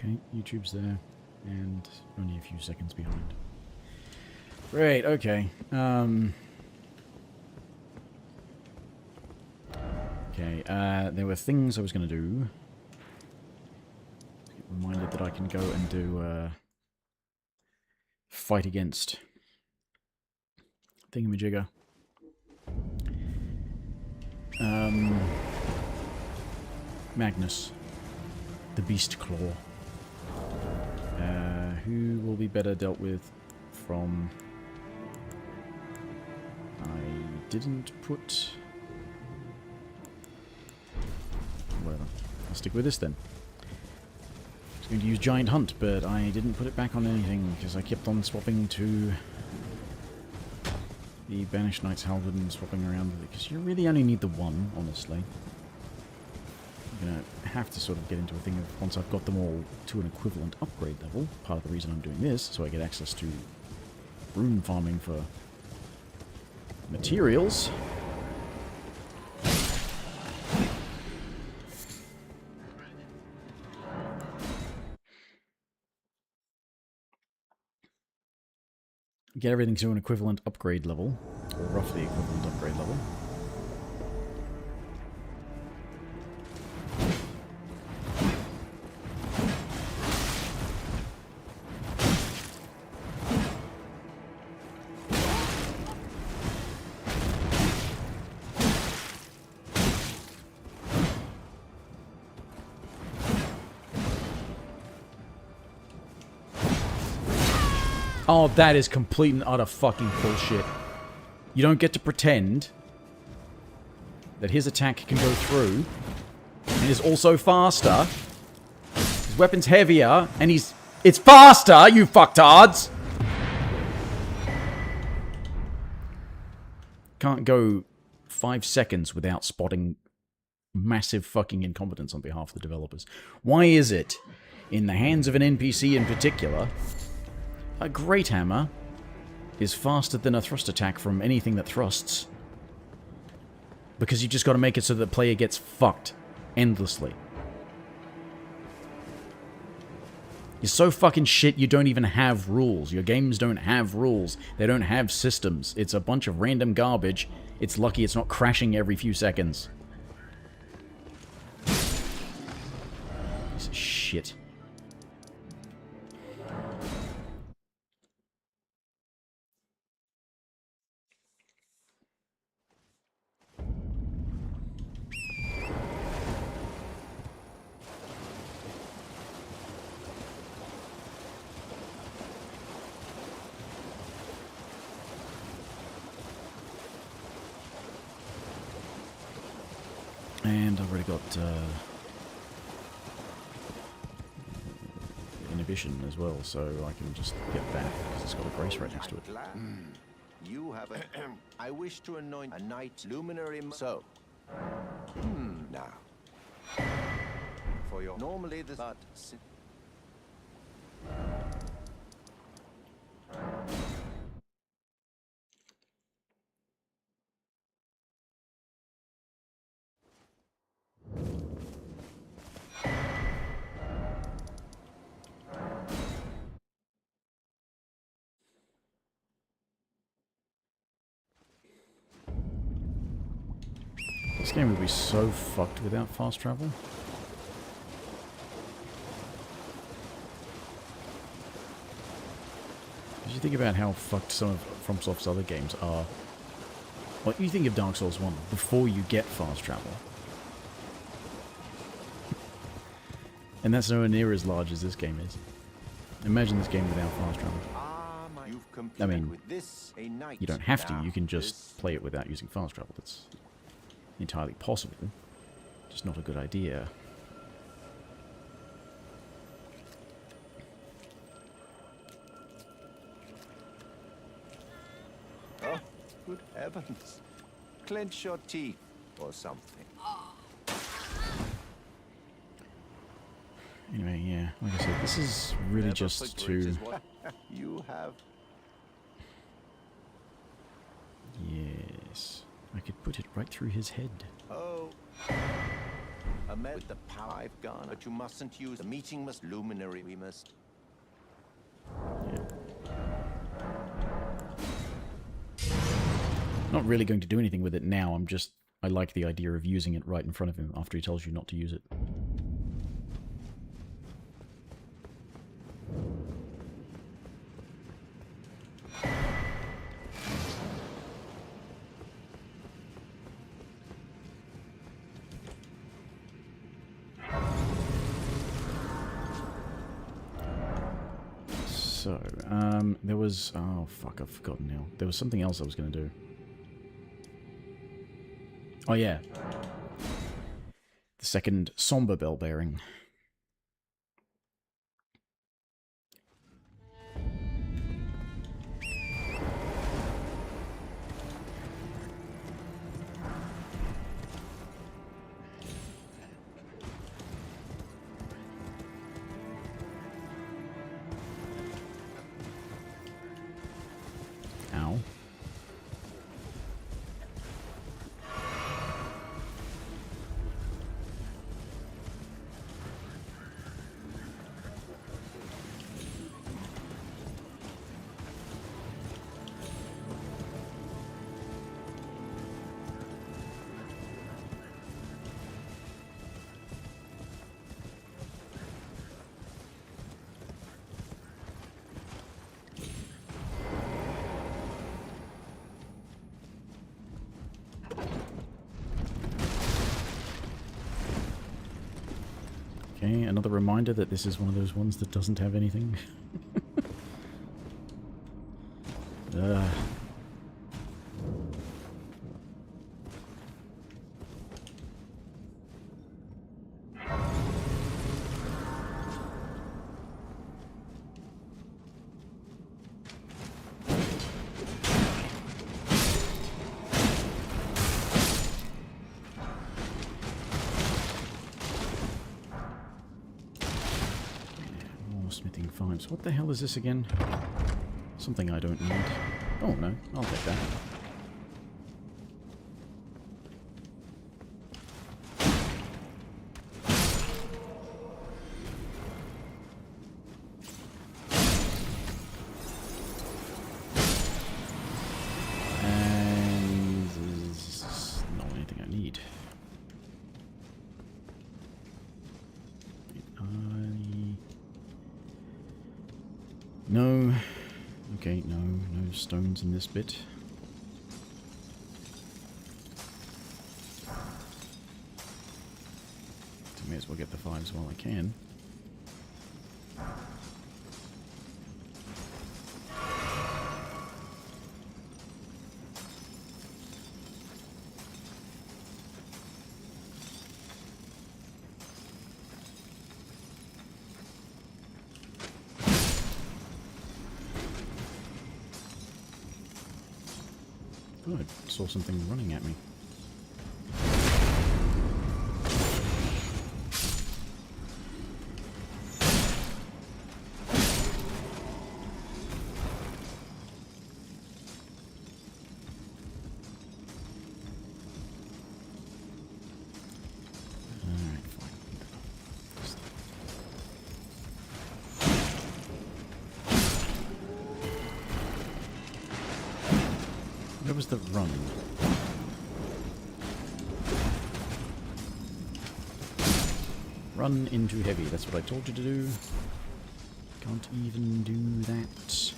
Okay, YouTube's there, and only a few seconds behind. Great, okay. Okay, there were things I was going to do. Get reminded that I can go and do, fight against thingamajigger. Magnus. The Beast Claw. Who will be better dealt with from... I didn't put... Whatever. I'll stick with this then. I was going to use Giant Hunt, but I didn't put it back on anything, because I kept on swapping to the Banished Knight's Halberd and swapping around with it, because you really only need the one, honestly. I'm going to have to sort of get into a thing of, once I've got them all to an equivalent upgrade level, part of the reason I'm doing this, so I get access to rune farming for materials. Get everything to an equivalent upgrade level, or roughly equivalent upgrade level. Oh, that is complete and utter fucking bullshit. You don't get to pretend that his attack can go through and is also faster. His weapon's heavier and it's faster, you fucktards! Can't go 5 seconds without spotting massive fucking incompetence on behalf of the developers. Why is it, in the hands of an NPC in particular, a Great Hammer is faster than a thrust attack from anything that thrusts? Because you just got to make it so the player gets fucked endlessly. You're so fucking shit you don't even have rules. Your games don't have rules. They don't have systems. It's a bunch of random garbage. It's lucky it's not crashing every few seconds. Piece of shit. And I've already got inhibition as well, so I can just get that because it's got a grace right next to it. You have a... I wish to anoint a knight luminary... So. Now. For your... Normally this... But... This game would be so fucked without fast travel. Because you think about how fucked some of FromSoft's other games are. Well, you think of Dark Souls 1 before you get fast travel. And that's nowhere near as large as this game is. Imagine this game without fast travel. I mean, you don't have to, you can just play it without using fast travel. That's entirely possible, just not a good idea. Oh, good heavens. Clench your teeth or something. Anyway, yeah, like I said, this is really just to... You have... Yes, I could put it right through his head. Oh. With the power I've gone, but you mustn't use the meeting must luminary we must. Not really going to do anything with it now. I like the idea of using it right in front of him after he tells you not to use it. So, there was... Oh, fuck, I've forgotten now. There was something else I was going to do. Oh, yeah. The second somber bell bearing. Ow. Okay, another reminder that this is one of those ones that doesn't have anything. Smithing 5s. What the hell is this again? Something I don't need. Oh, no. I'll take that. And this is not anything I need. No. Okay, no stones in this bit. So may as well get the 5s while I can. Oh, I saw something running at me. Where was the run? Run into heavy, that's what I told you to do. Can't even do that.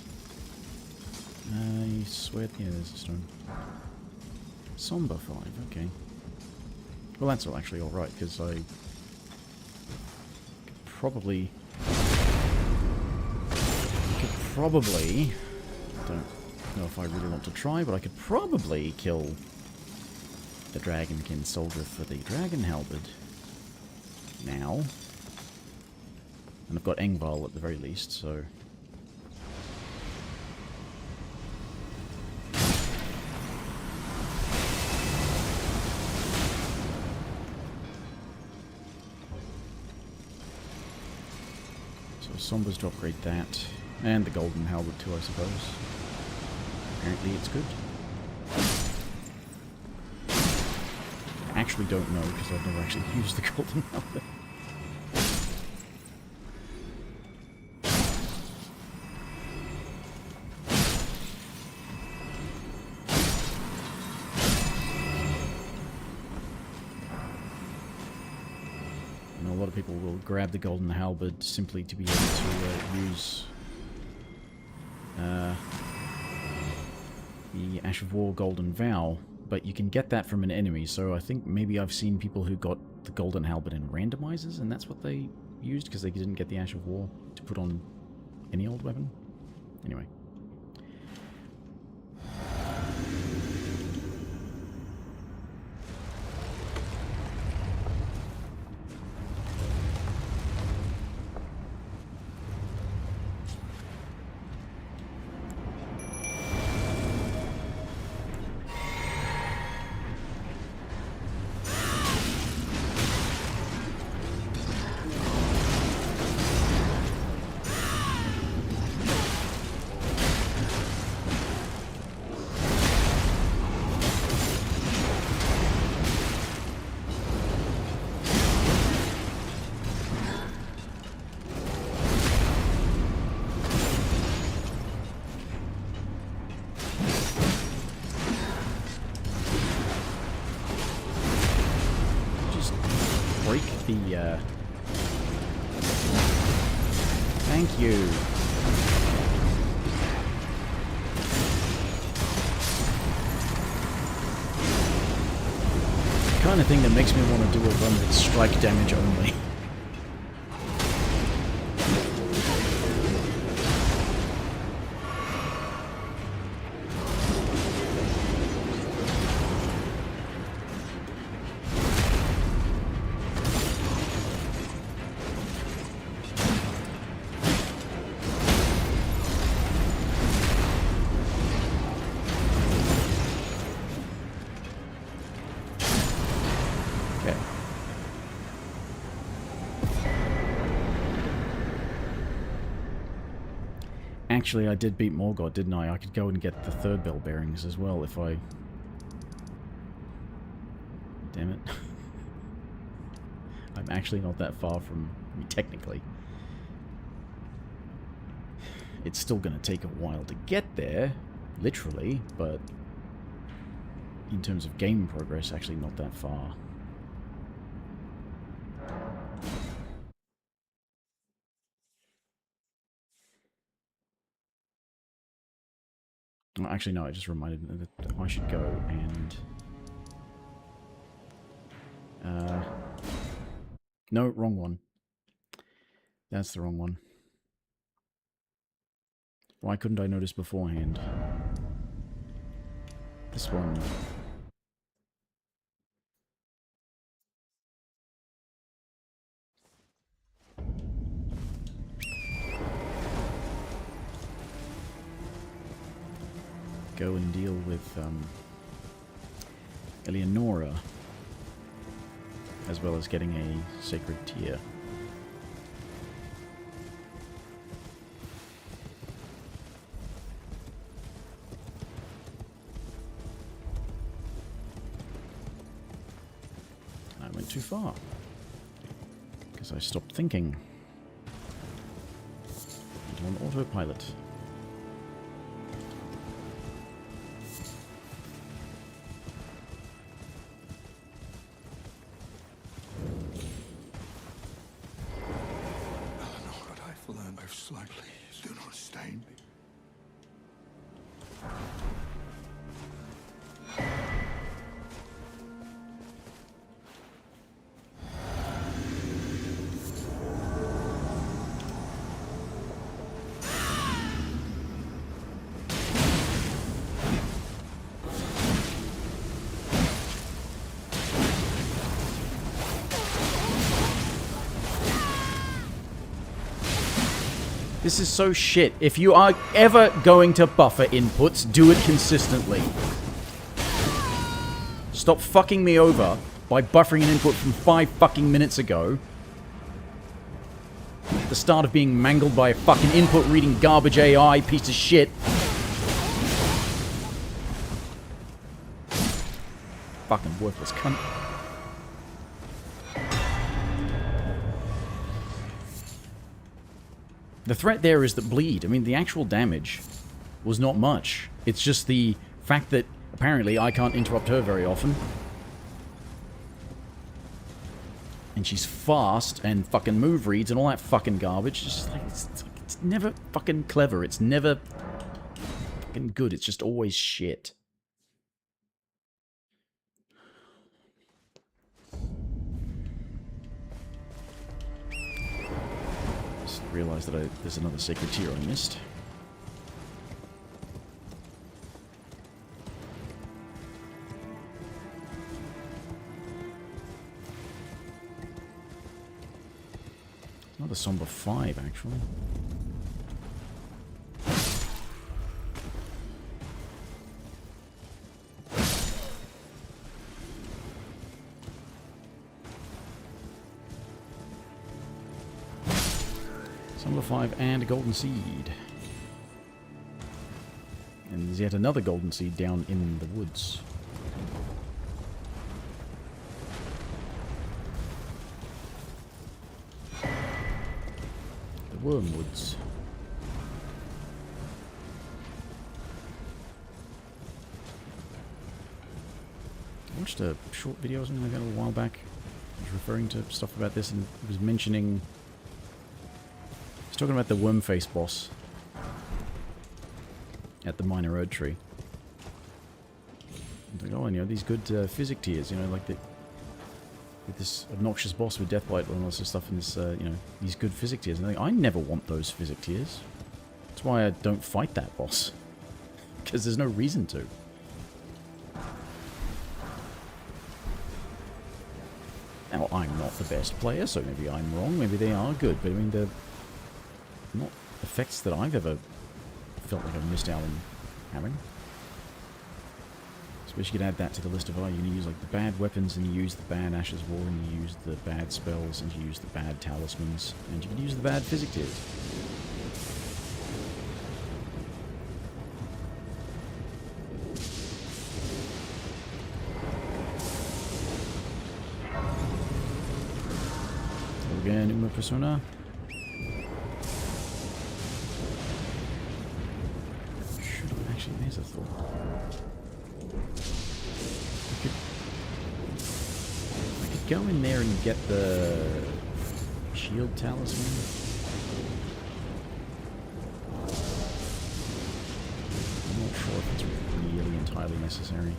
I swear... Yeah, there's a stone. Somber 5, okay. Well, that's all actually alright, because I... could probably... don't know if I really want to try, but I could probably kill the Dragonkin soldier for the Dragon Halberd now. And I've got Engvall at the very least, so... So Sombers to upgrade that. And the Golden Halberd too, I suppose. Apparently it's good. actually don't know, because I've never actually used the golden halberd. A lot of people will grab the golden halberd simply to be able to use the Ash of War Golden Vow, but you can get that from an enemy, so I think maybe I've seen people who got the golden halberd in randomizers, and that's what they used, because they didn't get the Ash of War to put on any old weapon. Anyway. Thank you. The kind of thing that makes me want to do a run with strike damage only. Actually, I did beat Morgoth, didn't I? I could go and get the third bell bearings as well if I... Damn it. I'm actually not that far from... I mean, technically. It's still going to take a while to get there, literally, but... in terms of game progress, actually not that far. Well, actually, no, it just reminded me that I should go and... no, wrong one. That's the wrong one. Why couldn't I notice beforehand? This one. Go and deal with Eleonora, as well as getting a sacred tear. I went too far, because I stopped thinking. Into an autopilot. This is so shit. If you are ever going to buffer inputs, do it consistently. Stop fucking me over by buffering an input from 5 fucking minutes ago. The start of being mangled by a fucking input reading garbage AI piece of shit. Fucking worthless cunt. The threat there is that bleed. I mean, the actual damage was not much. It's just the fact that apparently I can't interrupt her very often. And she's fast and fucking move reads and all that fucking garbage. It's just like, it's never fucking clever. It's never fucking good. It's just always shit. Just realized that there's another sacred tier I missed. Another Somber 5, actually. Somber 5 and a Golden Seed. And there's yet another Golden Seed down in the woods. Wormwoods. I watched a short video or something like that a while back. I was referring to stuff about this and it was mentioning... He was talking about the Wormface boss at the Minor Erd Tree. I was like, oh, and, you know, these good physic tiers, you know, like the... with this obnoxious boss with Deathblight and all this stuff and this, you know, these good physic tiers. And I think, I never want those physic tiers. That's why I don't fight that boss. Because there's no reason to. Now, I'm not the best player, so maybe I'm wrong. Maybe they are good. But, I mean, they're not effects that I've ever felt like I've missed out on having. Especially you can add that to the list of, oh, you're going to use like the bad weapons and you use the bad Ashes War and you use the bad spells and you use the bad talismans and you can use the bad physic tiers. Again, Uma Persona. Should have actually, there's a thought. Go in there and get the shield talisman. I'm not sure if it's really entirely necessary.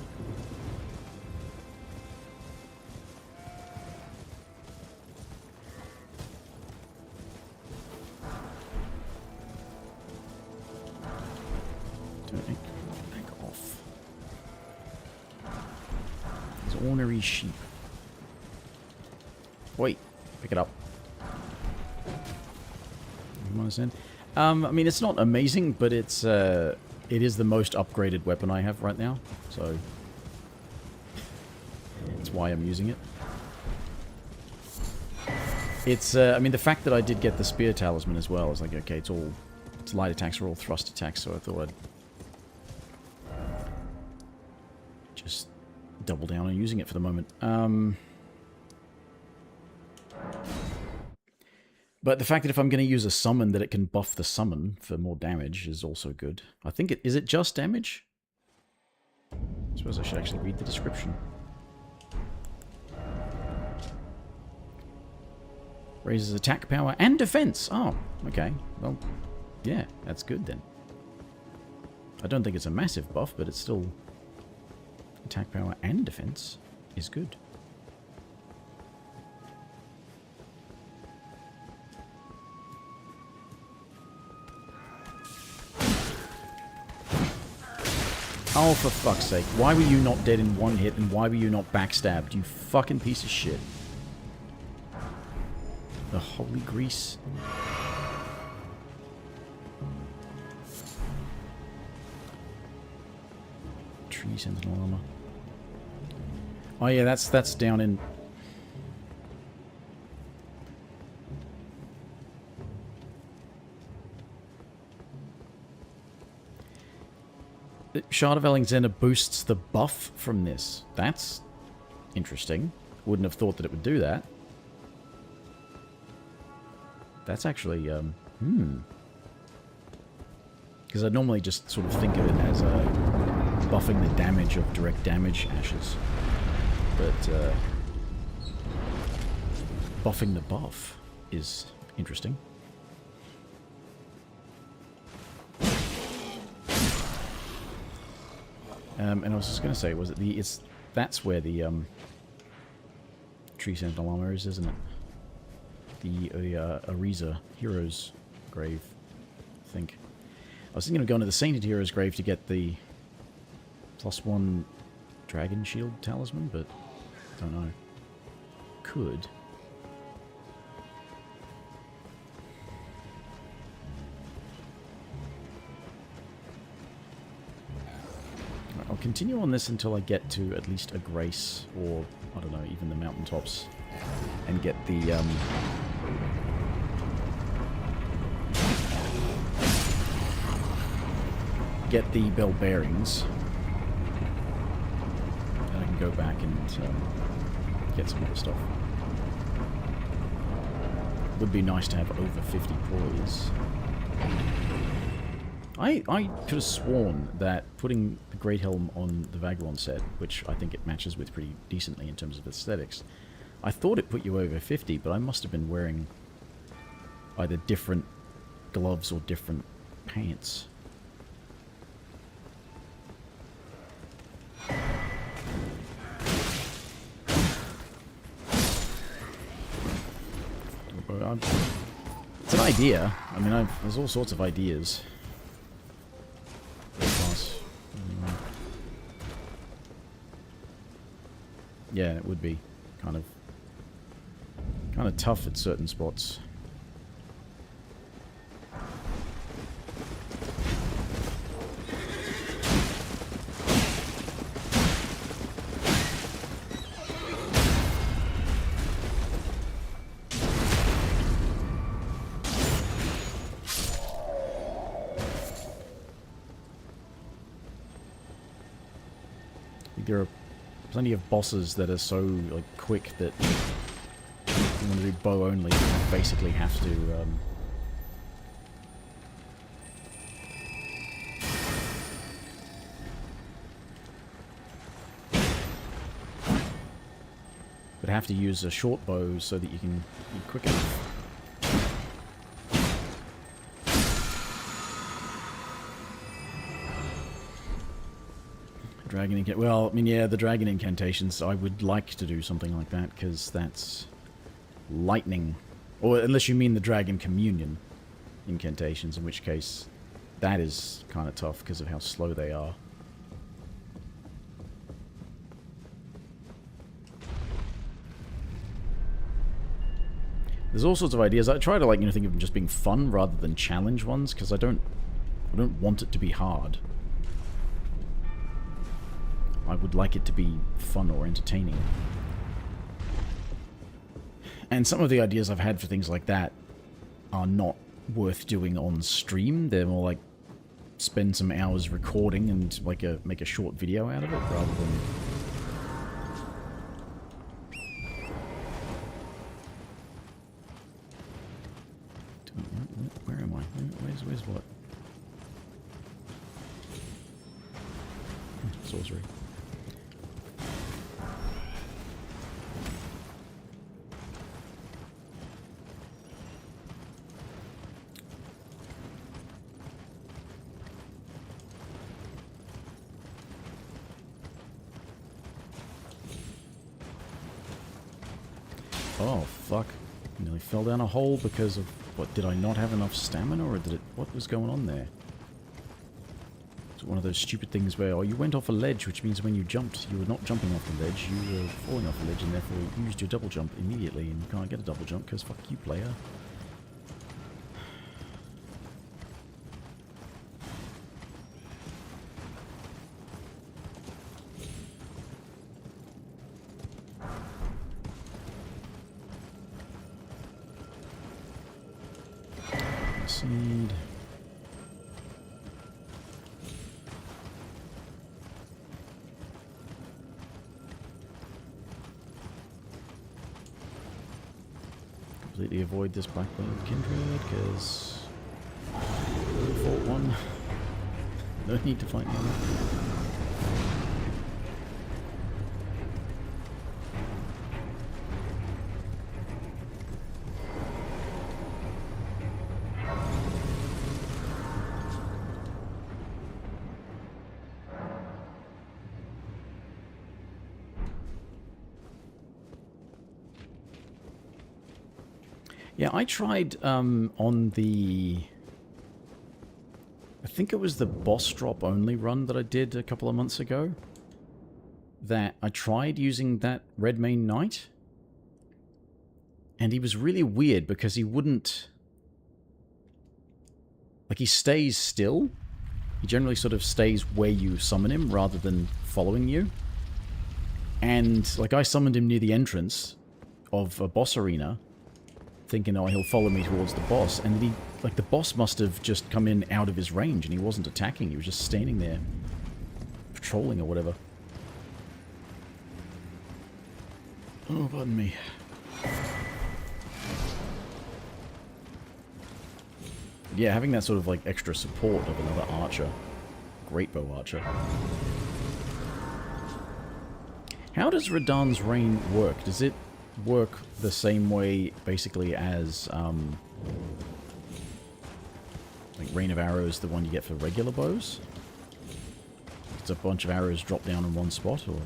Back off. These ornery sheep. Wait, pick it up. You understand? I mean, it's not amazing, but it is the most upgraded weapon I have right now, so that's why I'm using it. It's, I mean, the fact that I did get the spear talisman as well is like, okay, it's light attacks are all thrust attacks, so I thought I'd just double down on using it for the moment. But the fact that if I'm going to use a summon that it can buff the summon for more damage is also good. I think is it just damage? I suppose I should actually read the description. Raises attack power and defense. Oh, okay. Well, yeah, that's good then. I don't think it's a massive buff, but it's still... Attack power and defense is good. Oh, for fuck's sake. Why were you not dead in one hit, and why were you not backstabbed, you fucking piece of shit? The holy grease. Tree sentinel armor. Oh yeah, that's down in... Shard of Alexander boosts the buff from this. That's interesting. Wouldn't have thought that it would do that. That's actually, Because I normally just sort of think of it as buffing the damage of direct damage ashes. But buffing the buff is interesting. And I was just going to say, was it that's where the Tree Sentinel armor is, isn't it? The Ariza Hero's Grave, I think. I was thinking of going to the Sainted Hero's Grave to get the +1 Dragon Shield Talisman, but don't know. Could. I'll continue on this until I get to at least a Grace, or, I don't know, even the mountaintops, and get the, bell bearings. And I can go back and get some other stuff. Would be nice to have over 50 poise. I could have sworn that putting the Great Helm on the Vagabond set, which I think it matches with pretty decently in terms of aesthetics, I thought it put you over 50, but I must have been wearing either different gloves or different pants. It's an idea. I mean, there's all sorts of ideas. Yeah, it would be kind of tough at certain spots. There are plenty of bosses that are so like quick that if you want to do bow only, you basically have to use a short bow so that you can be quick enough. Dragon well, I mean, yeah, the dragon incantations, I would like to do something like that, because that's lightning. Or unless you mean the dragon communion incantations, in which case that is kind of tough because of how slow they are. There's all sorts of ideas. I try to, like, think of them just being fun rather than challenge ones, because I don't want it to be hard. I would like it to be fun or entertaining. And some of the ideas I've had for things like that are not worth doing on stream. They're more like spend some hours recording and like make a short video out of it rather than... Where am I? Where's what? Sorcery. Oh, fuck. Nearly fell down a hole because of... What, did I not have enough stamina, or did it... What was going on there? It's one of those stupid things where, oh, you went off a ledge, which means when you jumped, you were not jumping off the ledge, you were falling off the ledge, and therefore you used your double jump immediately, and you can't get a double jump, because fuck you, player. Seed. Completely avoid this Blackbird Kindred, because I fought one. No need to fight now. Yeah, I tried on the... I think it was the boss drop only run that I did a couple of months ago. That I tried using that Red Mane Knight. And he was really weird because he wouldn't... Like, he stays still. He generally sort of stays where you summon him rather than following you. And, like, I summoned him near the entrance of a boss arena, thinking, oh, he'll follow me towards the boss. And he, like, the boss must have just come in out of his range and he wasn't attacking. He was just standing there, patrolling or whatever. Oh, pardon me. Yeah, having that sort of, like, extra support of another archer. Great bow archer. How does Radahn's Rain work? Does it work the same way, basically, as, like, Rain of Arrows, the one you get for regular bows? It's a bunch of arrows drop down in one spot, or...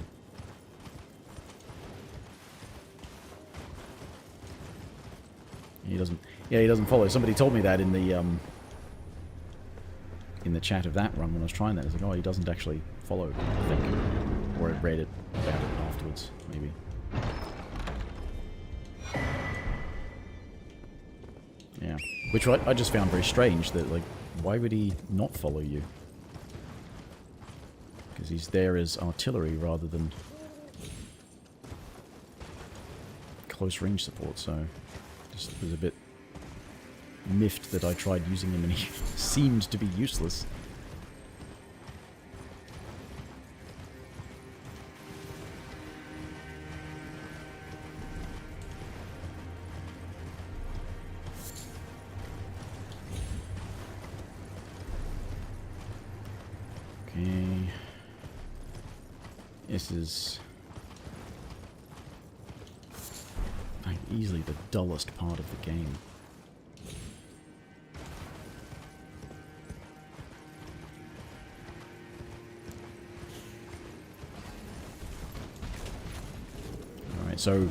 He doesn't... Yeah, he doesn't follow. Somebody told me that in the chat of that run when I was trying that. It's like, oh, he doesn't actually follow, I think. Or I read it about it afterwards, maybe. Yeah. Which I just found very strange, that, like, why would he not follow you? Because he's there as artillery rather than close range support, so just was a bit miffed that I tried using him and he seemed to be useless. Okay. This is like easily the dullest part of the game. Alright, so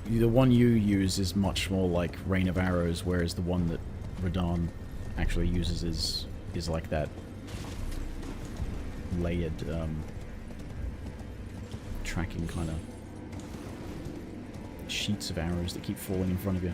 the one you use is much more like Rain of Arrows, whereas the one that Radahn actually uses is like that layered tracking kind of sheets of arrows that keep falling in front of you.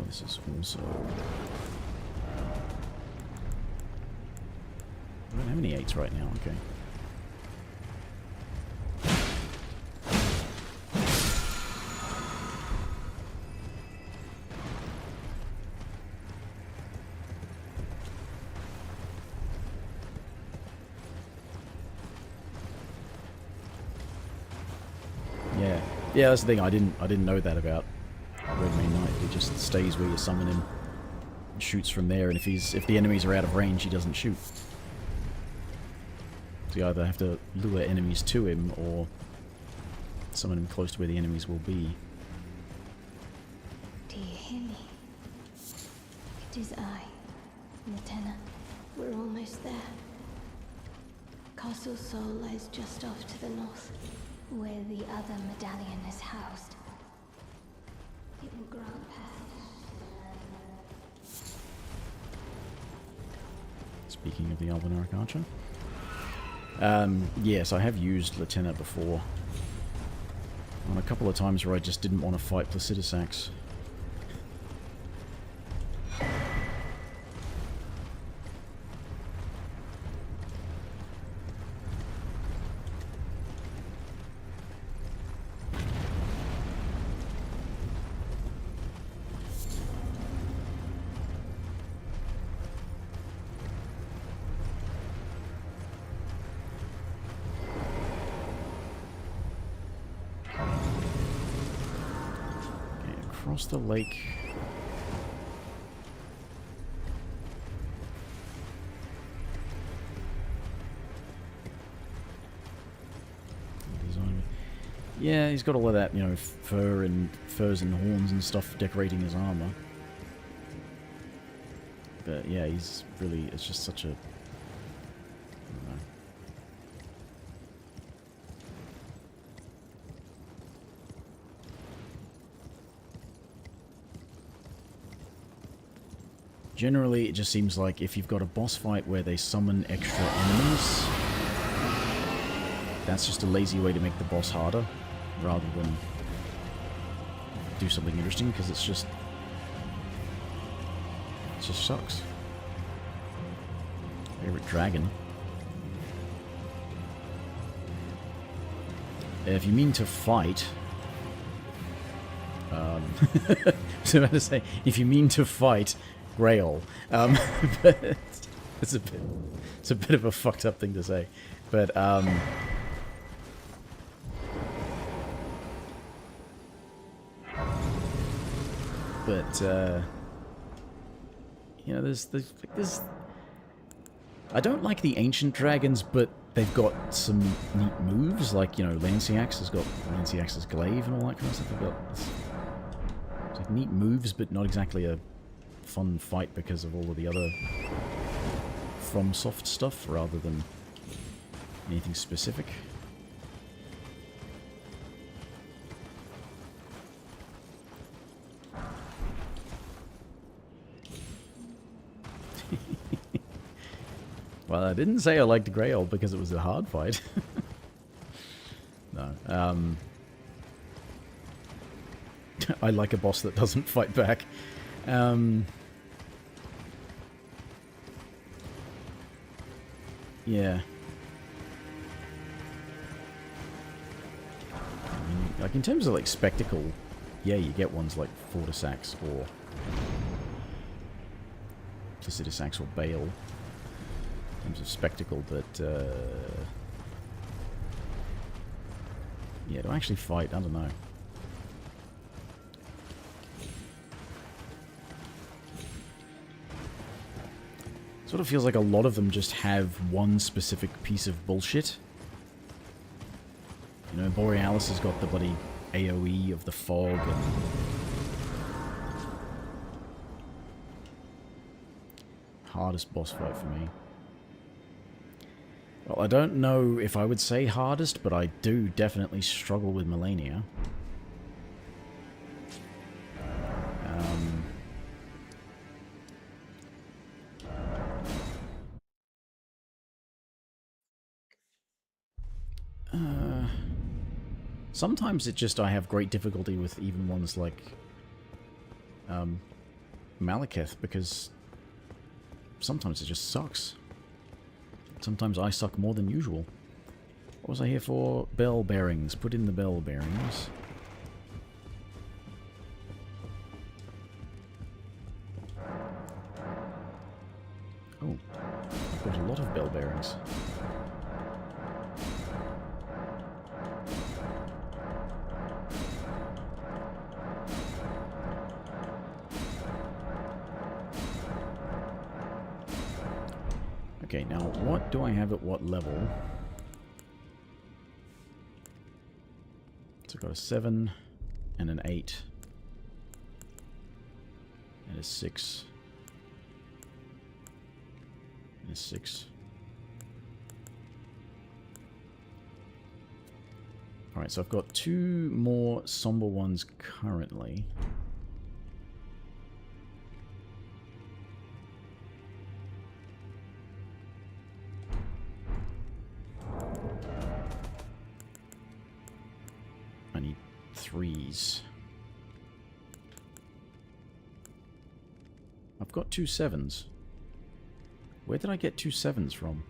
This is also... I don't have any 8s right now, okay. Yeah, that's the thing, I didn't know that about Red Mane Knight. He just stays where you summon him and shoots from there, and if the enemies are out of range, he doesn't shoot. So you either have to lure enemies to him or summon him close to where the enemies will be. Do you hear me? It is I, Lieutenant. We're almost there. Castle Sol lies just off to the north, where the other medallion is housed. It will grant passage. Speaking of the Albanaric Archer. Yes, I have used Lieutenant before. On a couple of times where I just didn't want to fight Placidusax. across the lake. Yeah, he's got all of that, you know, furs and horns and stuff decorating his armor. But yeah, he's really, it's just such a, I don't know. Generally, it just seems like if you've got a boss fight where they summon extra enemies, that's just a lazy way to make the boss harder, rather than do something interesting, because it just sucks. Favorite dragon. If you mean to fight, I was about to say, if you mean to fight, Grail. But it's a bit of a fucked up thing to say, but you know, there's I don't like the ancient dragons, but they've got some neat moves, like, you know, Lanciax has got Lanciax's glaive and all that kind of stuff. They've got it's like neat moves, but not exactly a fun fight because of all of the other FromSoft stuff, rather than anything specific. Well, I didn't say I liked Grail because it was a hard fight. No. I like a boss that doesn't fight back. Yeah. I mean, like, in terms of, like, spectacle, yeah, you get ones like Fortisax or Placidusax or Bale in terms of spectacle, but, yeah, to actually fight, I don't know. Sort of feels like a lot of them just have one specific piece of bullshit. You know, Borealis has got the bloody AoE of the fog and... hardest boss fight for me. Well, I don't know if I would say hardest, but I do definitely struggle with Melania. Sometimes it just, I have great difficulty with even ones like Malekith, because sometimes it just sucks. Sometimes I suck more than usual. What was I here for? Bell bearings. Put in the bell bearings. Oh, I've got a lot of bell bearings. Okay, now what do I have at what level? So I've got a 7 and an 8 and a 6 and a 6. Alright, so I've got 2 more somber ones currently. I need 3s. I've got 2 7s. Where did I get 2 7s from?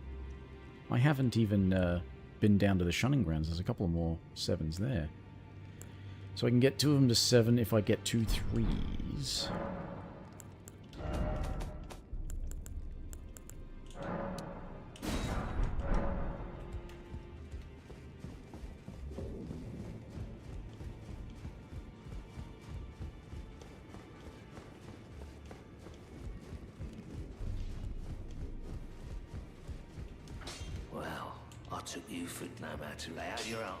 I haven't even been down to the shunning grounds. There's a couple more 7s there. So I can get 2 of them to 7 if I get 2 3s. took you for no matter to lay out your arm.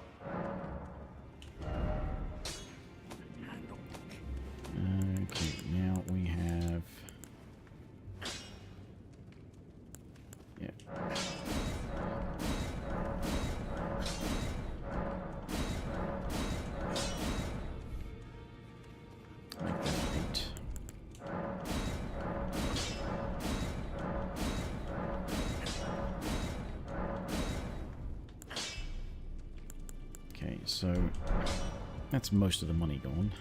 Okay, now we have... Yeah. Make that 8. Okay, so that's most of the money gone.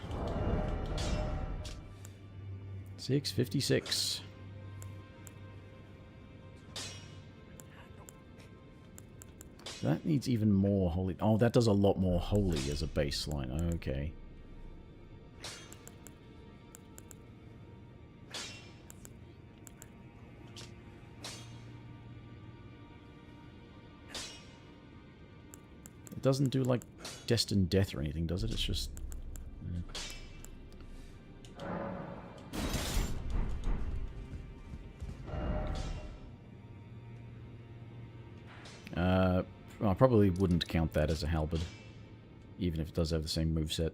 656. That needs even more holy. Oh, that does a lot more holy as a baseline. Okay. It doesn't do like destined death or anything, does it? It's just... I probably wouldn't count that as a halberd, even if it does have the same moveset.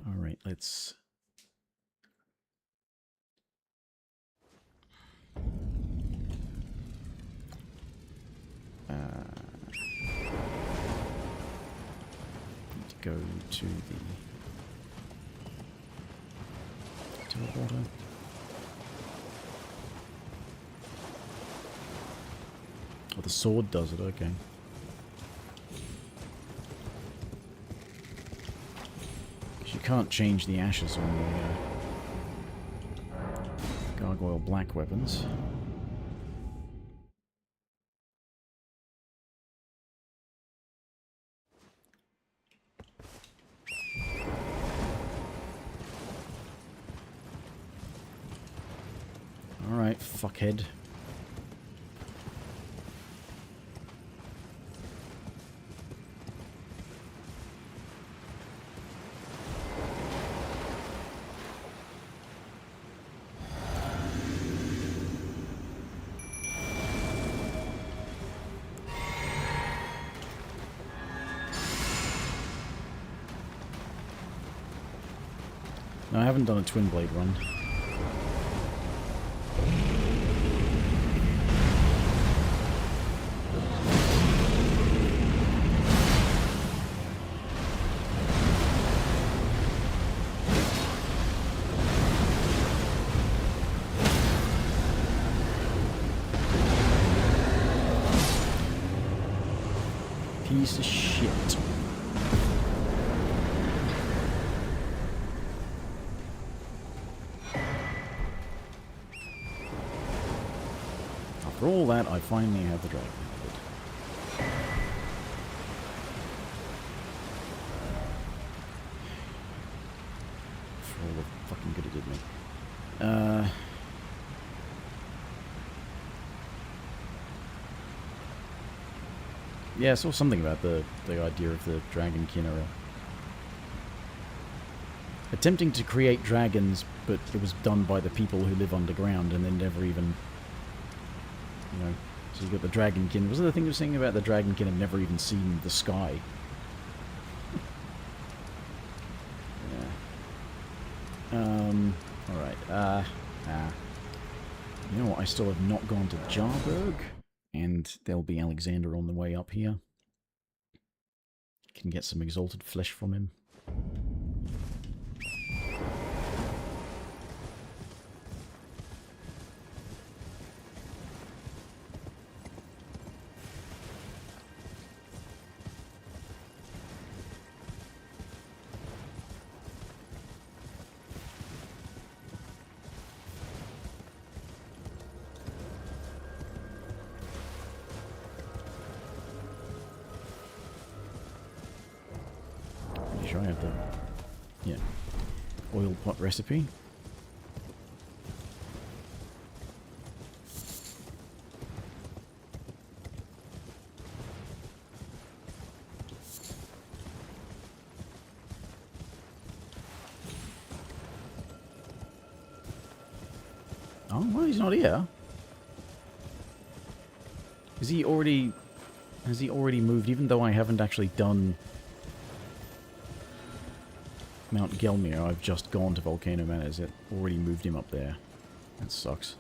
Alright, let's... need to go to the teleporter. Oh, the sword does it, okay. Because you can't change the ashes on the gargoyle black weapons. Alright, fuckhead. No, I haven't done a twin blade run. Piece of shit. For all that, I finally have the dragon. For all the fucking good it did me. Yeah, I saw something about the idea of the dragon Kinnera. Attempting to create dragons, but it was done by the people who live underground and then never even... You know, so you got the dragonkin. Wasn't the thing you were saying about the dragonkin have never even seen the sky? Yeah. Alright, you know what, I still have not gone to Jarberg, and there'll be Alexander on the way up here. Can get some exalted flesh from him. Sure I have the oil pot recipe. Oh, well, he's not here. Is he already... Has he already moved, even though I haven't actually done Mount Gelmir? I've just gone to Volcano Manor. Has it already moved him up there? That sucks.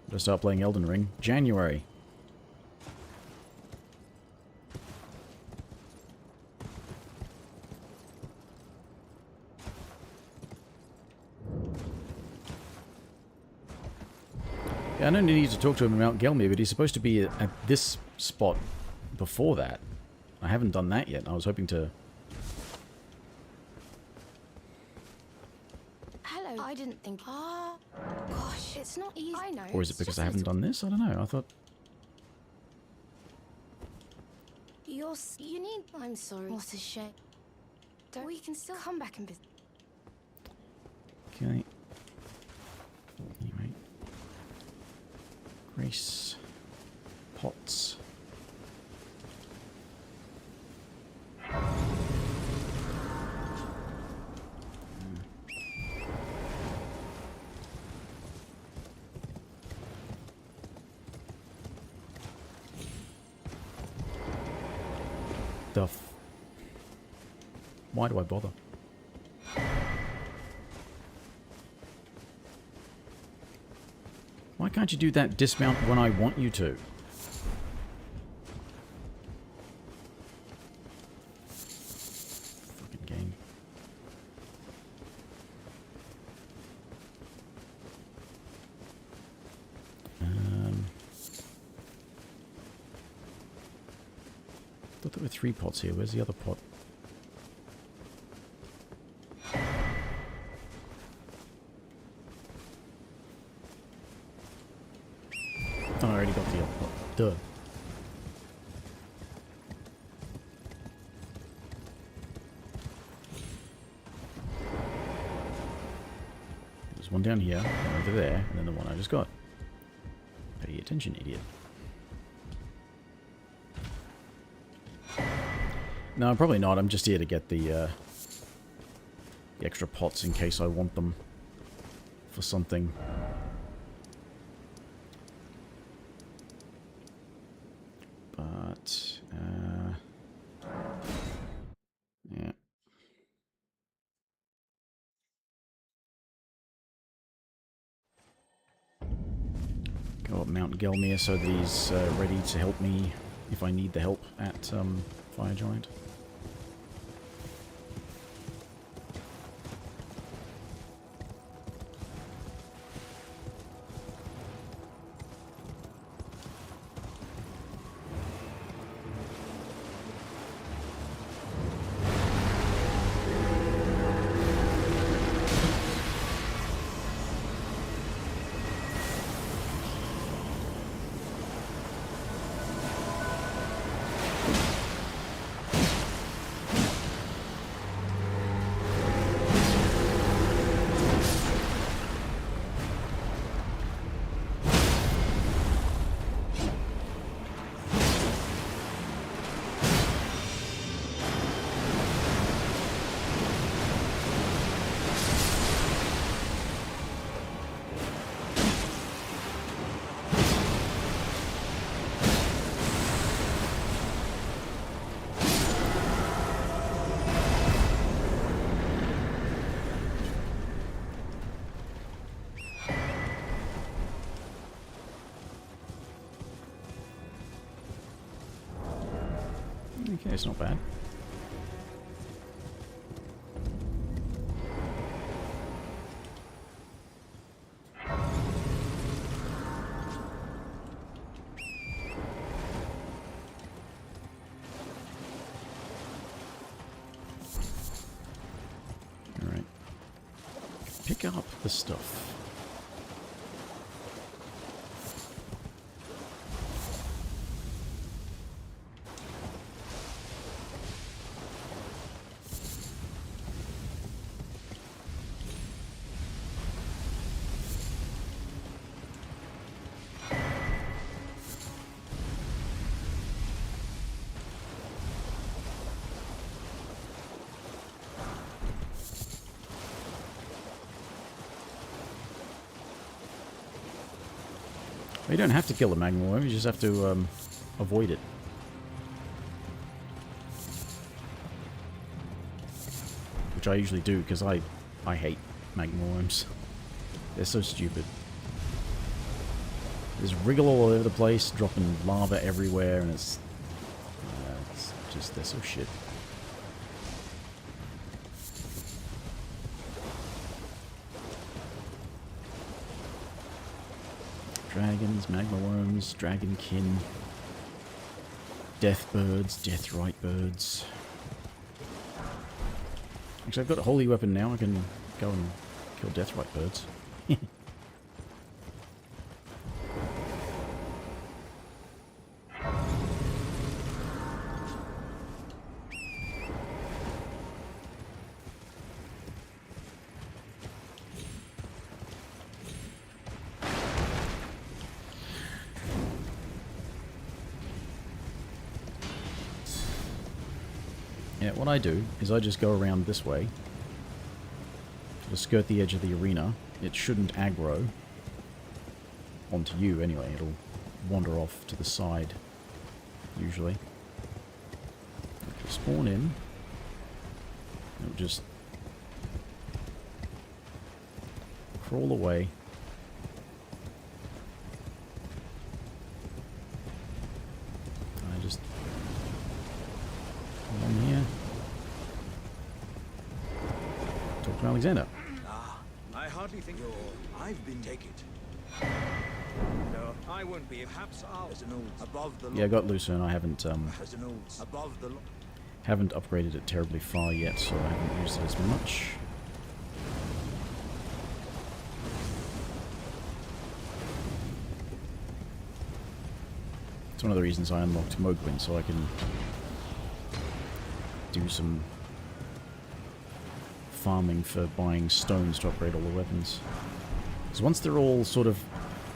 Better start playing Elden Ring. January. Yeah, I don't need to talk to him about Mount Gelmir, but he's supposed to be at this spot before that. I haven't done that yet. I was hoping to... Hello. I didn't think. Ah, gosh, it's not easy. I know. Or is it because I haven't done this? I don't know. I thought... You need. I'm sorry. What a shame. Don't we can still come back and visit. Okay. Anyway. Grace. Pots. Why do I bother? Why can't you do that dismount when I want you to? Fucking game. I thought there were 3 pots here. Where's the other pot? Oh, I already got the other pot. Duh. There's one down here, one over there, and then the one I just got. Pay attention, idiot. No, probably not. I'm just here to get the extra pots in case I want them for something. But, yeah. Go up Mount Gelmir so that he's ready to help me if I need the help at Fire Giant. Okay, it's not bad. Alright. Pick up the stuff. You don't have to kill the magma worm, you just have to avoid it. Which I usually do, because I hate magma worms. They're so stupid. There's wriggle all over the place, dropping lava everywhere, and it's just, they're so shit. Dragons, magma worms, dragonkin, death birds, deathrite birds. Actually, I've got a holy weapon now. I can go and kill deathrite birds. Yeah, what I do is I just go around this way to skirt the edge of the arena. It shouldn't aggro onto you anyway. It'll wander off to the side, usually. It'll spawn in. It'll just crawl away. I just come on here. Talk to Alexander. I hardly think I've been take it. No, I won't be. Perhaps I'll above the Yeah, I got Lucerne. I haven't above the haven't upgraded it terribly far yet, so I haven't used it as much. It's one of the reasons I unlocked Mogwin, so I can do some farming for buying stones to upgrade all the weapons. Because once they're all sort of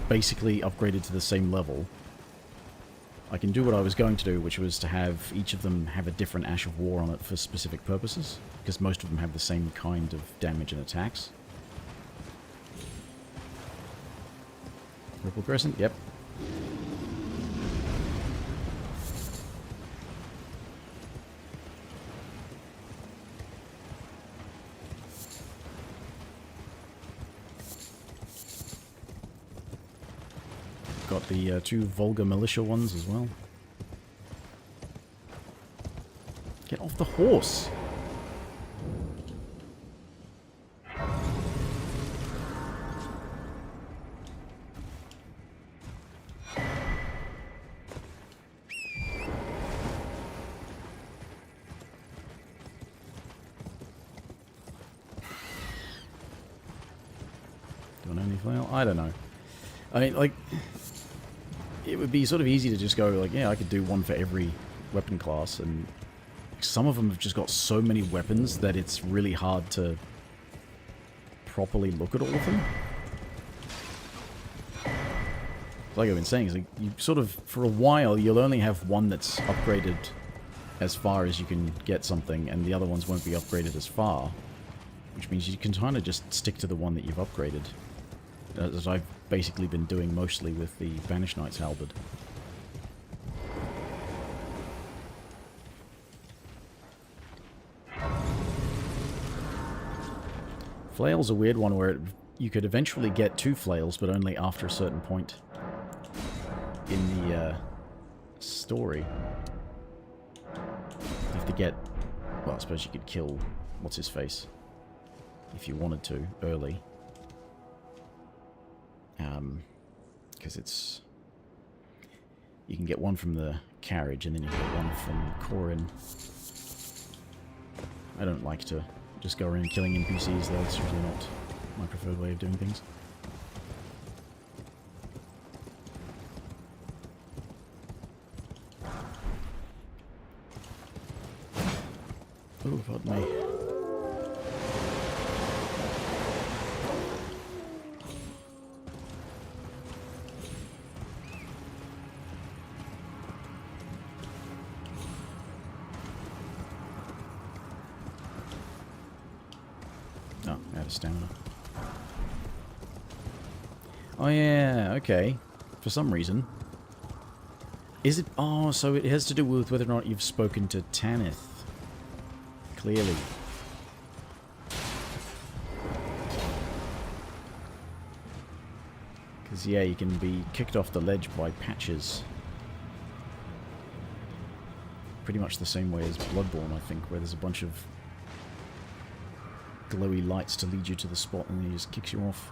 basically upgraded to the same level, I can do what I was going to do, which was to have each of them have a different Ash of War on it for specific purposes, because most of them have the same kind of damage and attacks. Purple Crescent, yep. Got the two Vulgar Militia ones as well. Get off the horse! Don't only flail? I don't know. I mean, like, it would be sort of easy to just go, like, yeah, I could do one for every weapon class, and some of them have just got so many weapons that it's really hard to properly look at all of them. Like I've been saying, is like, you sort of, for a while, you'll only have one that's upgraded as far as you can get something, and the other ones won't be upgraded as far, which means you can kind of just stick to the one that you've upgraded. As I've basically been doing mostly with the Banished Knight's Halberd. Flail's a weird one where you could eventually get 2 flails, but only after a certain point in the story. You have to get... Well, I suppose you could kill... What's-his-face? If you wanted to, early. Because it's... You can get one from the carriage, and then you get one from Corin. I don't like to just go around killing NPCs, though. It's usually not my preferred way of doing things. Oh, pardon me. Oh, out of stamina. Oh yeah, okay. for some reason. Is it? Oh, so it has to do with whether or not you've spoken to Tanith. Clearly. Because, yeah, you can be kicked off the ledge by patches. Pretty much the same way as Bloodborne, I think, where there's a bunch of glowy lights to lead you to the spot and then he just kicks you off.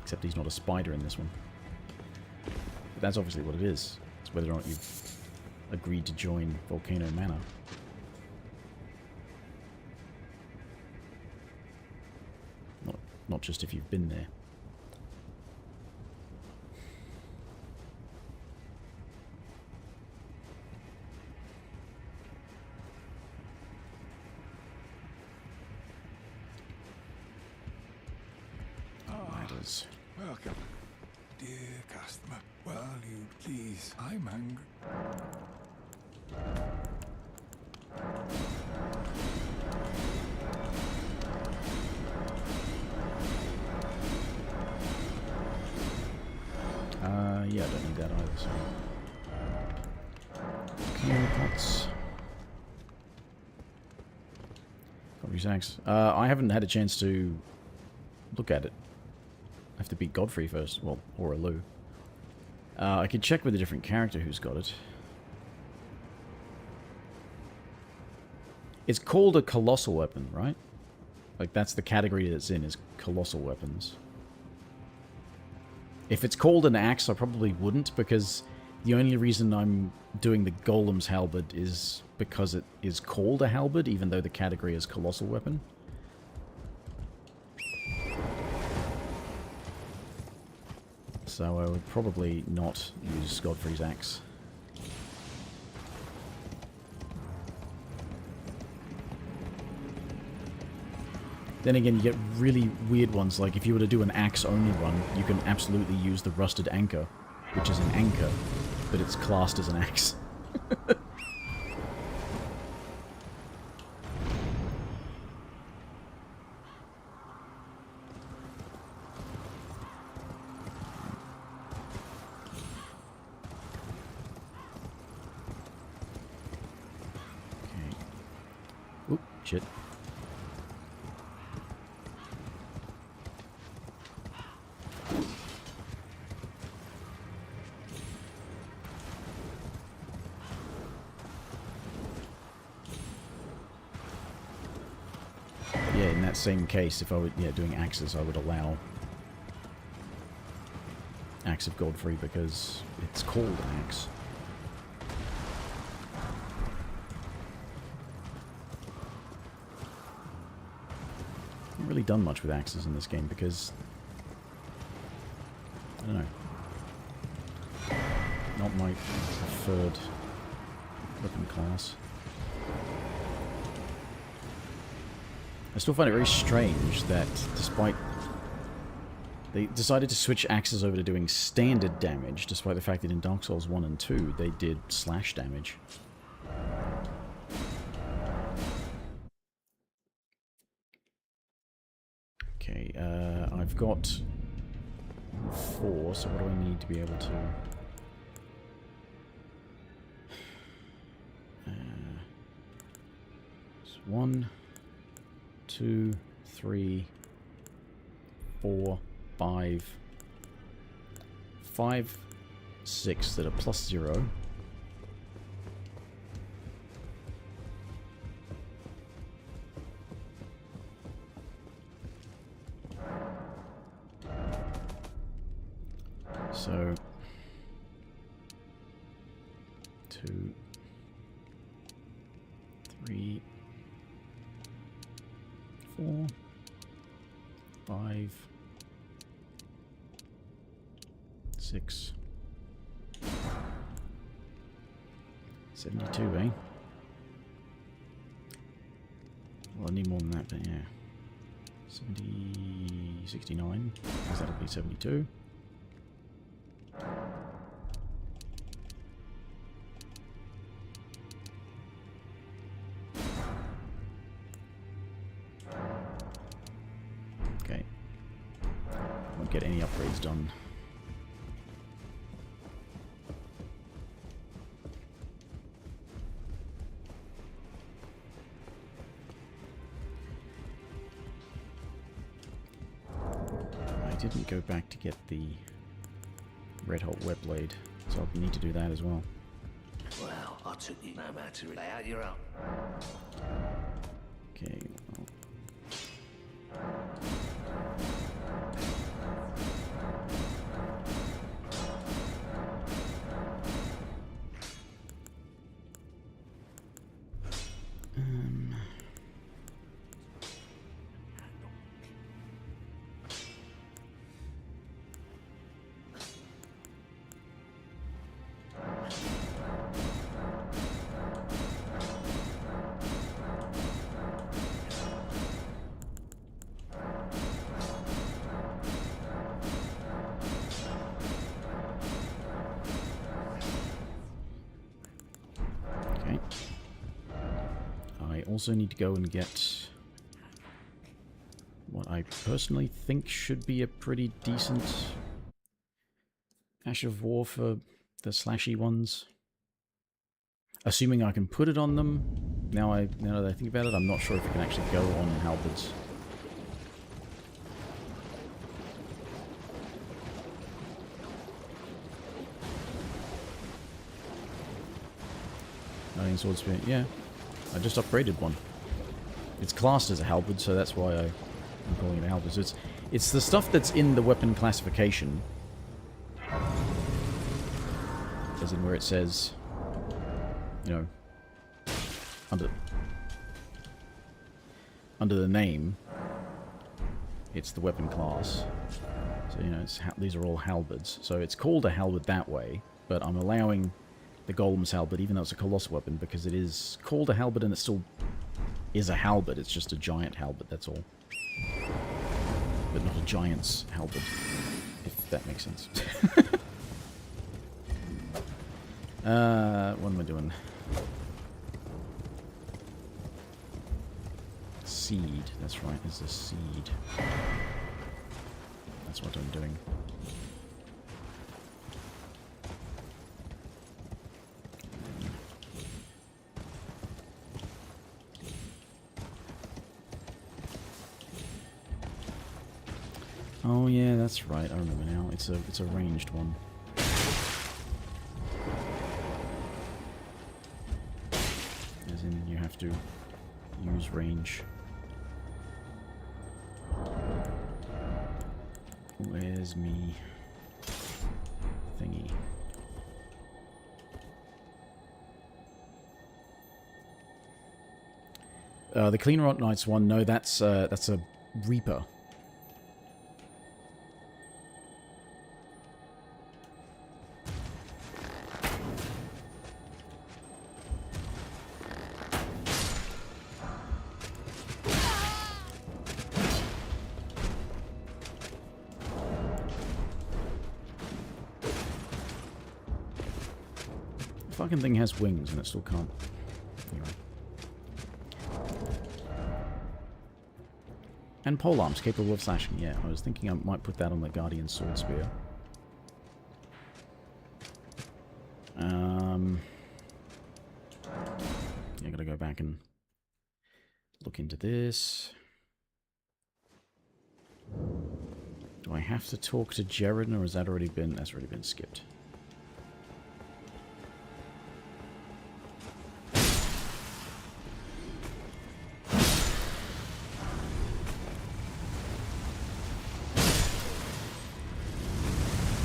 Except he's not a spider in this one. But that's obviously what it is. It's whether or not you've agreed to join Volcano Manor. Not just if you've been there. Ladders. Welcome, dear customer. Well, you please. I'm hungry. Yeah, I don't need that either, so... Chemo pots. Godfrey's axe. I haven't had a chance to look at it. I have to beat Godfrey first. Well, or Alu. I could check with a different character who's got it. It's called a colossal weapon, right? Like, that's the category that it's in, is colossal weapons. If it's called an axe, I probably wouldn't, because the only reason I'm doing the Golem's Halberd is because it is called a halberd, even though the category is colossal weapon. So I would probably not use Godfrey's axe. Then again, you get really weird ones, like if you were to do an axe-only run, you can absolutely use the Rusted Anchor, which is an anchor, but it's classed as an axe. Okay. Oop, shit. In that same case, if I were doing axes, I would allow Axe of Godfrey because it's called an axe. I haven't really done much with axes in this game because I don't know. Not my preferred weapon class. I still find it very strange that despite... They decided to switch axes over to doing standard damage, despite the fact that in Dark Souls 1 and 2 they did slash damage. Okay, I've got 4, so what do I need to be able to... It's 1, 2, 3, 4, 5, 5, 6 that are plus 0. So 2, 3, 4, 5, 6, 72, eh? Well, I need more than that, but yeah. 70, 69, because that'll be 72. Okay. don't get any upgrades done. I didn't go back to get the red hot web blade, so I'll need to do that as well. Well, I took you no matter lay out your own. Okay, well. Okay. I also need to go and get what I personally think should be a pretty decent Ash of War for the slashy ones. Assuming I can put it on them. Now that I think about it, I'm not sure if it can actually go on Halberds. Sword Spear, yeah. I just upgraded one. It's classed as a halberd, so that's why I'm calling it a halberd. So it's the stuff that's in the weapon classification. As in where it says, you know, under the name, it's the weapon class. So, you know, these are all halberds. So it's called a halberd that way, but I'm allowing the Golem's halberd, even though it's a colossal weapon, because it is called a halberd and it still is a halberd. It's just a giant halberd, that's all. But not a giant's halberd, if that makes sense. What am I doing? Seed, that's right, there's a seed. That's what I'm doing. Oh yeah, that's right. I remember now. It's a ranged one. As in, you have to use range. Where's me thingy? The Clean Rot Knights one. No, that's a Reaper. Fucking thing has wings and it still can't. Anyway. And polearms capable of slashing. Yeah, I was thinking I might put that on the Guardian Sword Spear. Yeah, gotta go back and look into this. Do I have to talk to Jared, or has that already been? That's already been skipped.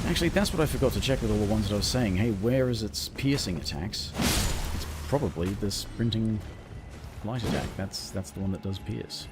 Actually, that's what I forgot to check with all the ones that I was saying. Hey, where is its piercing attacks? It's probably the sprinting light attack. That's the one that does pierce.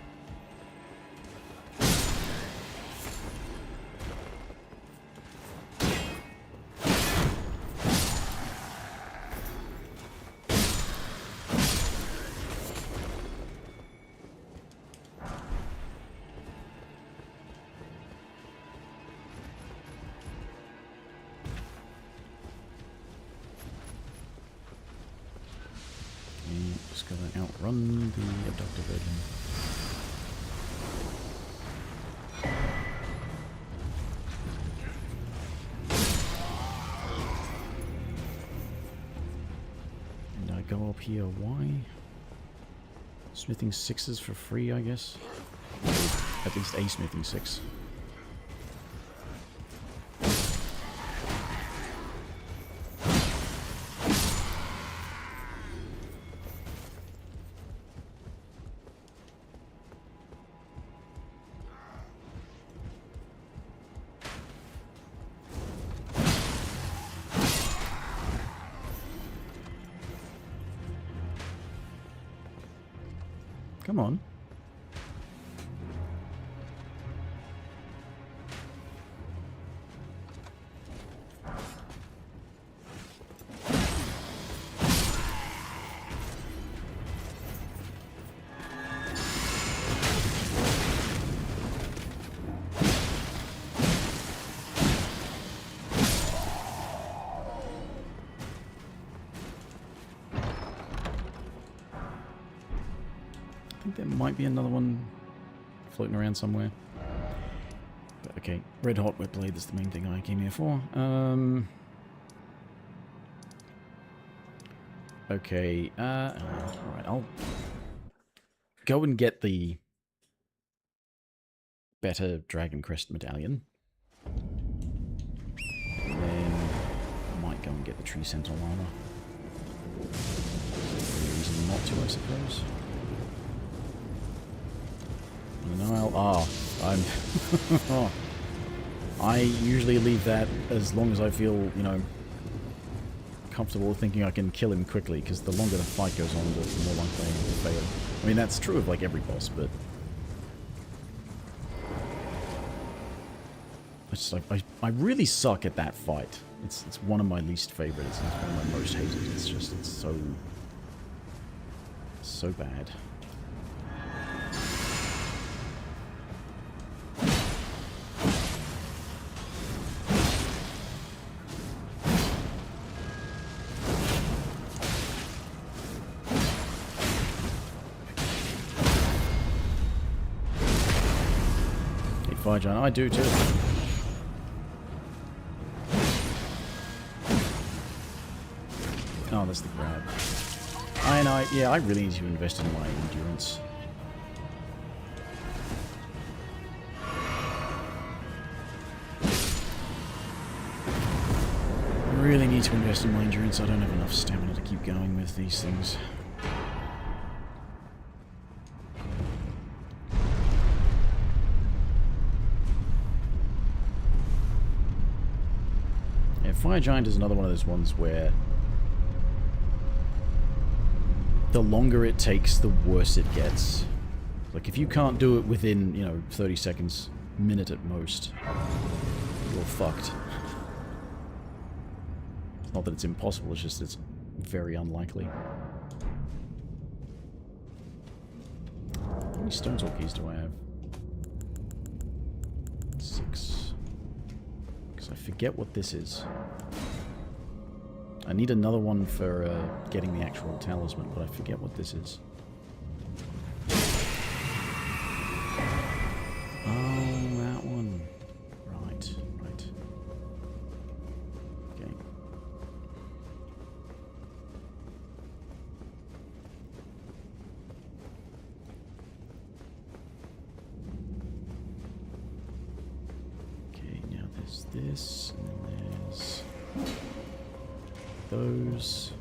Just gotta outrun the abductor virgin. go up here. Why? Smithing 6s for free, I guess. At least a smithing 6. Come on. I think there might be another one floating around somewhere. But okay, red hot wet blade is the main thing I came here for. Okay, alright, I'll go and get the better Dragon Crest medallion. And then I might go and get the Tree Sentinel armor. No reason not to, I suppose. No, I'm... I usually leave that as long as I feel, you know, comfortable thinking I can kill him quickly, because the longer the fight goes on, the more likely I am to fail. I mean, that's true of, like, every boss, but... I really suck at that fight. It's one of my least favorites, and it's one of my most hated. It's just, it's so bad. Fire Giant, I do too. Oh, that's the grab. Yeah, I really need to invest in my endurance. I really need to invest in my endurance. I don't have enough stamina to keep going with these things. Fire Giant is another one of those ones where the longer it takes, the worse it gets. Like, if you can't do it within, you know, 30 seconds, minute at most, you're fucked. It's not that it's impossible, it's just it's very unlikely. How many Stone Sword keys do I have? 6. I forget what this is. I need another one for getting the actual talisman, but I forget what this is. Oh, that one. Right, right. Okay. There's this, and then there's those.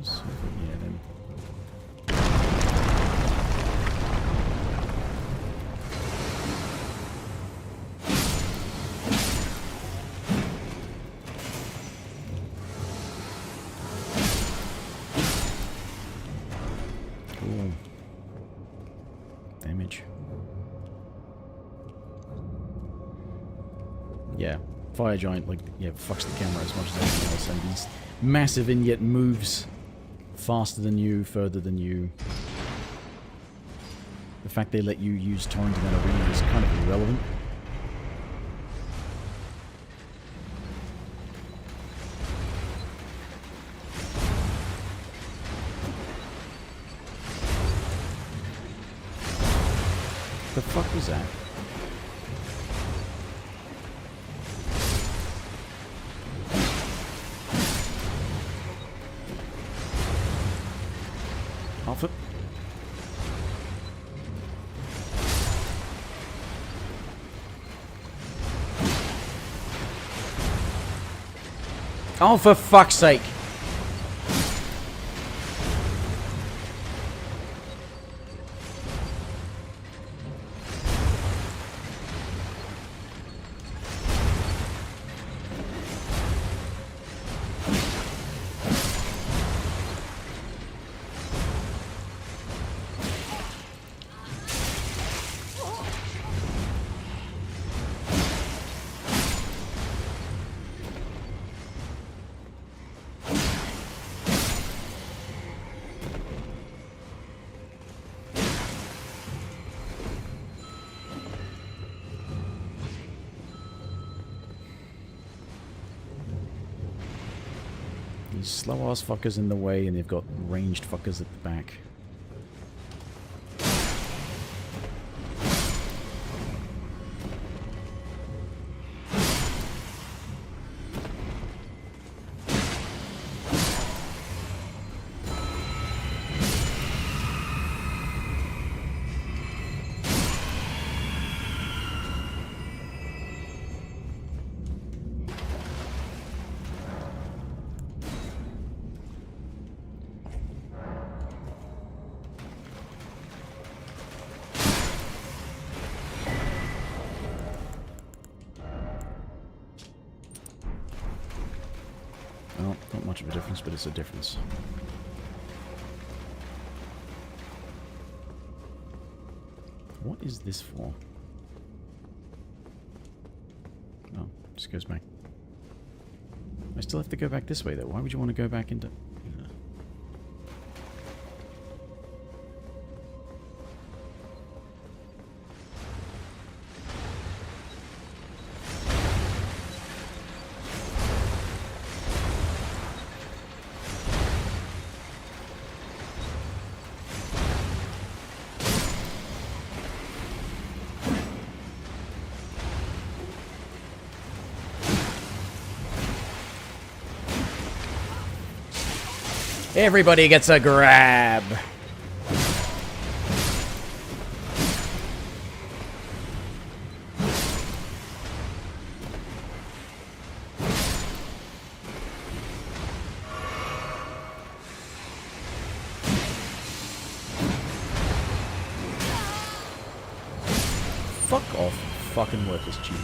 Yeah, then. Cool. Damage. Yeah, Fire Giant, like, yeah, fucks the camera as much as anything else, and he's massive and yet moves faster than you, further than you. The fact they let you use torrent in that arena is kind of irrelevant. the fuck was that? Off it. Oh, for fuck's sake. These slow-ass fuckers in the way, and they've got ranged fuckers at the back. Well, not much of a difference, but it's a difference. What is this for? Oh, just goes back. I still have to go back this way, though. Why would you want to go back into... Everybody gets a grab. Fuck off, fucking worthless cheating.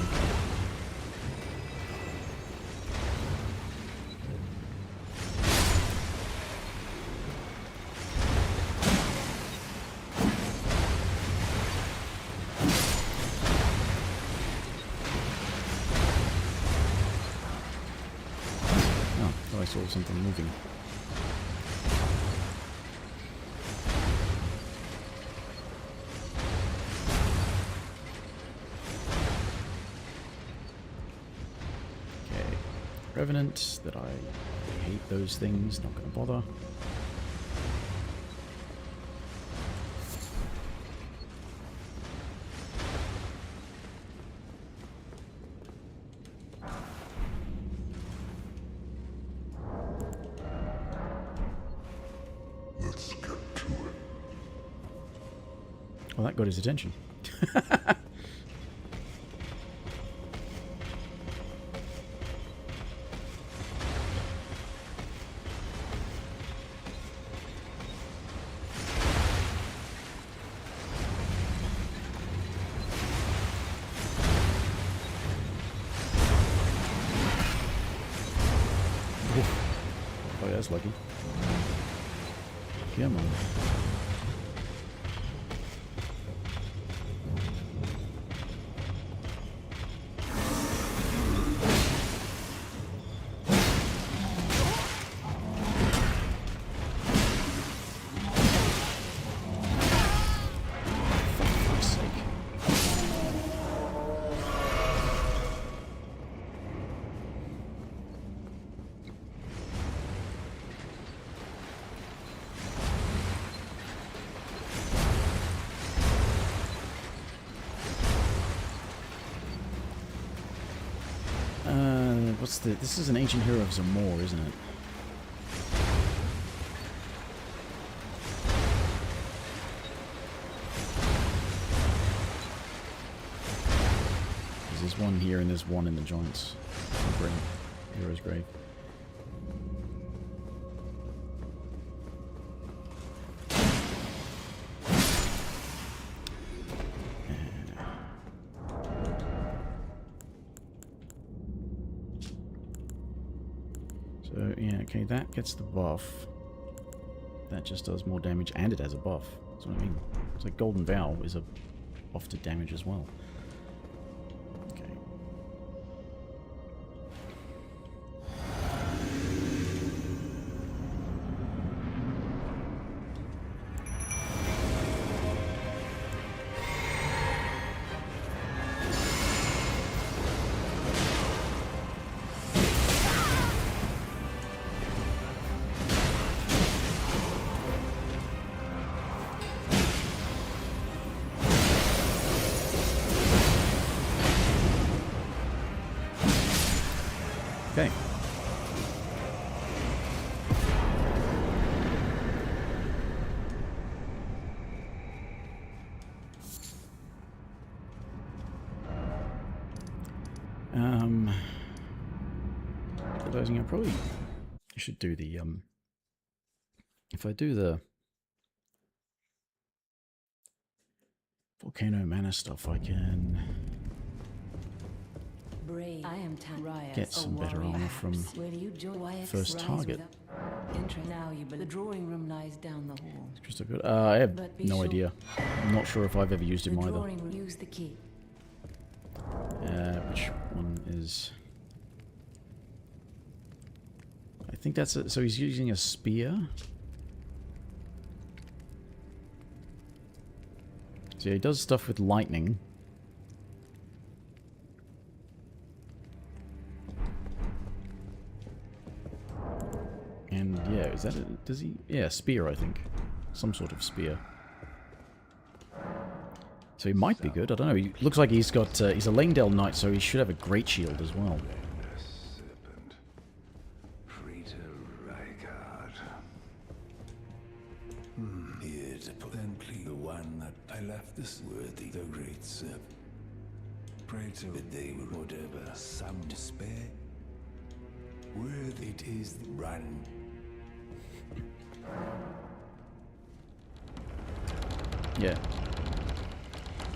I saw something moving. Okay. Revenant, that I hate those things, not gonna bother. Well, that got his attention. Oh, that's lucky. Come on. This is an ancient hero of Zamor, isn't it? There's one here and there's one in the joints. Hero's grave. So, yeah, okay, that gets the buff. That just does more damage, and it has a buff. That's what I mean. It's like Golden Vow is a buff to damage as well. Okay. Okay. Realizing I probably should do the if I do the volcano mana stuff, I can Brave. I am Riot, get some better armor from first target. Now you, but the drawing room lies down the hall. Just a good. I have no idea. I'm not sure if I've ever used him The either. drawing room. Use the key. Which one is? I think that's it. So he's using a spear. So he does stuff with lightning. And yeah, is that it? Does he? Yeah, spear, I think. Some sort of spear. So he might be good. I don't know. He looks like he's got. He's a Langdale Knight, so he should have a great shield as well. Here to put then please the one that I left this worthy, the great serpent. Pray to that they will whatever some despair. Worthy it is the run. Yeah.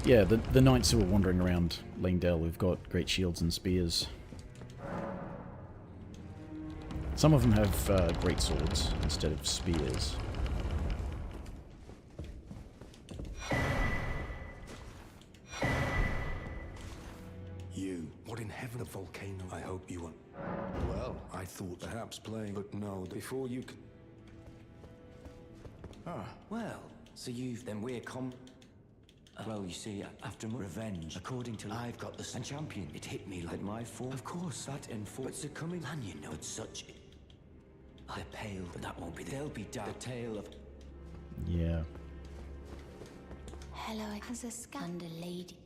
Yeah, the knights who are wandering around Langdale who've got great shields and spears. Some of them have great swords instead of spears. You, what in heaven a volcano? I hope you want. Well, I thought perhaps playing, but no, before you could. Ah, Well, so you've then we're well, you see, after revenge, according to I've got the and champion. It hit me like my form. Of course, that and for but succumbing, and you know, but such. I pale, but that won't be. They'll be dark. The tale of. Yeah. Hello, has a scandal lady.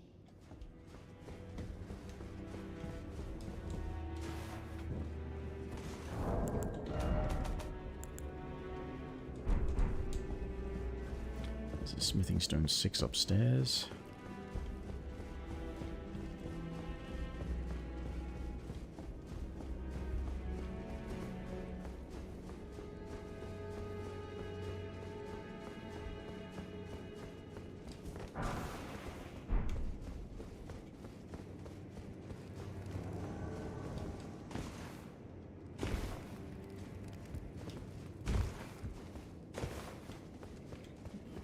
There's a smithing stone 6 upstairs.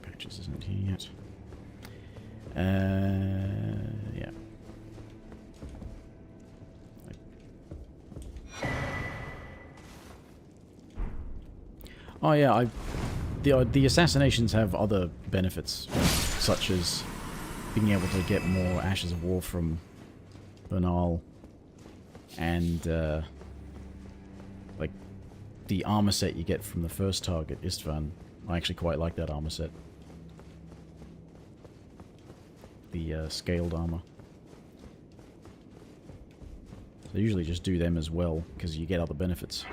Patches isn't here yet. Yeah. Oh yeah, the assassinations have other benefits, such as being able to get more Ashes of War from Bernal, and like the armor set you get from the first target, Istvan. I actually quite like that armor set. The scaled armor. They usually just do them as well, because you get other benefits.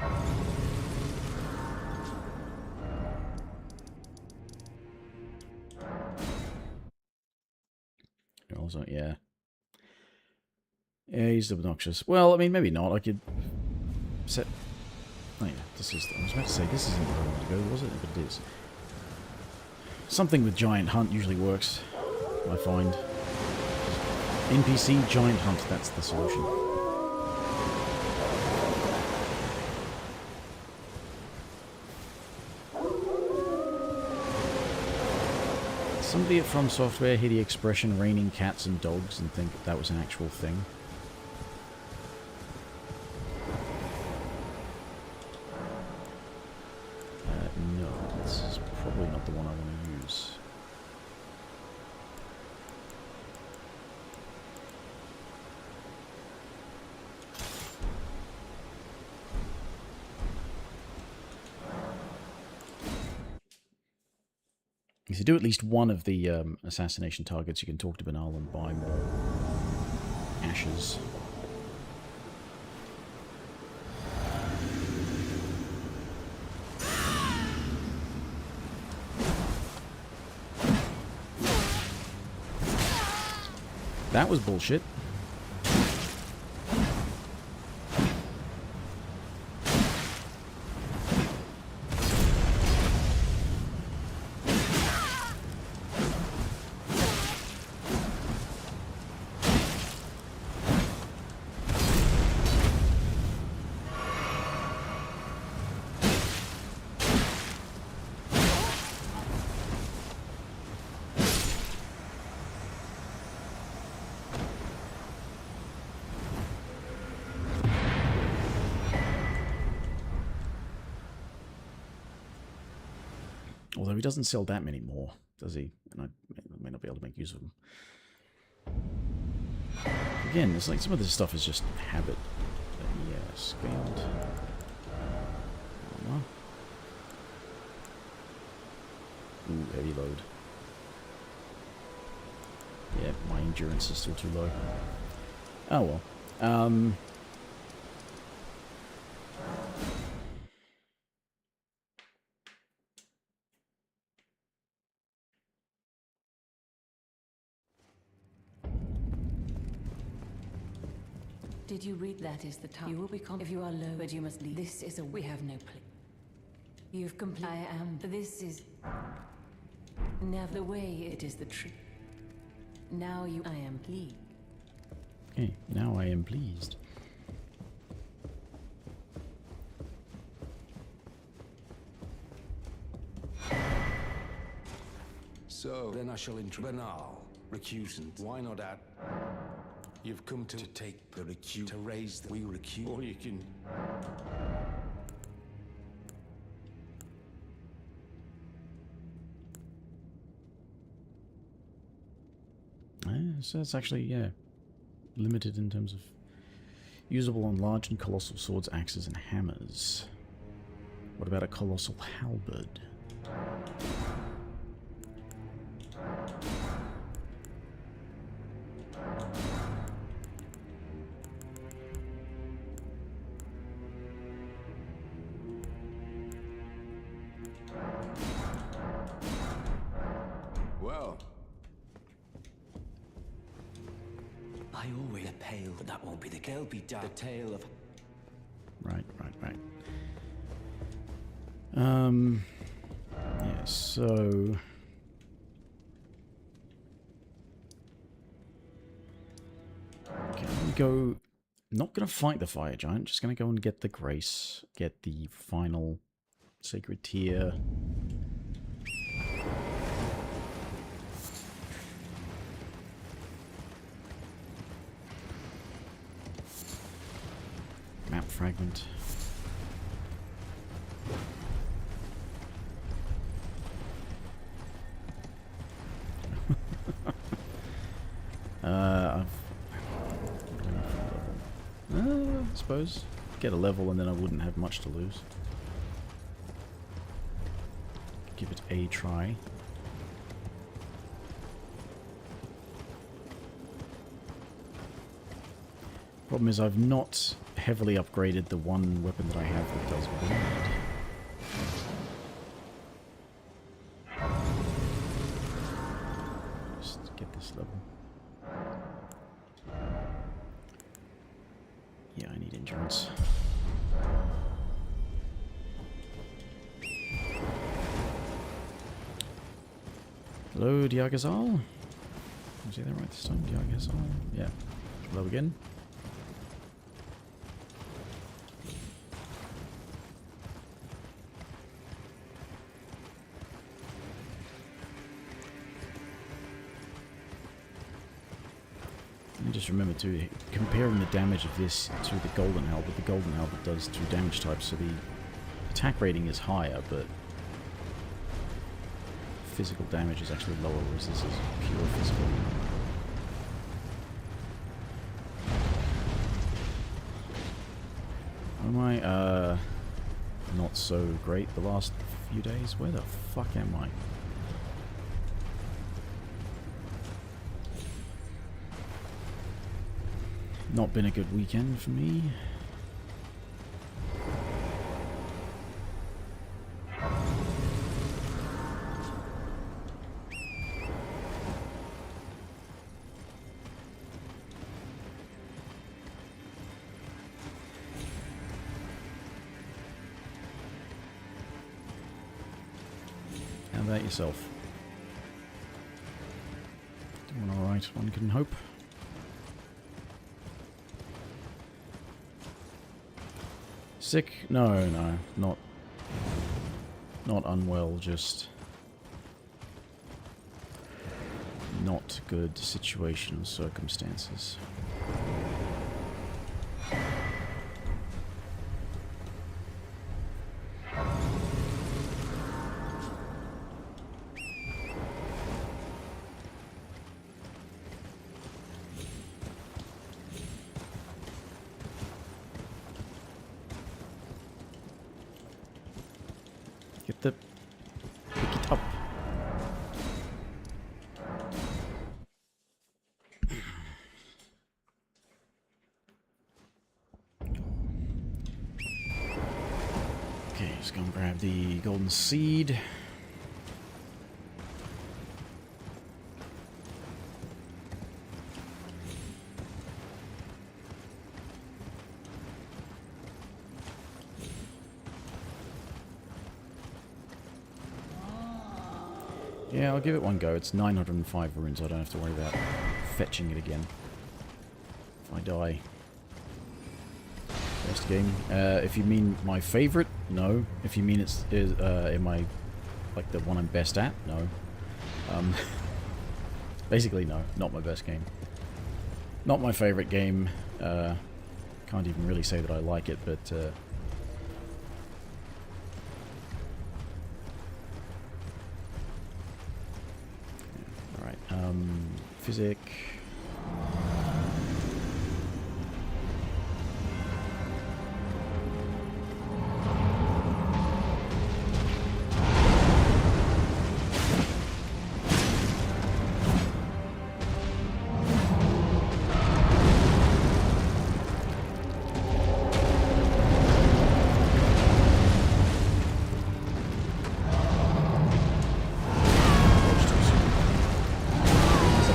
Also, yeah. Yeah, he's obnoxious. Well, I mean, maybe not. I could set... Oh yeah, this is... I was about to say, this isn't where I wanted to go, was it? But it is. Something with Giant Hunt usually works, I find. NPC Giant Hunt, that's the solution. Somebody at From Software hear the expression raining cats and dogs and think that was an actual thing. No, this is probably not the one I want to use. If you do at least one of the assassination targets, you can talk to Banal and buy more ashes. That was bullshit. Although he doesn't sell that many more, does he? And I may not be able to make use of them. Again, it's like some of this stuff is just habit. But yeah, scaled. Armor. Ooh, heavy load. Yeah, my endurance is still too low. Oh well. Did you read that is the time? You will become if you are low, but you must leave. This is a we have no place. You've completed. I am. This is never the way. It is the truth. Now you. I am pleased. Okay, now I am pleased. So, then I shall introduce Banal, recusant. Why not add? You've come to take the recuse, to raise the... We recuse, or you can... So it's actually, yeah, limited in terms of usable on large and colossal swords, axes, and hammers. What about a colossal halberd? Well... I always a pale, but that won't be the... They'll be down. The tale of... Right. Yeah, so... Okay, I'm gonna go... Not gonna fight the fire giant, just gonna go and get the grace, get the final sacred tier. Map fragment. I suppose get a level and then I wouldn't have much to lose. Give it a try. Problem is I've not heavily upgraded the one weapon that I have that does bleed. Just get this level. Yeah, I need endurance. Hello, Diagazal? Was he there right this time? Diagazal? Yeah. Hello again. And just remember too, comparing the damage of this to the Golden Halberd, the Golden Halberd does 2 damage types, so the attack rating is higher, but physical damage is actually lower, whereas this is pure physical. Am I, not so great the last few days? Where the fuck am I? Not been a good weekend for me. How about yourself? Doing alright, one can hope. Sick? No, not unwell, just not good situational circumstances. Pick it up. Okay, just gonna grab the golden seed. Yeah, I'll give it one go. It's 905 runes. I don't have to worry about fetching it again if I die. Best game. If you mean my favorite, no. If you mean it's am I like the one I'm best at, no. Basically, no. Not my best game. Not my favorite game. Can't even really say that I like it, but Physic.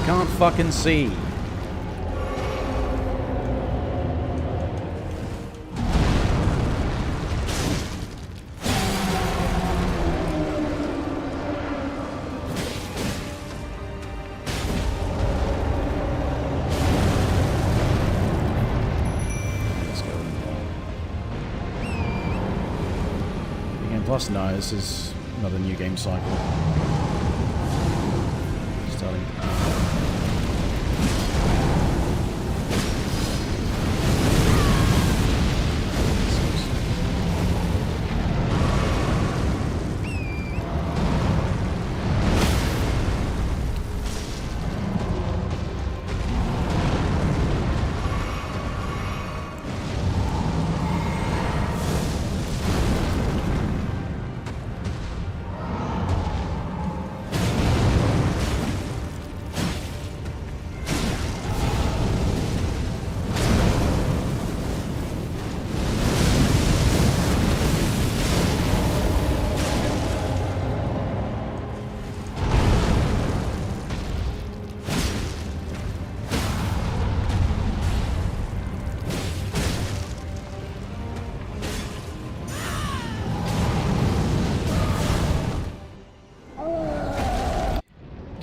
Can't fucking see. Let's go. Again, plus no, this is another new game cycle. Starting.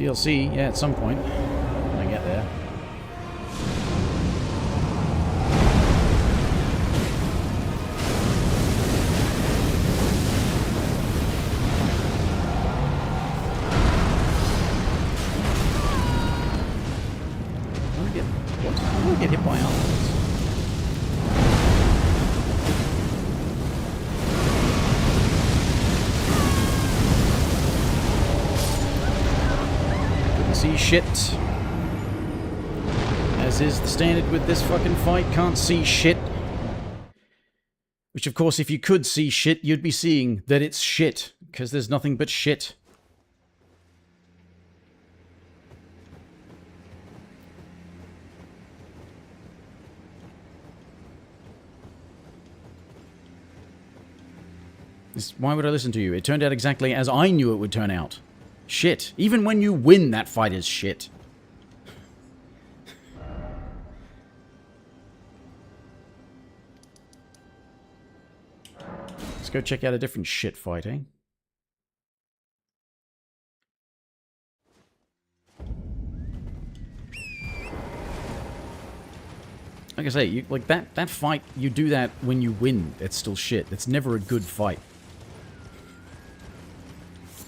DLC, yeah, at some point. When I get there. How do I get hit by Halberds? Couldn't see shit. As is the standard with this fucking fight, can't see shit. Which, of course, if you could see shit, you'd be seeing that it's shit. Because there's nothing but shit. Why would I listen to you? It turned out exactly as I knew it would turn out. Shit. Even when you win, that fight is shit. Let's go check out a different shit fight, eh? Like I say, you, like that fight, you do that when you win. It's still shit. It's never a good fight.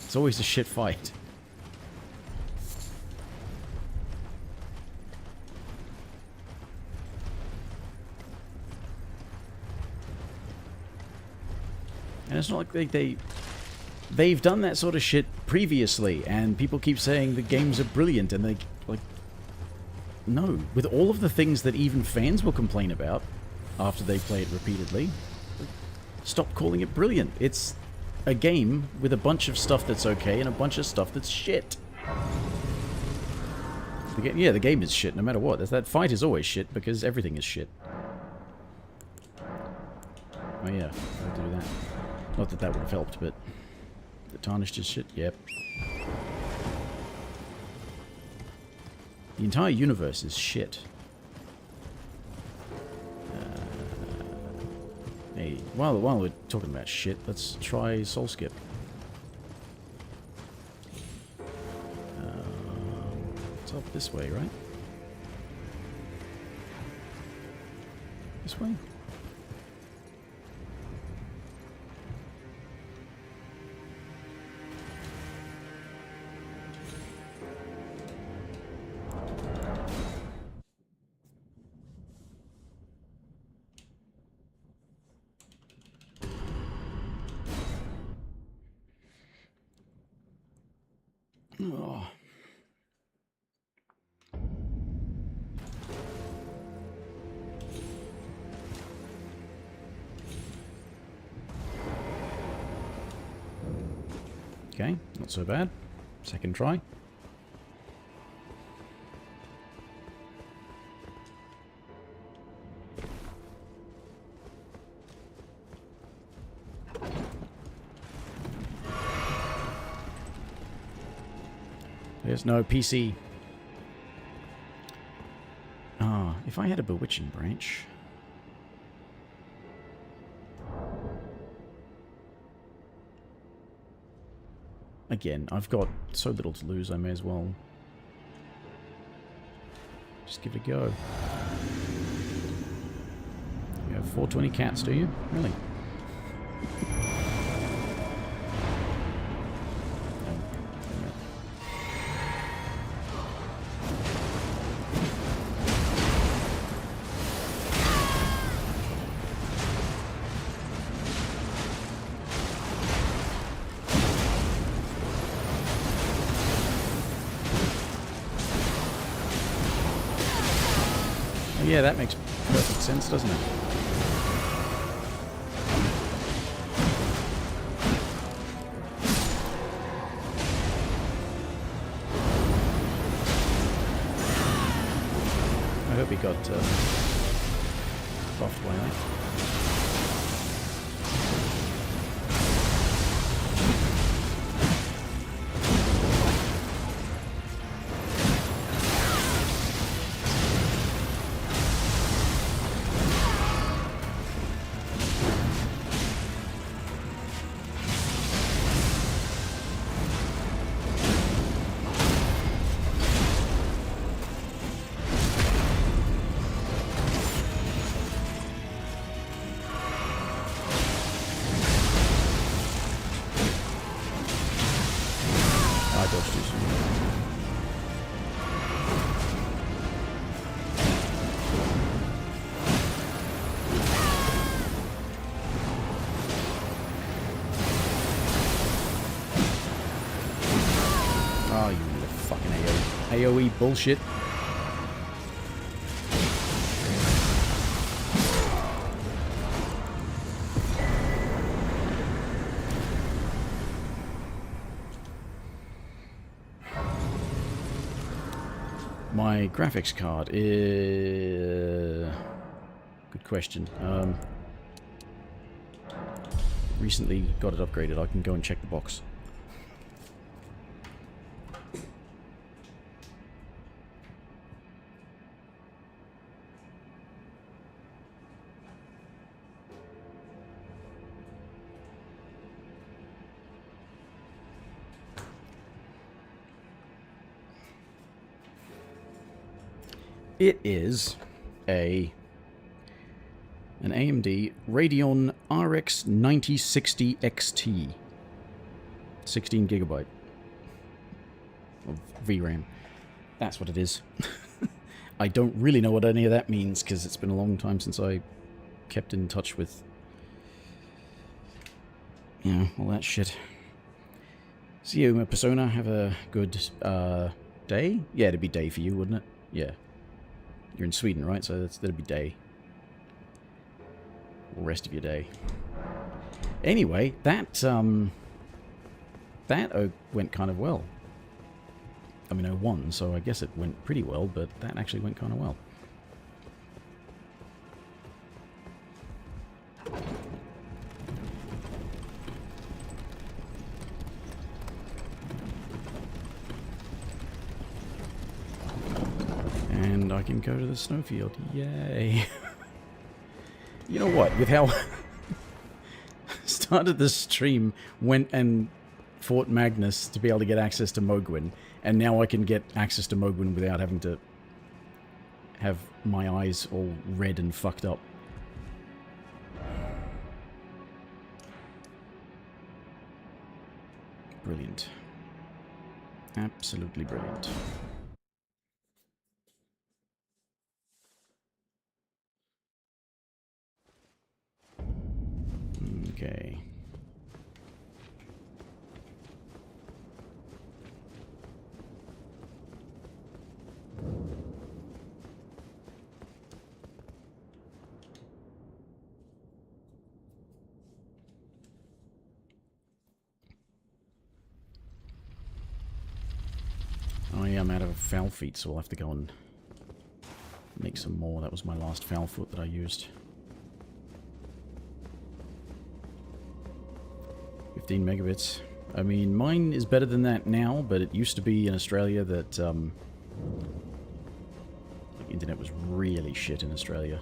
It's always a shit fight. And it's not like they've done that sort of shit previously, and people keep saying the games are brilliant, and they, like, no. With all of the things that even fans will complain about after they play it repeatedly, stop calling it brilliant. It's a game with a bunch of stuff that's okay and a bunch of stuff that's shit. The game is shit no matter what. That fight is always shit because everything is shit. Oh yeah, I had to do that. Not that that would have helped, but the tarnished is shit. Yep. The entire universe is shit. Hey, while we're talking about shit, let's try Soul Skip. It's up this way, right? This way? Oh. Okay, not so bad. Second try. There's no PC. Ah, if I had a bewitching branch. Again, I've got so little to lose, I may as well just give it a go. You have 420 cats, do you? Really? Yeah, that makes perfect sense, doesn't it? I hope he got buffed by that. AoE bullshit. My graphics card is... Good question. Recently got it upgraded. I can go and check the box. It is an AMD Radeon RX 9060 XT, 16 gigabyte of VRAM. That's what it is. I don't really know what any of that means because it's been a long time since I kept in touch with, you know, all that shit. See you, Persona. Have a good day. Yeah, it'd be day for you, wouldn't it? Yeah. You're in Sweden, right? So that'd be day. Or rest of your day. Anyway, that went kind of well. I mean, I won, so I guess it went pretty well, but that actually went kind of well. And I can go to the snowfield. Yay. You know what? With how started this stream, went and fought Magnus to be able to get access to Mogwin, and now I can get access to Mogwin without having to have my eyes all red and fucked up. Brilliant. Absolutely brilliant. Okay. Oh yeah, I'm out of foul feet, so I'll have to go and make some more. That was my last foul foot that I used. 15 megabits. I mean, mine is better than that now, but it used to be in Australia that, the internet was really shit in Australia.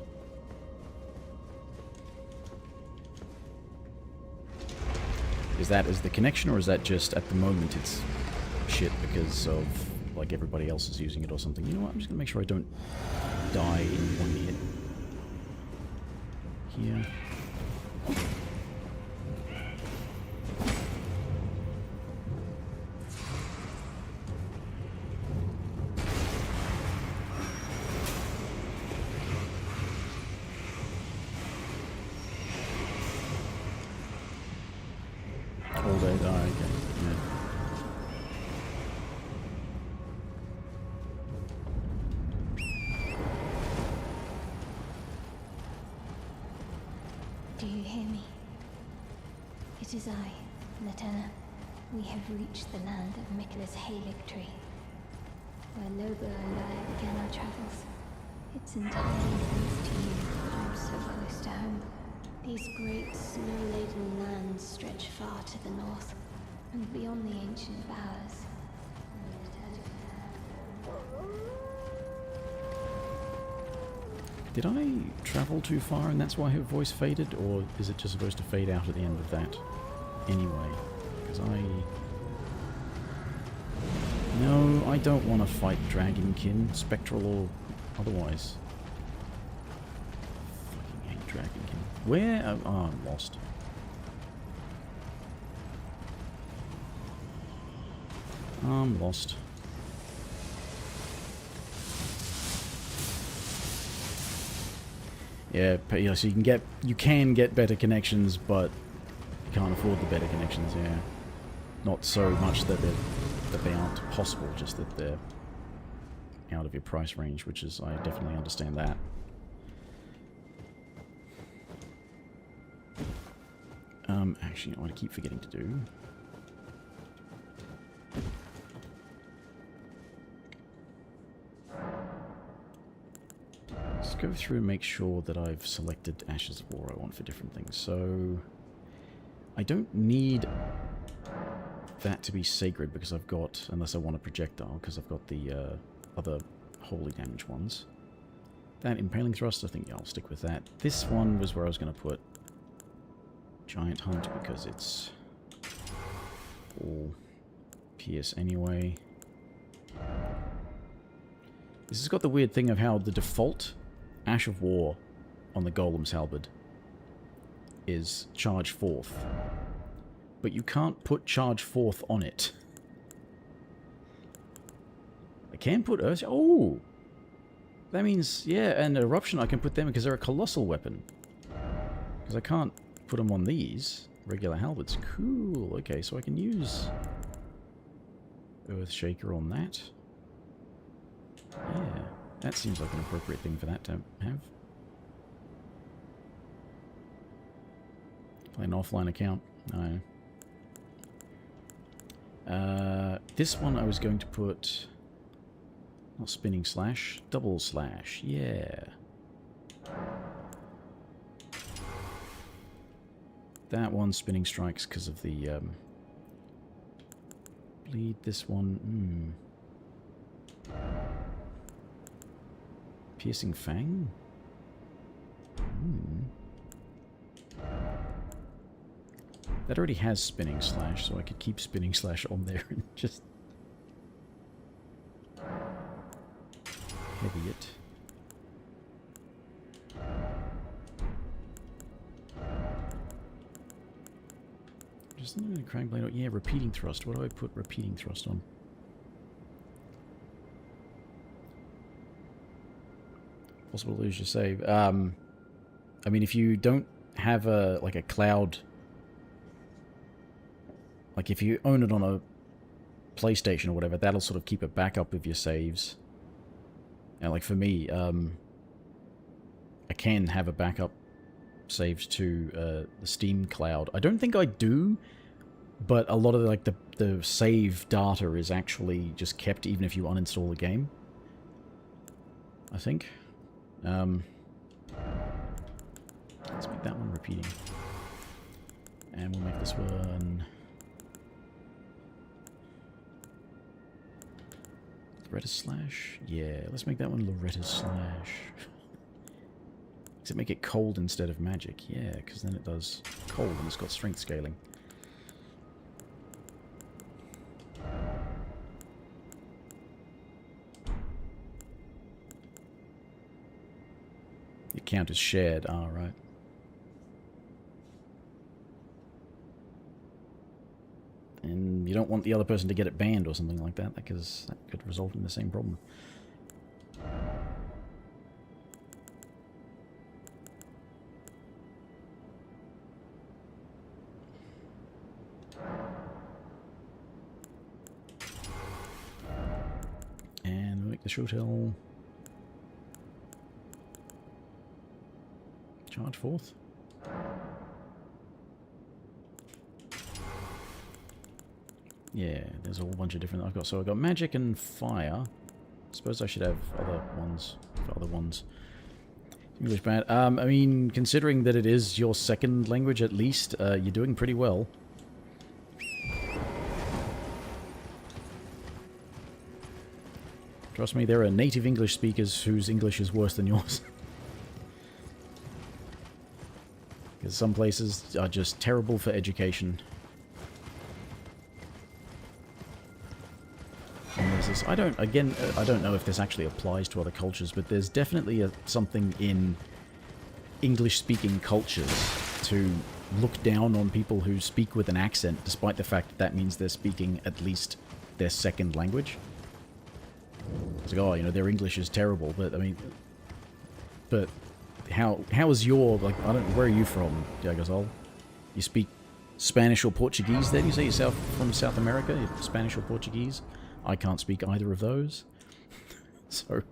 Is that the connection, or is that just at the moment it's shit because of, like, everybody else is using it or something? You know what, I'm just gonna make sure I don't die in one hit. Here. All day die, okay. Yeah. Do you hear me? It is I, Lieutenant. We have reached the land of Mikla's Halig Tree, where Lobo and I began our travels. It's entirely thanks to you that I'm so close to home. These great snow-laden lands stretch far to the north, and beyond the ancient bowers. Did I travel too far and that's why her voice faded, or is it just supposed to fade out at the end of that anyway? Because no, I don't want to fight Dragonkin, spectral or otherwise. Fucking hate Dragonkin. Where? Oh, I'm lost. I'm lost. Yeah, so you can get better connections, but you can't afford the better connections. Yeah, not so much that they aren't possible, just that they're out of your price range, which is, I definitely understand that. Actually, you know what I keep forgetting to do? Let's go through and make sure that I've selected Ashes of War I want for different things. So, I don't need that to be sacred because I've got, unless I want a projectile, because I've got the other holy damage ones. That Impaling Thrust, I think, yeah, I'll stick with that. This one was where I was going to put Giant Hunt because it's all pierce anyway. This has got the weird thing of how the default Ash of War on the Golem's Halberd is Charge Forth. But you can't put Charge Forth on it. I can put Earth... Oh! That means, yeah, and Eruption I can put them because they're a colossal weapon. Because I can't put them on these regular halberds. Cool, okay, so I can use Earthshaker on that. Yeah, that seems like an appropriate thing for that to have. Play an offline account? No. This one I was going to put... Not Spinning Slash, Double Slash, yeah. That one, Spinning Strikes, because of the... bleed, this one, Piercing Fang? That already has Spinning Slash, so I could keep Spinning Slash on there and just... heavy it. Just Crankblade. Yeah, Repeating Thrust. What do I put Repeating Thrust on? Possible to lose your save. I mean, if you don't have a like a cloud, like if you own it on a PlayStation or whatever, that'll sort of keep a backup of your saves. And like for me, I can have a backup saved to the Steam cloud. I don't think I do, but a lot of like the save data is actually just kept even if you uninstall the game. I think. Let's make that one repeating. And we'll make this one... Loretta's Slash? Yeah, let's make that one Loretta's Slash. Does it make it cold instead of magic? Yeah, because then it does cold and it's got strength scaling. The account is shared. Ah, right. And you don't want the other person to get it banned or something like that, because that could result in the same problem. And we'll make the Shotel charge forth. Yeah, there's a whole bunch of different... I've got magic and fire. Suppose I should have other ones for other ones. English bad. I mean, considering that it is your second language at least, you're doing pretty well. Trust me, there are native English speakers whose English is worse than yours. Because some places are just terrible for education. And there's this, I don't know if this actually applies to other cultures, but there's definitely something in English-speaking cultures to look down on people who speak with an accent, despite the fact that that means they're speaking at least their second language. It's like, oh, you know, their English is terrible, but I mean, but how is your, like, I don't know, where are you from, Diagosol? You speak Spanish or Portuguese then? You say yourself from South America? Spanish or Portuguese? I can't speak either of those. So...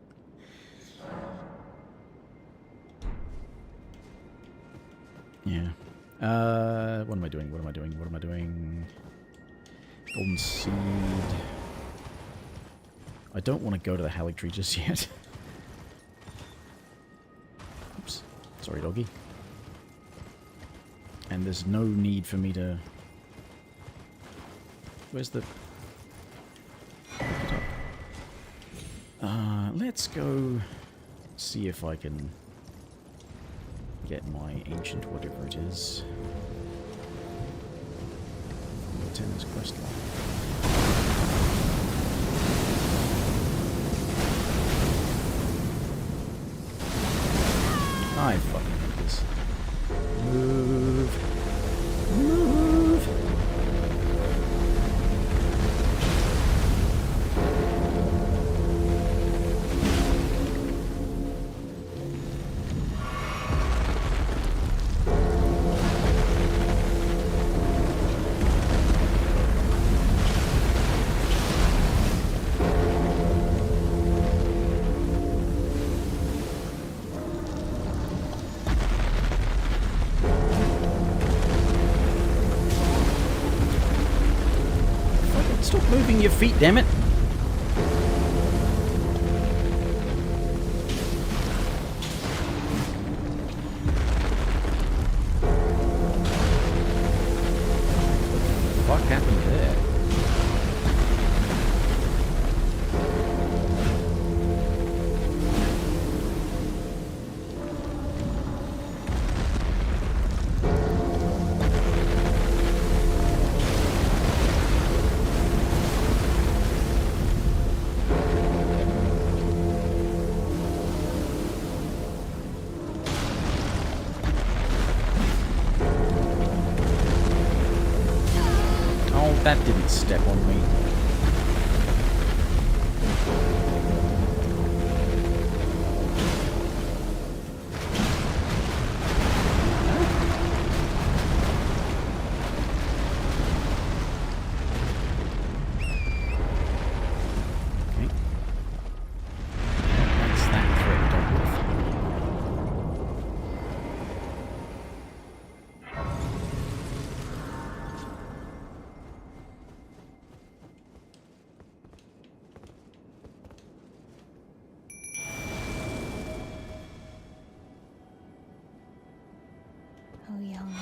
yeah. What am I doing? What am I doing? What am I doing? Golden Seed. I don't want to go to the Haligtree just yet. Oops. Sorry, doggy. And there's no need for me to... Where's the... Pick it up. Let's go see if I can get my ancient whatever it is. Tennis quest line. I fucking hate this. Move. Move. Stop moving your feet, damn it! What happened there? That didn't step on me. Okay. That's that threat dealt with. O young,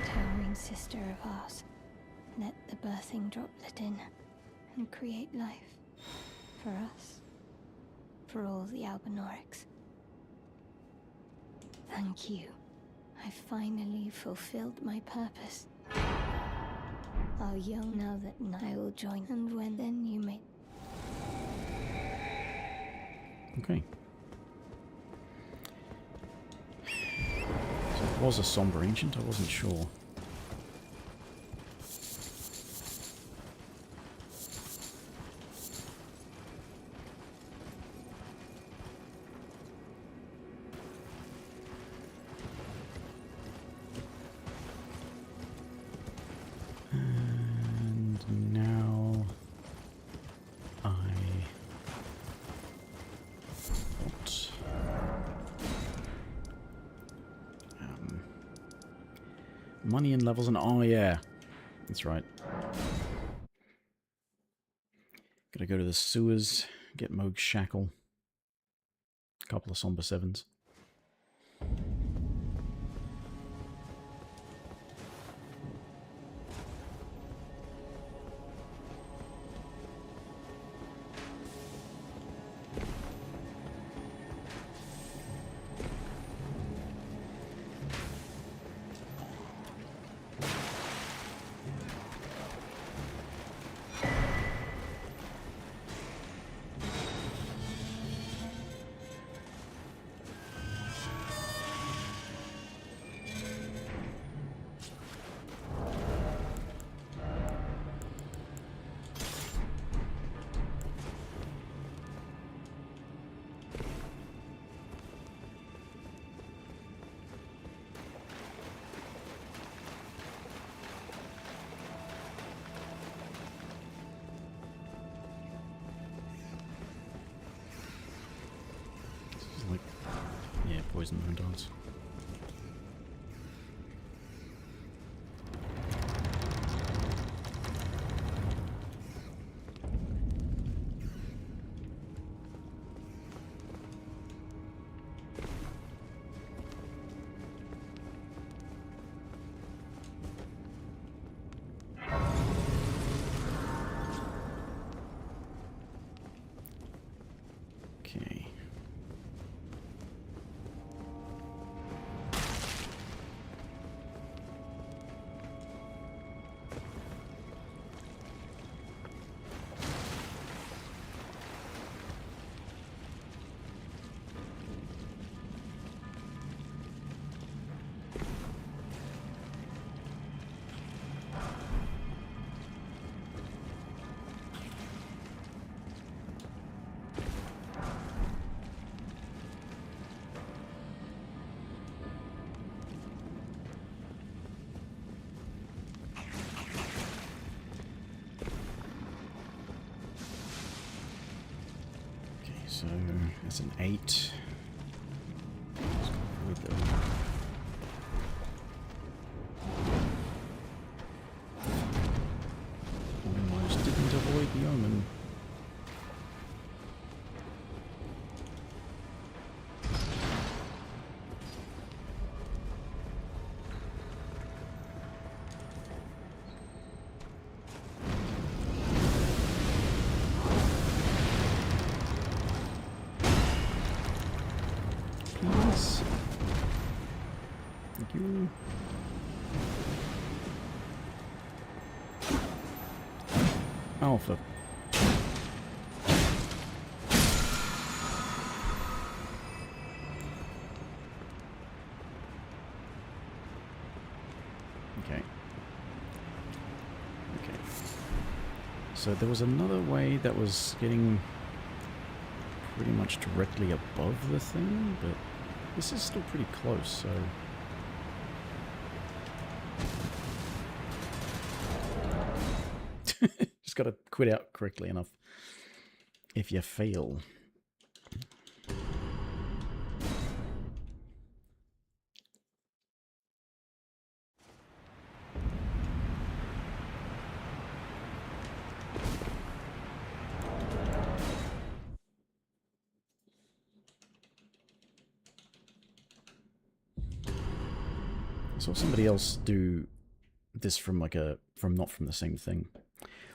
towering sister of ours, let the birthing droplet in and create life. For us. For all the Albinorics. Thank you. I finally fulfilled my purpose. Our young, now that I will join, and when then you may... Okay. It was a somber ancient, I wasn't sure. And now I want money and levels and oh yeah, that's right. Gotta go to the sewers, get Moog's Shackle, a couple of Somber 7s. poison and darts. Okay. So that's an 8. Let's go with the almost didn't avoid the omen. Please. Thank you. Alpha. Okay. Okay. So there was another way that was getting pretty much directly above the thing, but this is still pretty close, so... Just gotta quit out correctly enough. If you fail. I saw somebody else do this from like a... not from the same thing.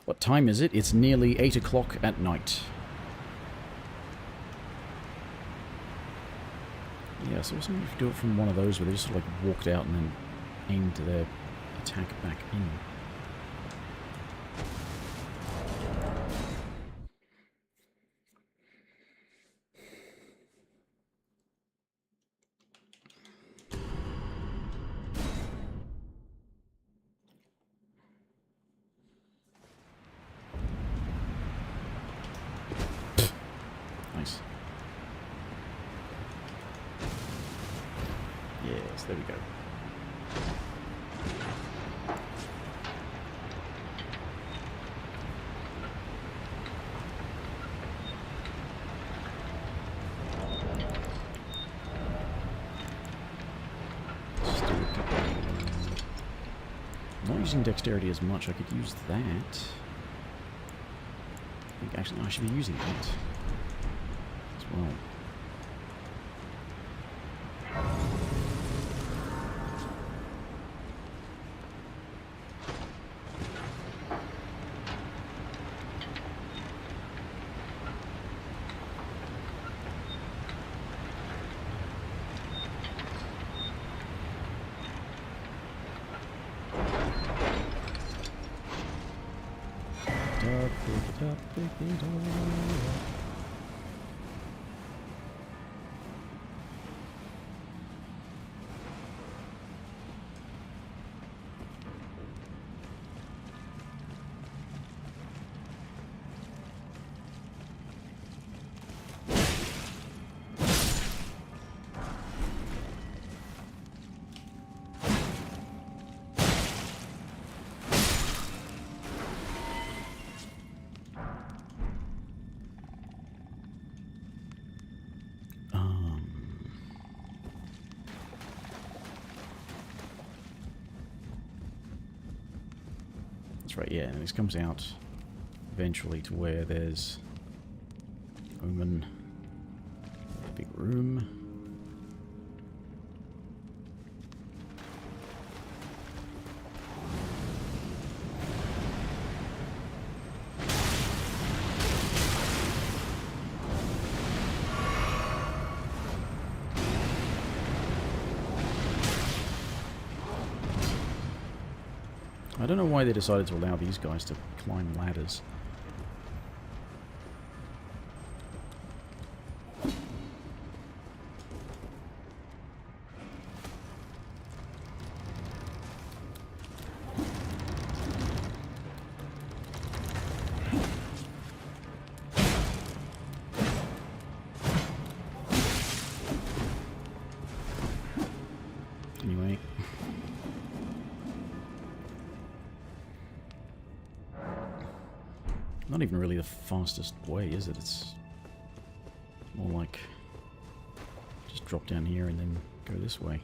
What time is it? It's nearly 8 o'clock at night. Yeah, I saw somebody do it from one of those where they just sort of like walked out and then aimed their attack back in. Nice. Yes, there we go. Just do a couple. I'm not using dexterity as much. I could use that. I think actually I should be using that as well. Pick it up. That's right, yeah, and this comes out eventually to where there's Omen, big room. I don't know why they decided to allow these guys to climb ladders. Anyway. Not even really the fastest way, is it? It's more like just drop down here and then go this way.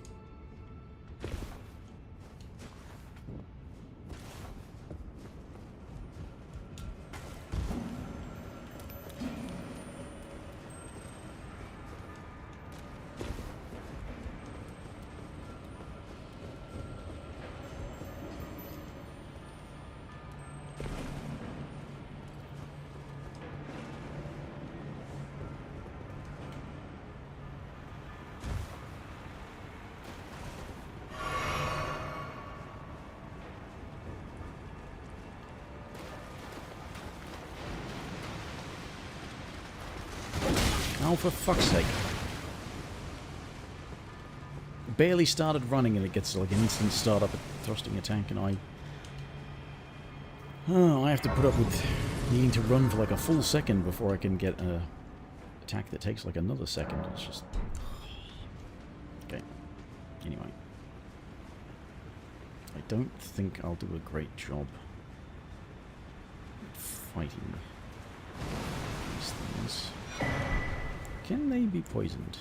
Oh, for fuck's sake. Barely started running and it gets like an instant start up at thrusting attack and I have to put up with needing to run for like a full second before I can get an attack that takes like another second. It's just... Okay. Anyway. I don't think I'll do a great job fighting these things. Can they be poisoned?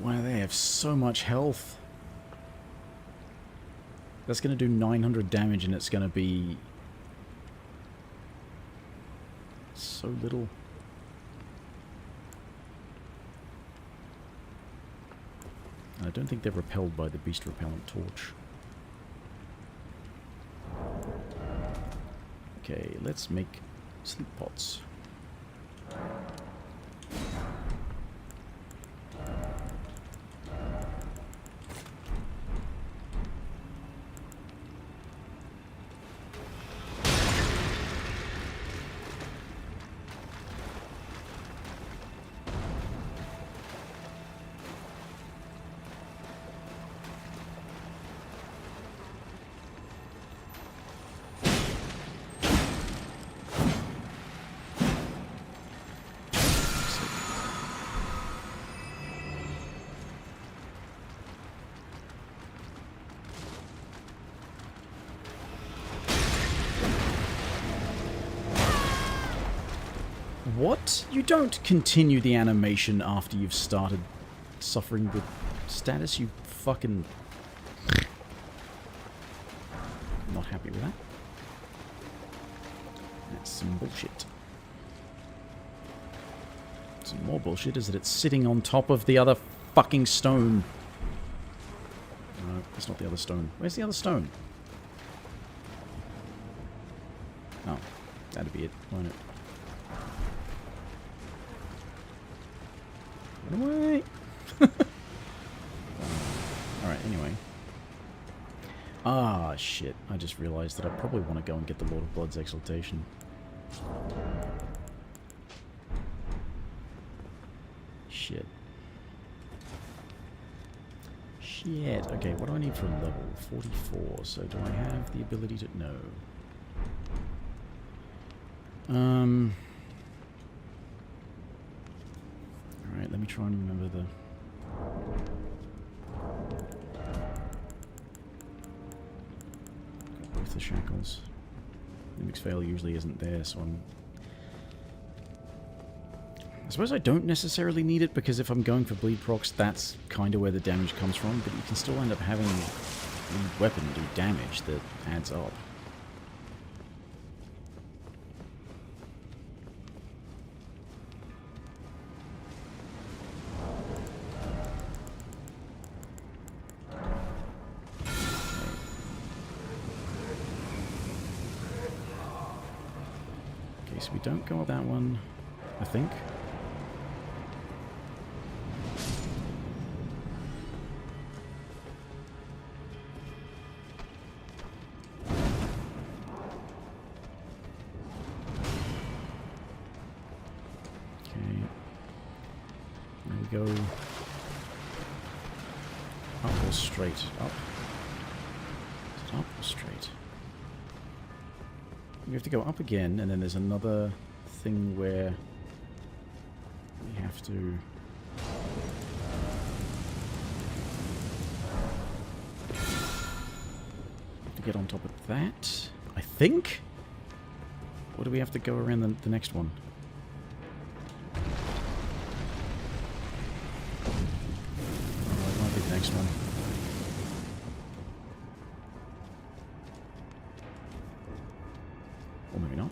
Wow, they have so much health. That's going to do 900 damage and it's going to be so little. I don't think they're repelled by the beast repellent torch. Okay, let's make sleep pots. What? You don't continue the animation after you've started suffering the status, you fucking... Not happy with that. That's some bullshit. Some more bullshit is that it's sitting on top of the other fucking stone. No, that's not the other stone. Where's the other stone? Oh, that'd be it, won't it? Run away! Alright, anyway. Ah, shit. I just realized that I probably want to go and get the Lord of Blood's Exaltation. Shit. Shit. Okay, what do I need for a level? 44. So do I have the ability to... No. Alright, let me try and remember the... the shackles. The mixed fail usually isn't there, so I suppose I don't necessarily need it, because if I'm going for bleed procs, that's kind of where the damage comes from, but you can still end up having the weapon do damage that adds up. Okay, so we don't go up that one, I think. Go up or straight? Up? Is it up or straight? We have to go up again, and then there's another thing where we have to... get on top of that, I think? Or do we have to go around the next one? Next one. Or maybe not.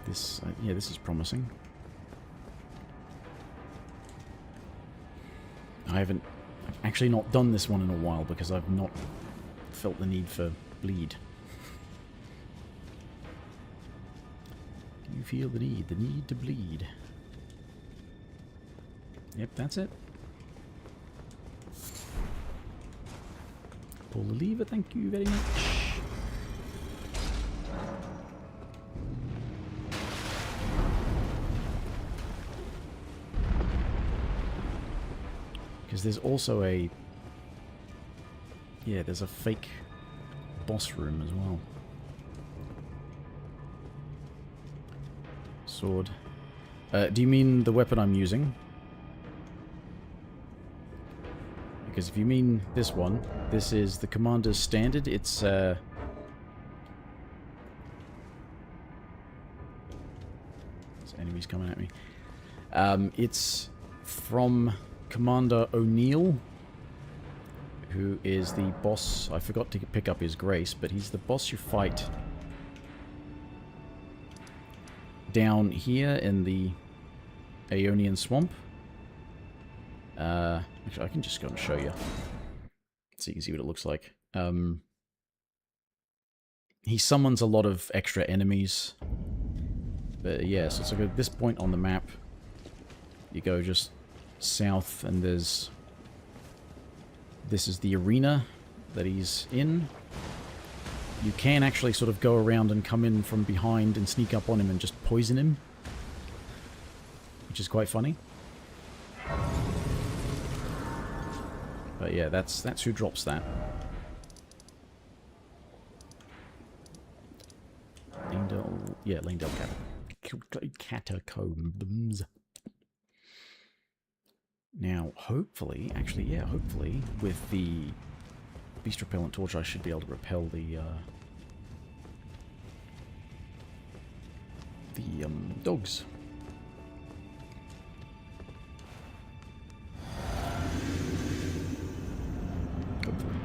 This, yeah, this is promising. I've actually not done this one in a while because I've not felt the need for bleed. You feel the need to bleed. Yep, that's it. Pull the lever, thank you very much. Because there's also a... yeah, there's a fake boss room as well. Sword. Do you mean the weapon I'm using? Because if you mean this one, this is the Commander's Standard. It's, there's enemies coming at me. It's from Commander O'Neill, who is the boss. I forgot to pick up his grace, but he's the boss you fight down here in the Aeonian Swamp. Actually, I can just go and show you, so you can see what it looks like. He summons a lot of extra enemies. But yeah, so it's like at this point on the map, you go just south, and there's... this is the arena that he's in. You can actually sort of go around and come in from behind and sneak up on him and just poison him, which is quite funny. But yeah, that's who drops that. Langdale... yeah, Langdale Catacombs. Now, hopefully, actually, yeah, hopefully, with the Beast Repellent Torch, I should be able to repel the dogs. Hopefully.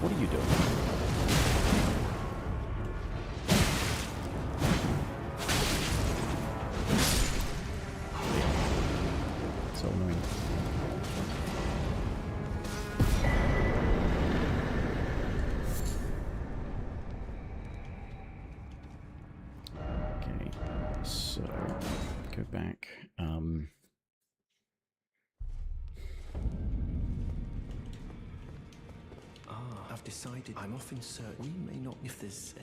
What are you doing? So annoying. So, go back. I've decided I'm off in search. We may not if there's...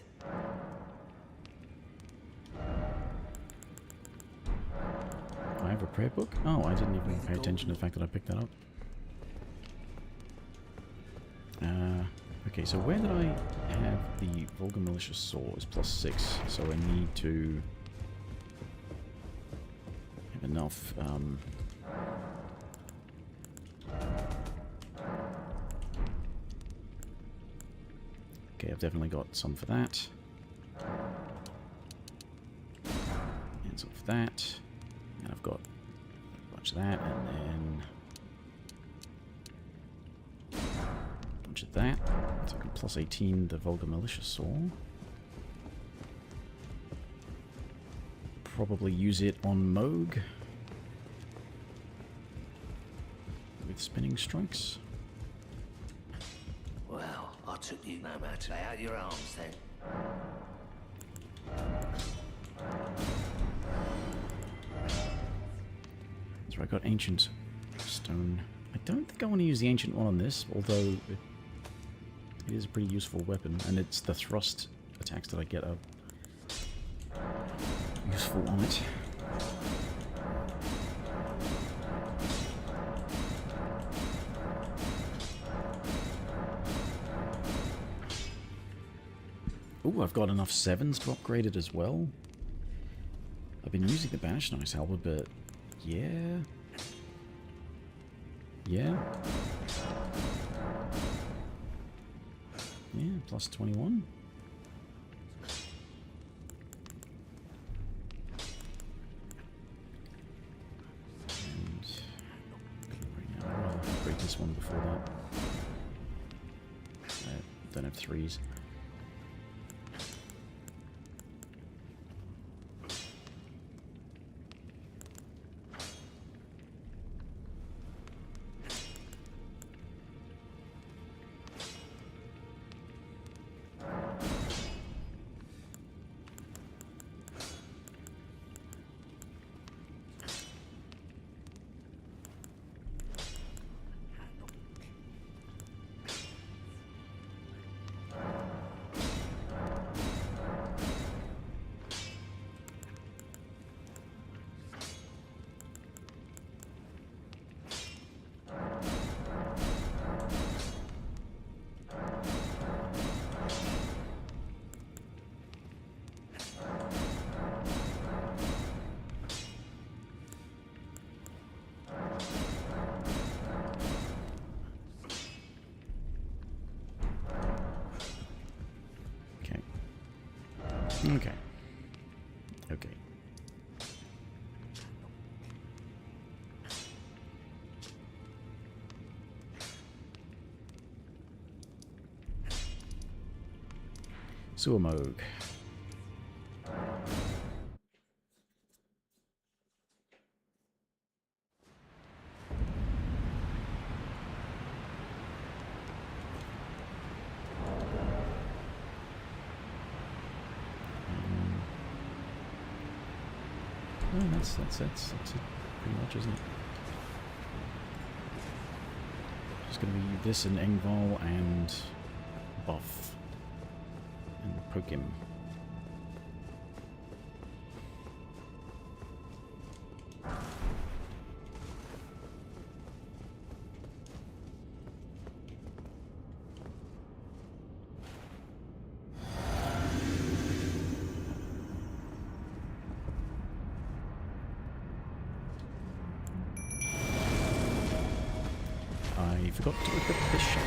I have a prayer book? Oh, I didn't even pay attention to the fact that I picked that up. Okay, so where did I have the Vulgar Malicious Saw? Is +6, so I need to have enough, okay, I've definitely got some for that. And some for that. And I've got a bunch of that, and then a bunch of that. So I can +18 the Vulgar Malicious Saw. Probably use it on Moog with spinning strikes. Well, I took you no matter. Lay out your arms then. So I got Ancient Stone. I don't think I want to use the Ancient one on this, although it is a pretty useful weapon, and it's the thrust attacks that I get are useful on it. Ooh, I've got enough 7s to upgrade it as well. I've been using the Banished Knight's Halberd, but yeah. Yeah. Yeah, +21. And right now, I'll upgrade this one before that. I don't have 3s. Okay. Okay. Sewer Moog. Oh, that's it pretty much, isn't it? Just gonna be this and Engval and buff and poke him. I forgot to equip the shield.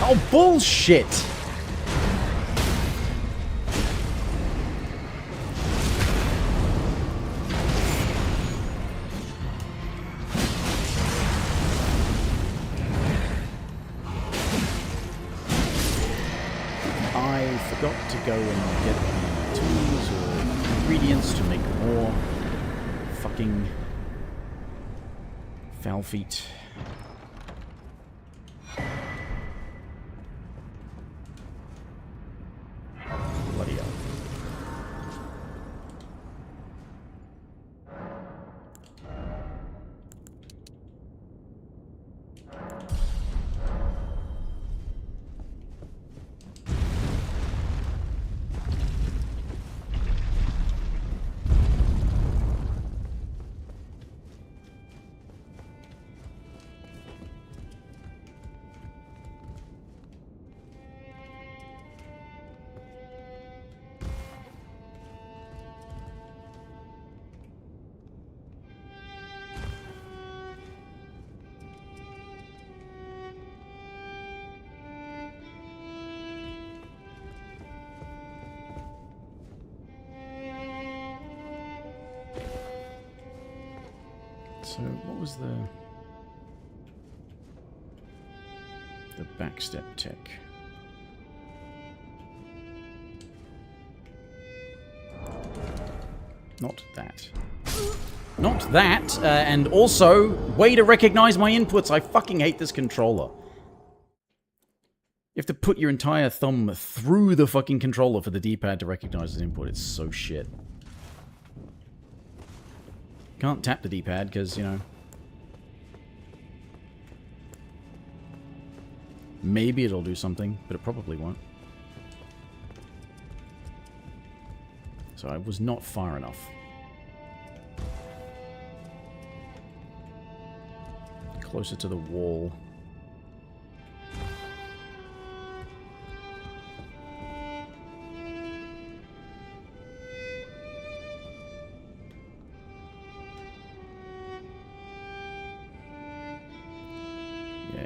Oh, bullshit! I forgot to go and get the tools or ingredients to make more fucking foul feet. Bloody hell. So, what was the backstep tech? Not that. Not that! And also, way to recognize my inputs! I fucking hate this controller. You have to put your entire thumb through the fucking controller for the D-pad to recognize an input. It's so shit. Can't tap the D-pad because, you know... maybe it'll do something, but it probably won't. So I was not far enough. Closer to the wall.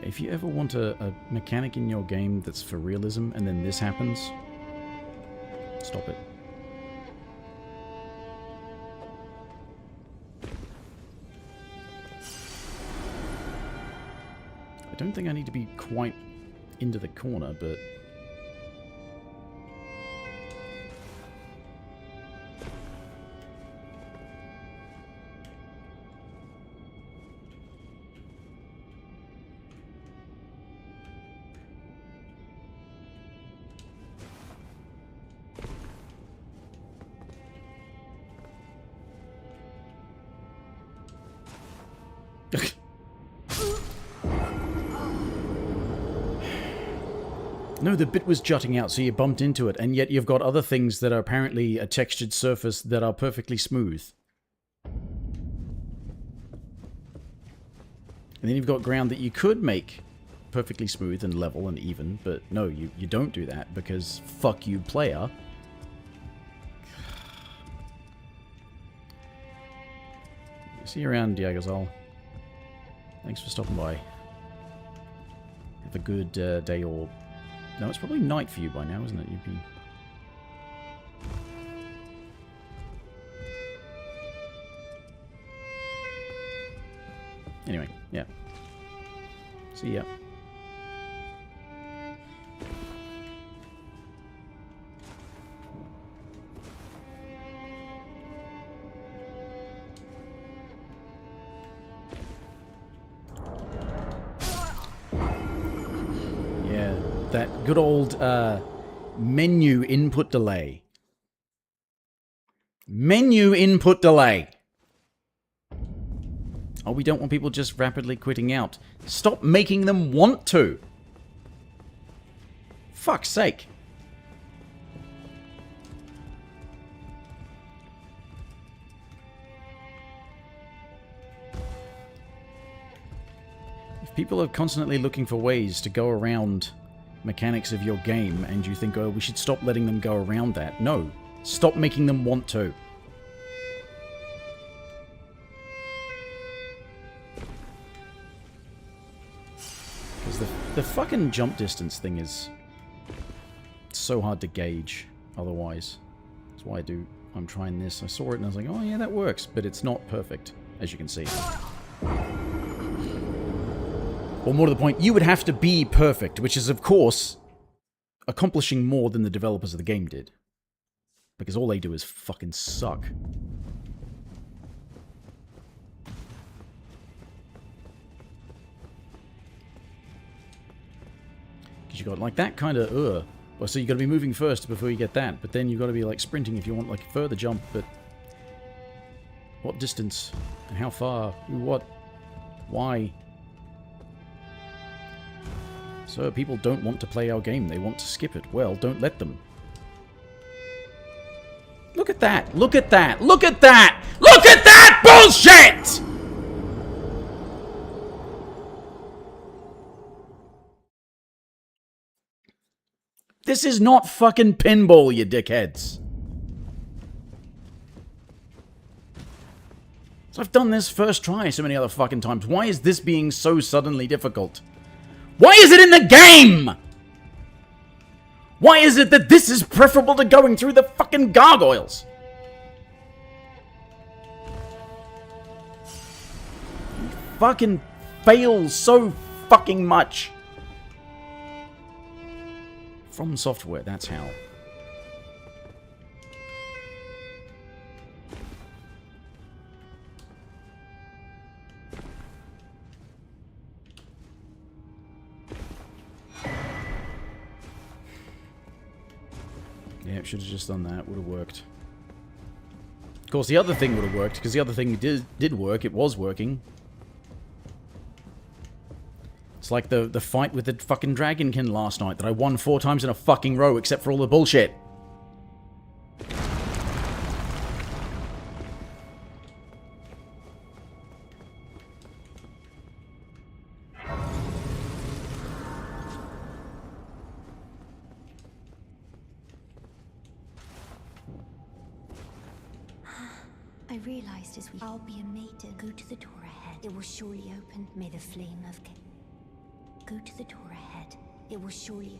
If you ever want a mechanic in your game that's for realism, and then this happens, stop it. I don't think I need to be quite into the corner, but... No, the bit was jutting out, so you bumped into it, and yet you've got other things that are apparently a textured surface that are perfectly smooth. And then you've got ground that you could make perfectly smooth and level and even, but no, you don't do that, because fuck you, player. See you around, Diagozal. Thanks for stopping by. Have a good day or... No, it's probably night for you by now, isn't it? You'd be... Anyway, yeah. See ya. That good old menu input delay. Menu input delay. Oh, we don't want people just rapidly quitting out. Stop making them want to. Fuck's sake. If people are constantly looking for ways to go around mechanics of your game, and you think, oh, we should stop letting them go around that. No. Stop making them want to. Because the The fucking jump distance thing is so hard to gauge otherwise. That's why I'm trying this. I saw it and I was like, oh yeah, that works. But it's not perfect, as you can see. Or more to the point, you would have to be perfect, which is, of course, accomplishing more than the developers of the game did. Because all they do is fucking suck. Because you got, like, that kind of, Well, so you got to be moving first before you get that. But then you got to be, like, sprinting if you want, like, a further jump. But what distance? And how far? What? Why? So people don't want to play our game. They want to skip it. Well, don't let them. Look at that! Look at that! Look at that! Look at that bullshit! This is not fucking pinball, you dickheads. So I've done this first try so many other fucking times. Why is this being so suddenly difficult? Why is it in the game? Why is it that this is preferable to going through the fucking gargoyles? You fucking fail so fucking much. From Software, that's how. Yeah, should have just done that. Would have worked. Of course, the other thing would have worked, because the other thing did work. It was working. It's like the fight with the fucking dragonkin last night that I won 4 times in a fucking row, except for all the bullshit. I realized as we... I'll be a maiden. Go to the door ahead. It will surely open. May the flame of... Go to the door ahead. It will surely...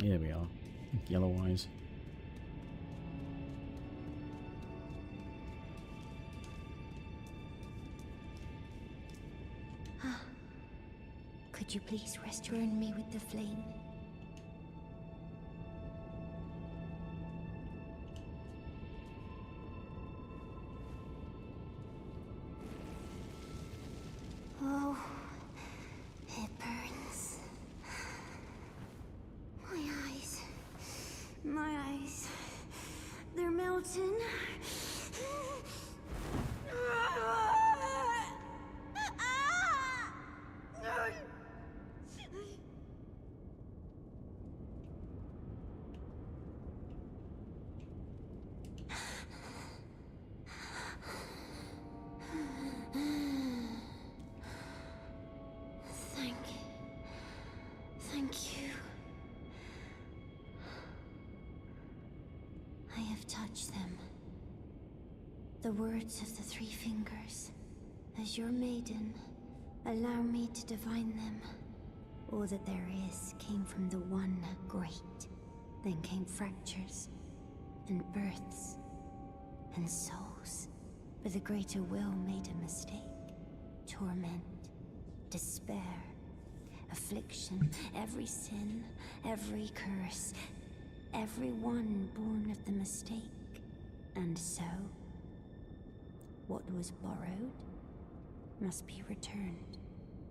Here we are. Yellow eyes. Could you please return me with the flame? mountain. Thank you. I have touched them. The words of the three fingers. As your maiden, allow me to divine them. All that there is came from the one great. Then came fractures, and births, and souls. But the greater will made a mistake. Torment, despair, affliction, every sin, every curse, every one born of the mistake. And so, what was borrowed must be returned,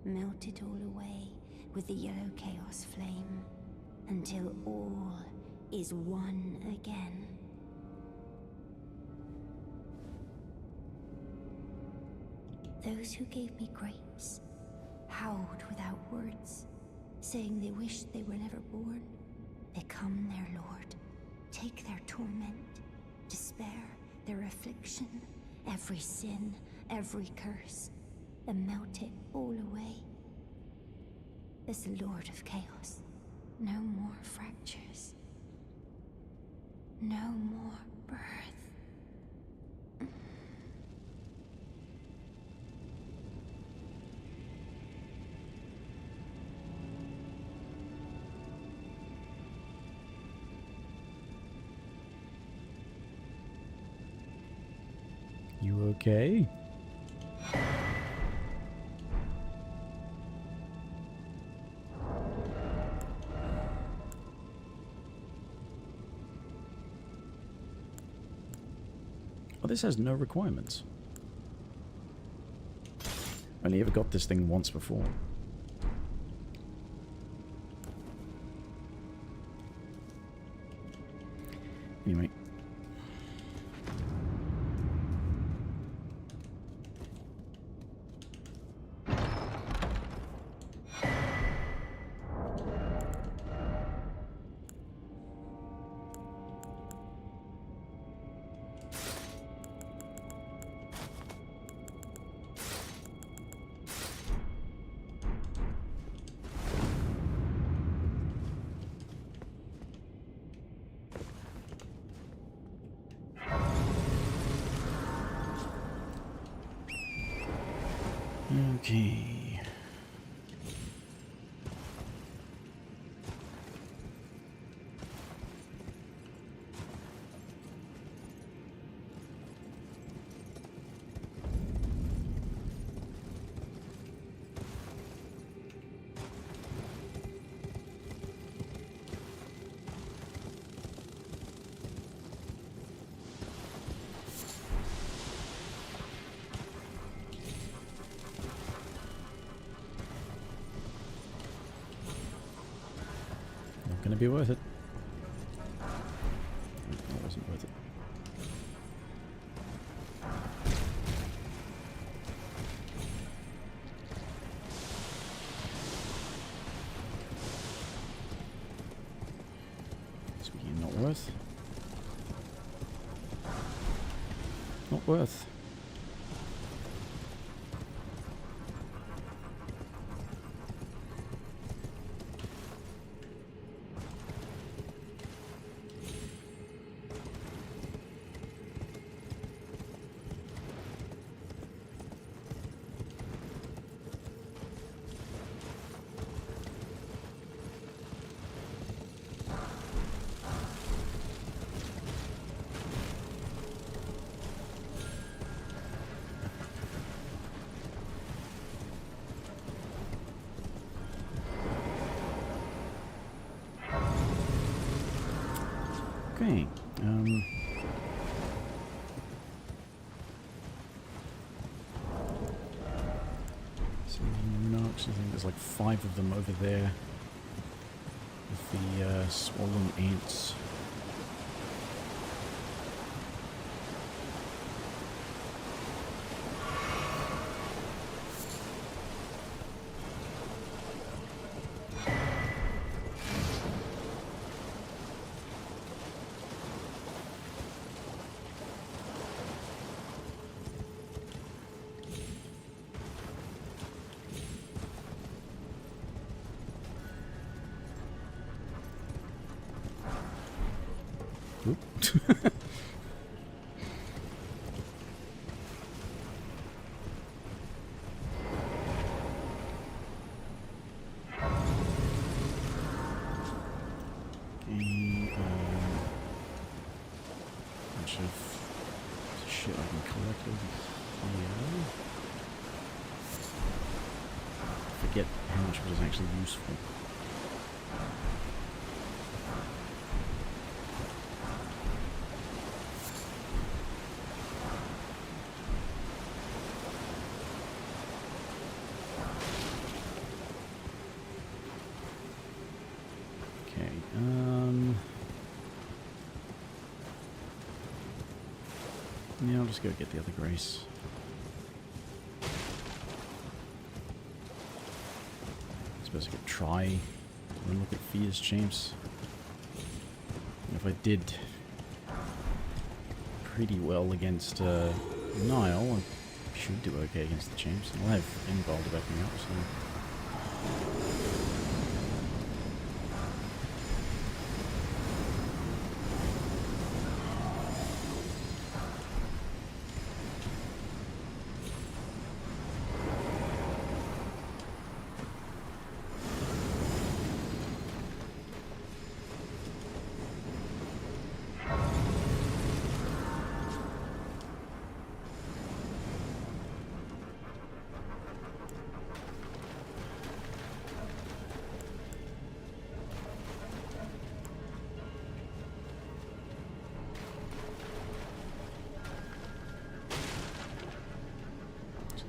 melted all away with the yellow chaos flame, until all is one again. Those who gave me grapes howled without words, saying they wished they were never born. Become their lord, take their torment, despair, their affliction, every sin, every curse, and melt it all away. As the Lord of Chaos, no more fractures, no more birth. You okay? Oh, this has no requirements. Only ever got this thing once before. Anyway. Okay. Gonna be worth it. That wasn't worth it. Speaking of not worth. Not worth. Okay, so knocks, I think there's like 5 of them over there with the swollen ants. Oop. Bunch of shit I can collect over here. Forget how much of it is actually useful. Yeah, I'll just go get the other grace. I suppose I could try and look at Fia's champs. If I did pretty well against Nile, I should do okay against the champs. I'll have Envald to back me up, so...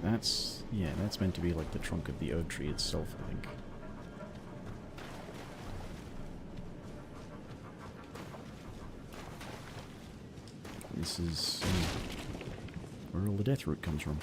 That's, yeah, that's meant to be like the trunk of the oak tree itself, I think. This is where all the death root comes from.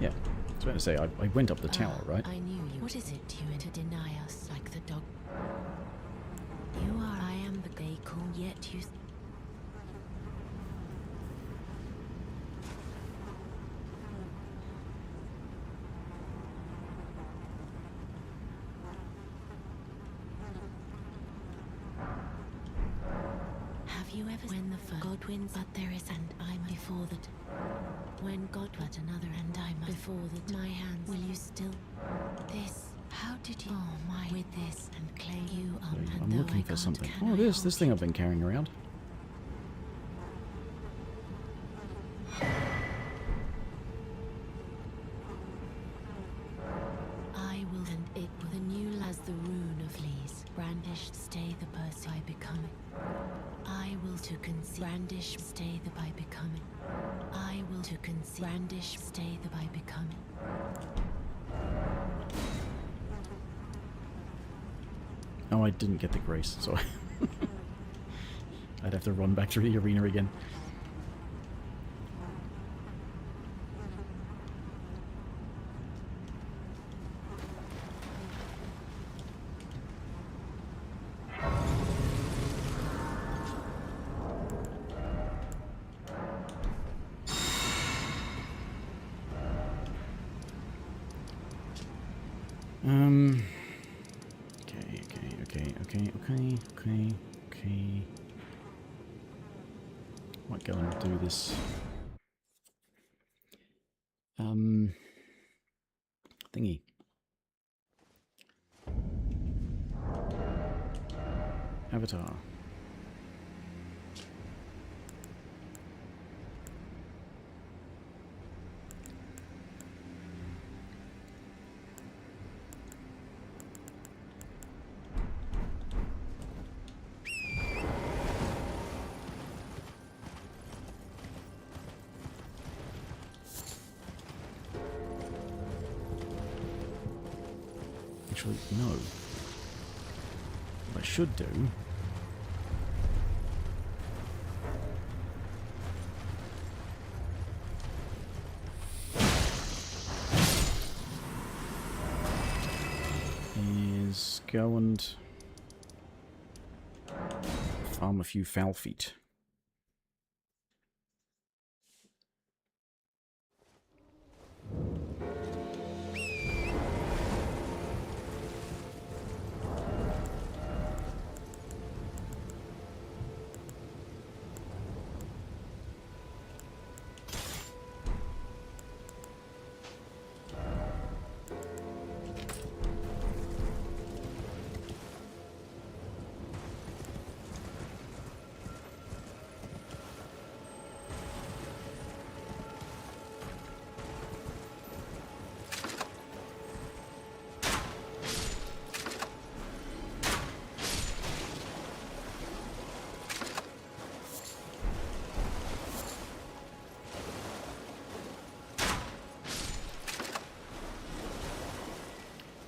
Yeah, I was about to say, I went up the tower, right? I knew you. What is it you to deny us like the dog? You are, I am the they call, yet you... Have you ever, when the first God wins, but there is, and I'm before that. When God but another, and I'm before that, my hands, will you still? This, how did you, oh my, with this, and claim you up, and I'm though looking I for can't, something. can Oh, I this hold thing you? I've been carrying around. I will, and it will, the new as the rune of lees, brandished, stay the person I become. I will to conceive, brandish, stay the by becoming. I will to conceive, brandish, stay the by becoming. Oh, I didn't get the grace, so I'd have to run back to the arena again. Okay. Might go and do this. Thingy. Avatar. Actually, no. What I should do is go and farm a few foul feet.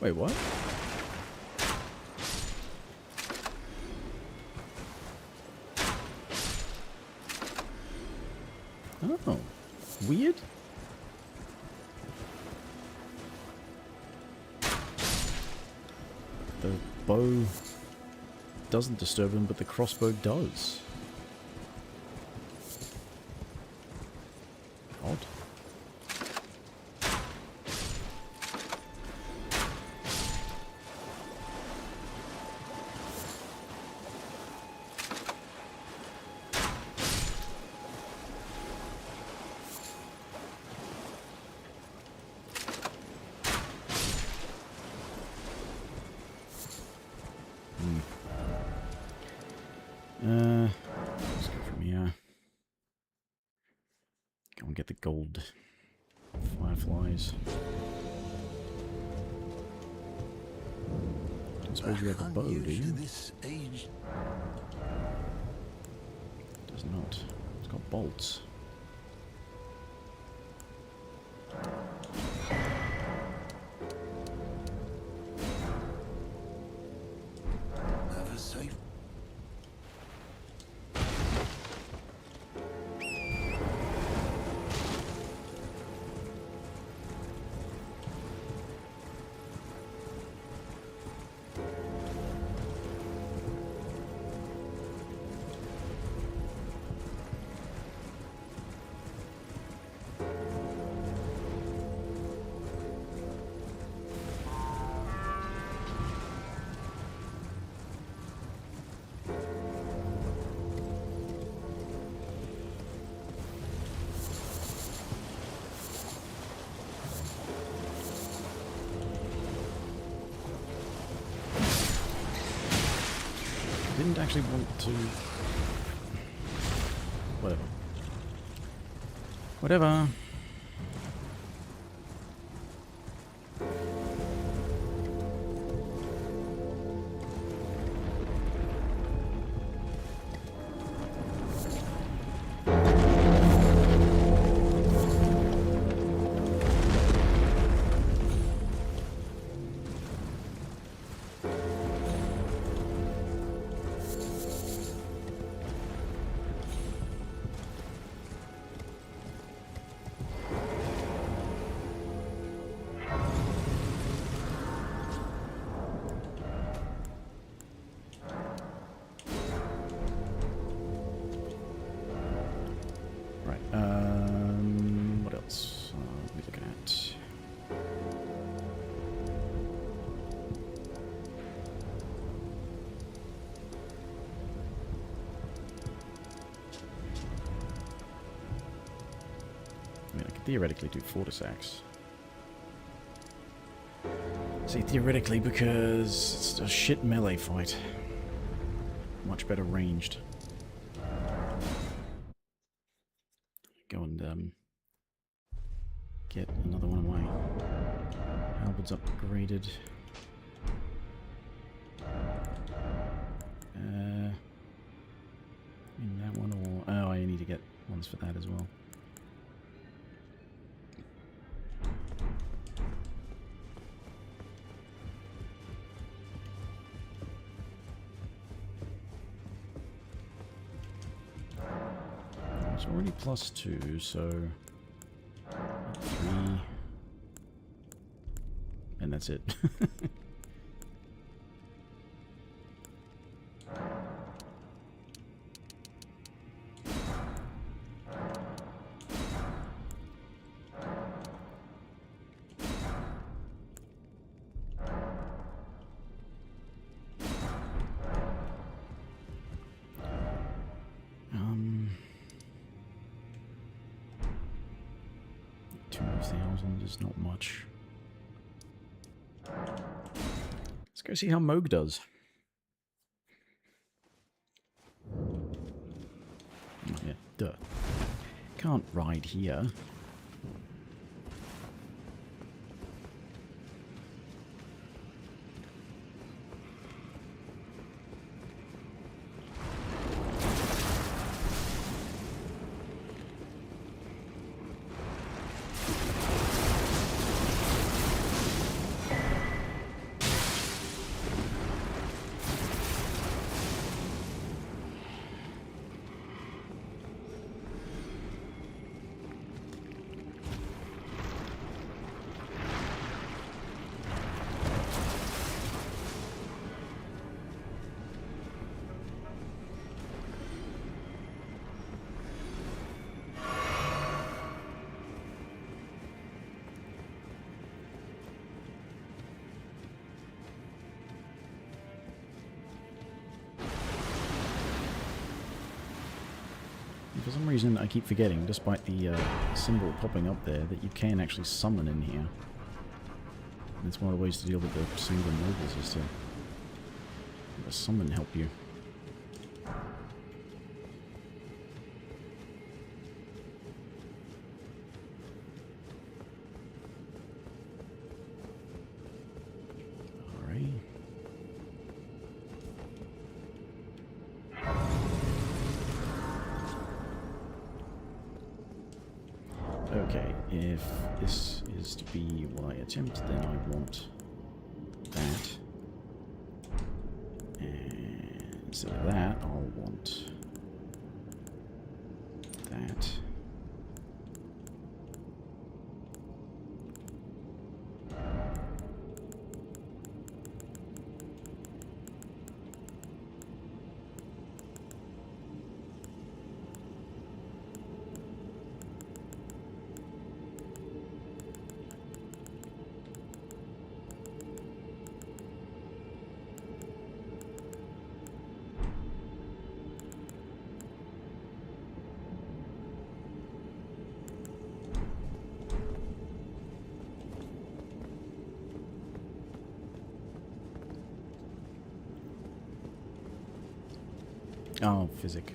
Wait, what? Oh, weird. The bow doesn't disturb him, but the crossbow does. Odd. Let's go from here. Go and get the gold fireflies. I suppose you have a bow, do you? This age. It does not. It's got bolts. Never safe. I didn't actually want to... Whatever. Whatever. theoretically do Fortis Axe. See, theoretically, because it's a shit melee fight. Much better ranged. Go and get another one of my Halberds upgraded. In that one, or oh, I need to get ones for that as well. It's already +2, so 3, and that's it. Is not much. Let's go see how Moog does. Oh, yeah, duh. Can't ride here. For some reason, I keep forgetting, despite the symbol popping up there, that you can actually summon in here. And it's one of the ways to deal with the single nobles is to have a summon help you. Okay, if this is to be what I attempt, then I want that. And instead of that, I'll want that. Oh, physic.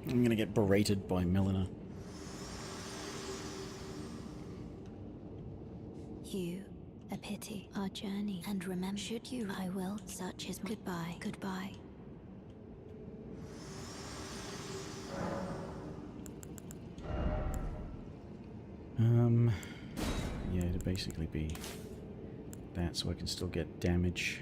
I'm gonna get berated by Melina. You, a pity, our journey, and remember, should you, I will, such is goodbye, goodbye. Yeah, it'd basically be that, so I can still get damage.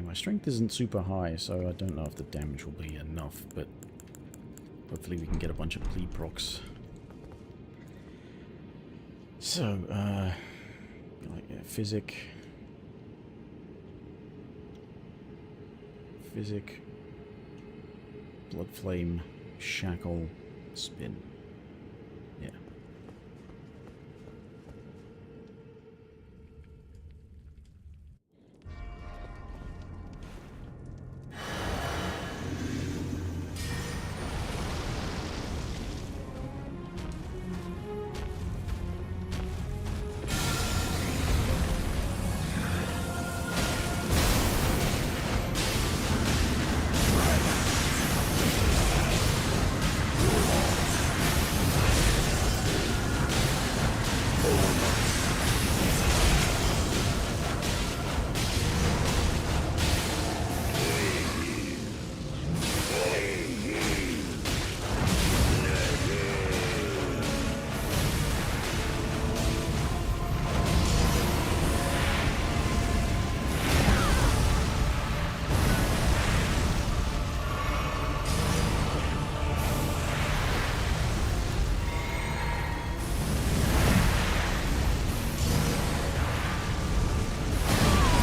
my strength isn't super high, so I don't know if the damage will be enough, but hopefully we can get a bunch of bleed procs. So, physic, blood flame, shackle, spin. Yeah.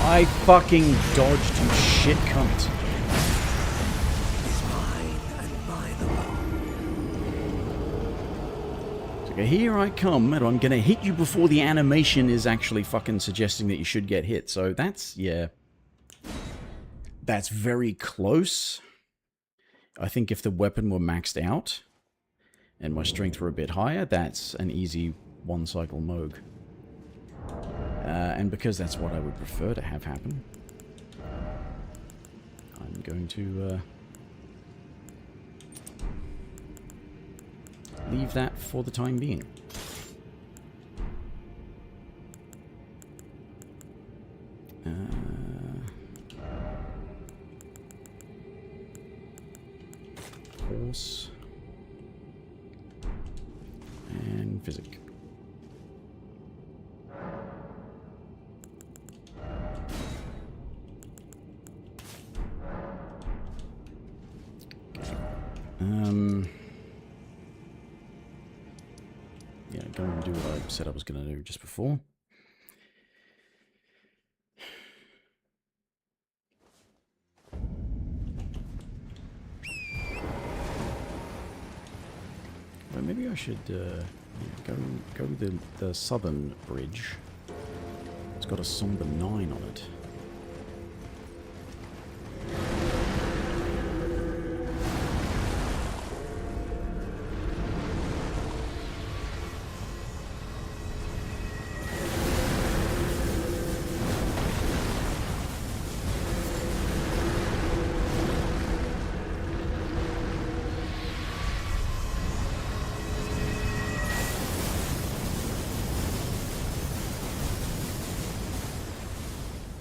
I fucking dodged, you shit cunt. It's mine and mine alone. Okay, here I come, and I'm gonna hit you before the animation is actually fucking suggesting that you should get hit. So that's, yeah. That's very close. I think if the weapon were maxed out, and my strength were a bit higher, that's an easy one-cycle Moog. And because that's what I would prefer to have happen, I'm going to leave that for the time being. Horse and physic. Yeah, go and do what I said I was going to do just before. Well, maybe I should go the southern bridge. It's got a somber 9 on it.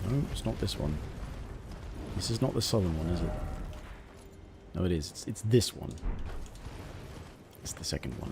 No, it's not this one. This is not the southern one, is it? No, it is. It's this one. It's the second one.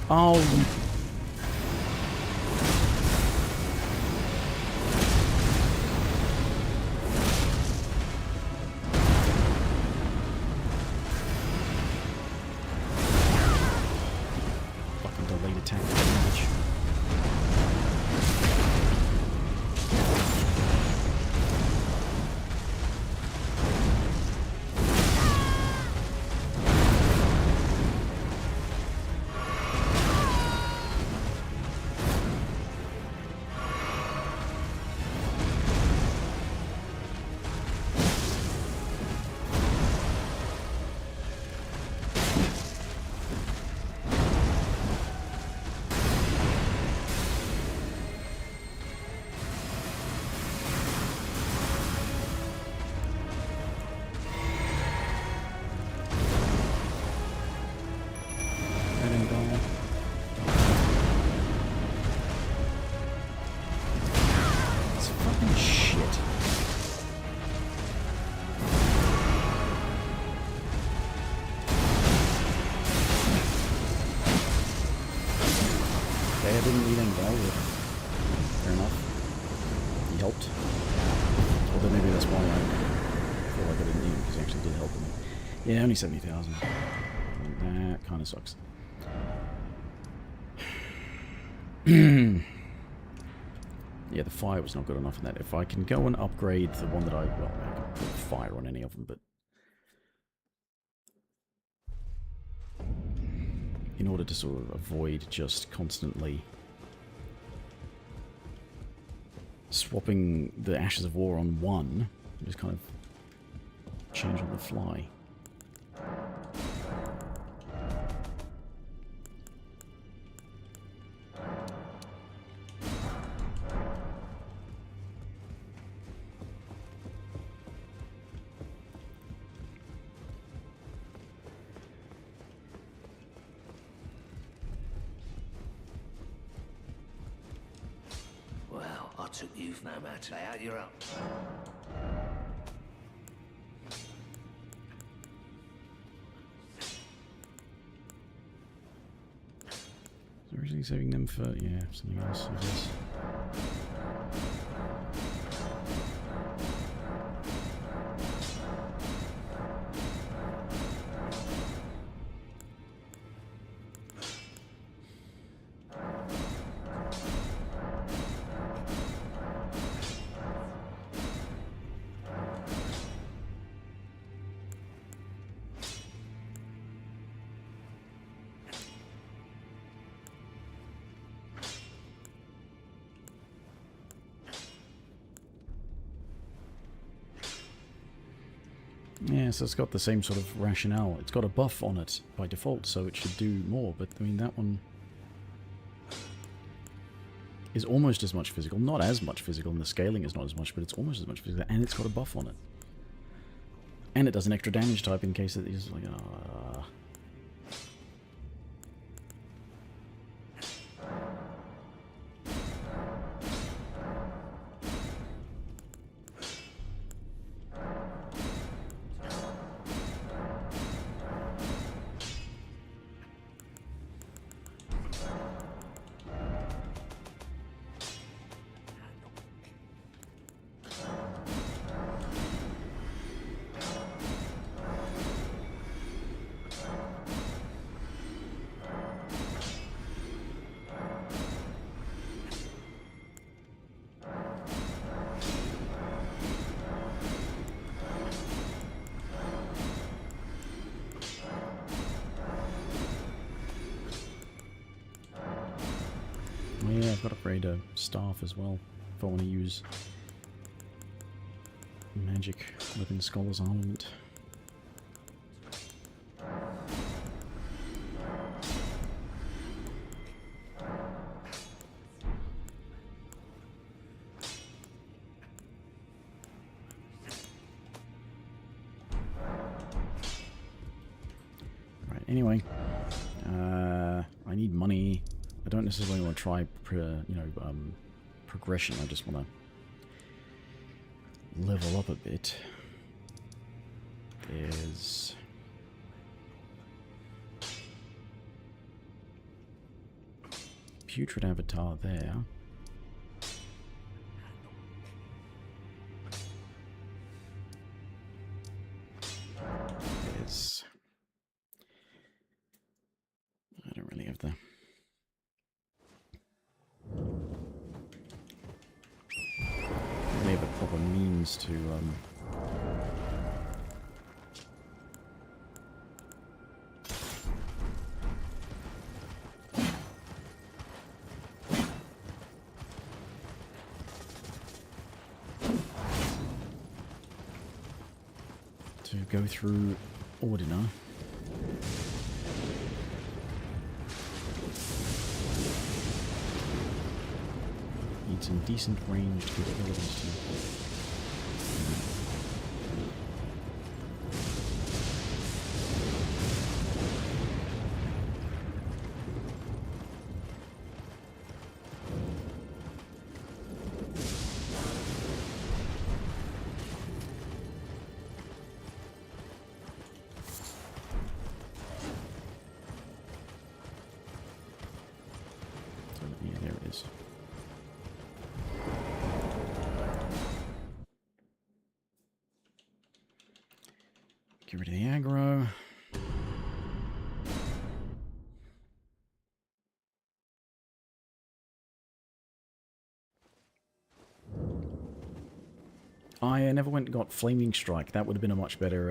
Oh, fucking delayed attack damage. It's fucking shit. Okay, I didn't need any value. Fair enough. He helped. Although maybe that's why I feel like I didn't need him, because he actually did help me. Yeah, only 70,000. That kind of sucks. Yeah, the fire was not good enough in that. If I can go and upgrade the one that well, I can put fire on any of them, but in order to sort of avoid just constantly swapping the Ashes of War on one, just kind of change on the fly. Well, I took you no matter. Lay out your own. So originally saving them for, yeah, something else, I guess. Yeah, so it's got the same sort of rationale. It's got a buff on it by default, so it should do more, but I mean, that one is almost as much physical. Not as much physical, and the scaling is not as much, but it's almost as much physical, and it's got a buff on it. And it does an extra damage type in case it is like, yeah, I've got to upgrade a staff as well if I want to use magic within Scholar's Armament. Right, anyway, I need money. I don't necessarily want to try, progression. I just want to level up a bit. There's putrid avatar there. There's... I don't really have the... They have a proper means to go through Ordina. Need some decent ranged capabilities too. Yeah, there it is. Get rid of the aggro. I never went and got Flaming Strike. That would have been a much better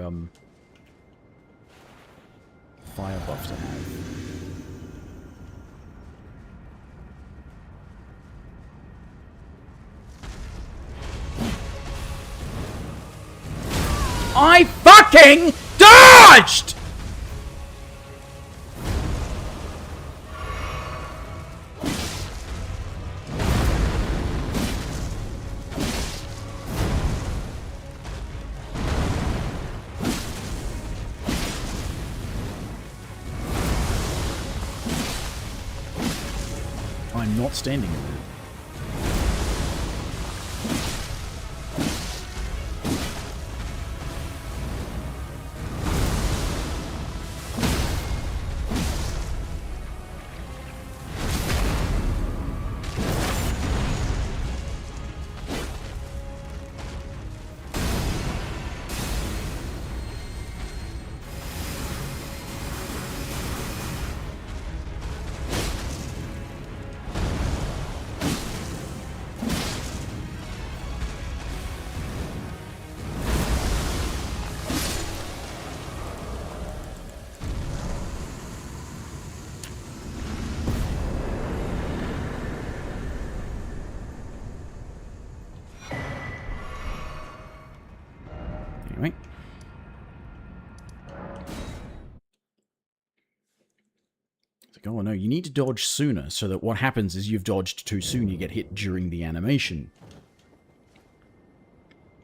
fire buff to have. I fucking dodged! I'm not standing in there. Anyway. It's like, oh no, you need to dodge sooner so that what happens is you've dodged too soon, you get hit during the animation.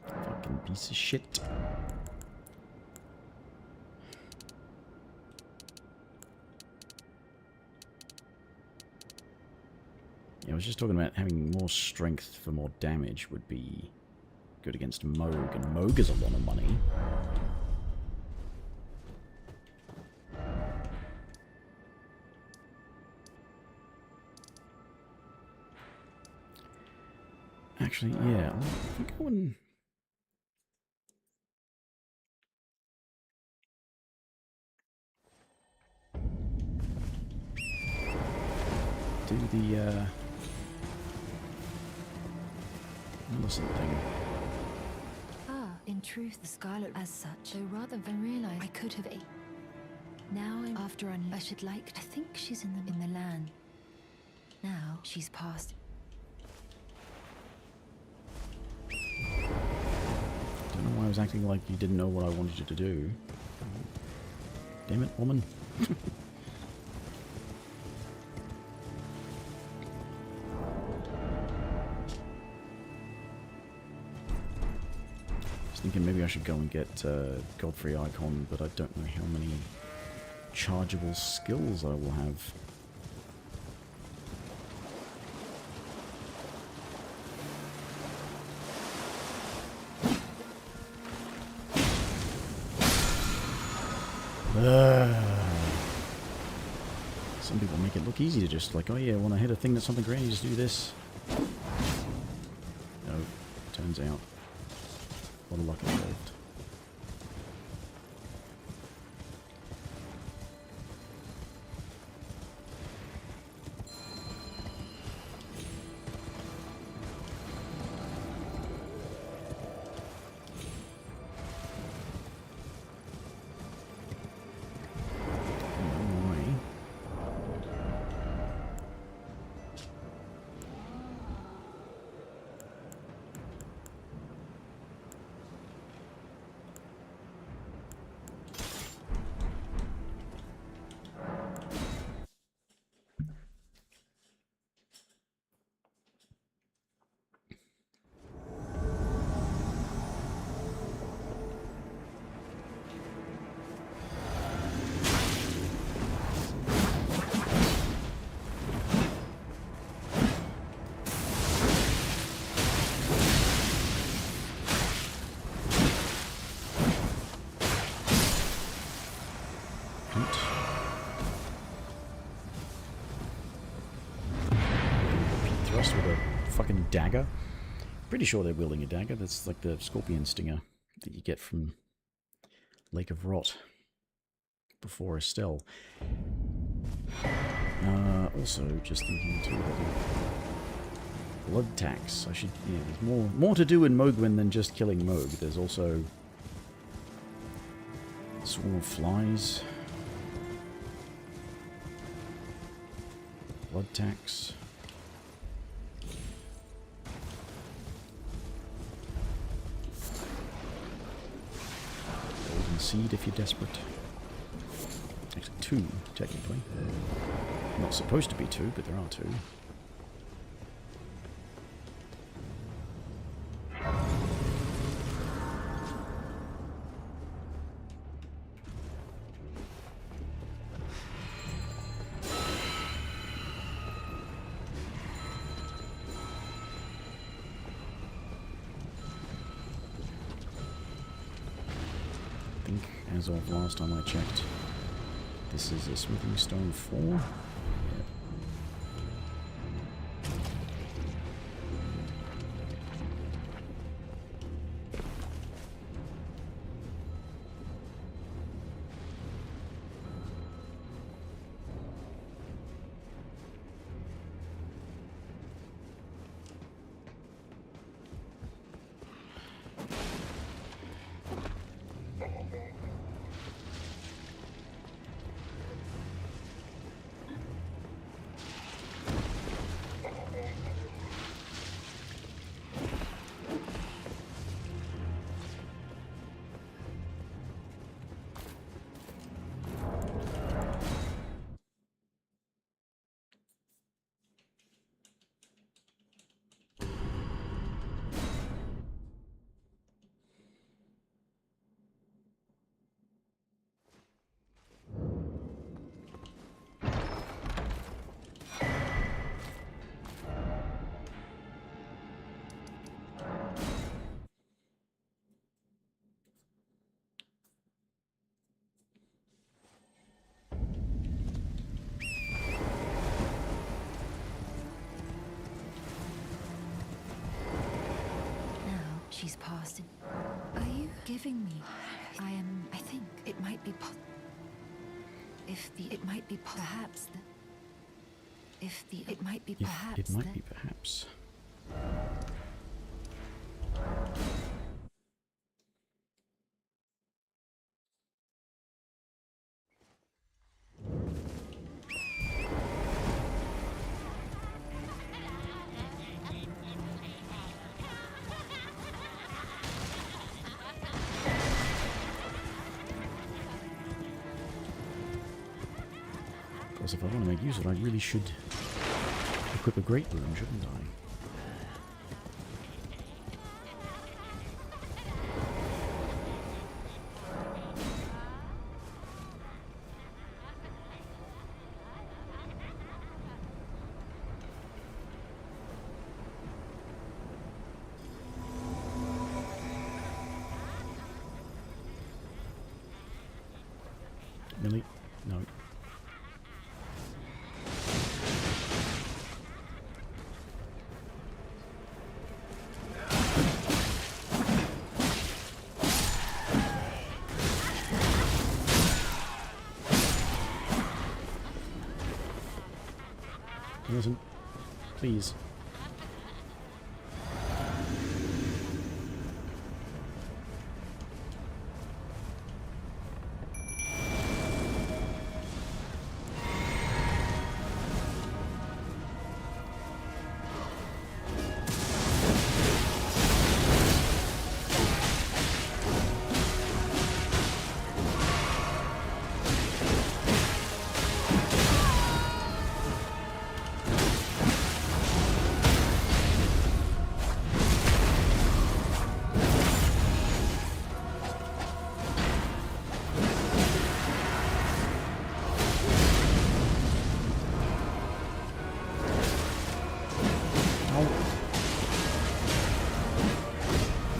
Fucking piece of shit. Yeah, I was just talking about having more strength for more damage would be good against Moog, and Moog is a lot of money. Actually, yeah, I think I wouldn't... do the, Millicent thing. In truth, the Scarlet as such, though rather than realize I could have Now I'm after I should like I think she's in the land. Now she's passed. Don't know why I was acting like you didn't know what I wanted you to do. Damn it, woman. Thinking maybe I should go and get Godfrey Icon, but I don't know how many chargeable skills I will have. Some people make it look easy to just like, oh yeah, when I hit a thing that's something great, you just do this. No, turns out, a lot of luck involved. Thrust with a fucking dagger. Pretty sure they're wielding a dagger. That's like the scorpion stinger that you get from Lake of Rot before Estelle. Also, just thinking too that blood tax. I should, yeah, there's more to do in Mogwin than just killing Moog. There's also swarm of flies, blood tax. Golden seed if you're desperate. Actually, 2 technically. Not supposed to be 2, but there are 2. I think as of last time I checked, this is a smithing stone 4. She's passed in. Are you giving me? I think it might be it might be perhaps it might be perhaps. Because if I want to make use of it, I really should equip a great rune, shouldn't I? Really? No. Listen. Please.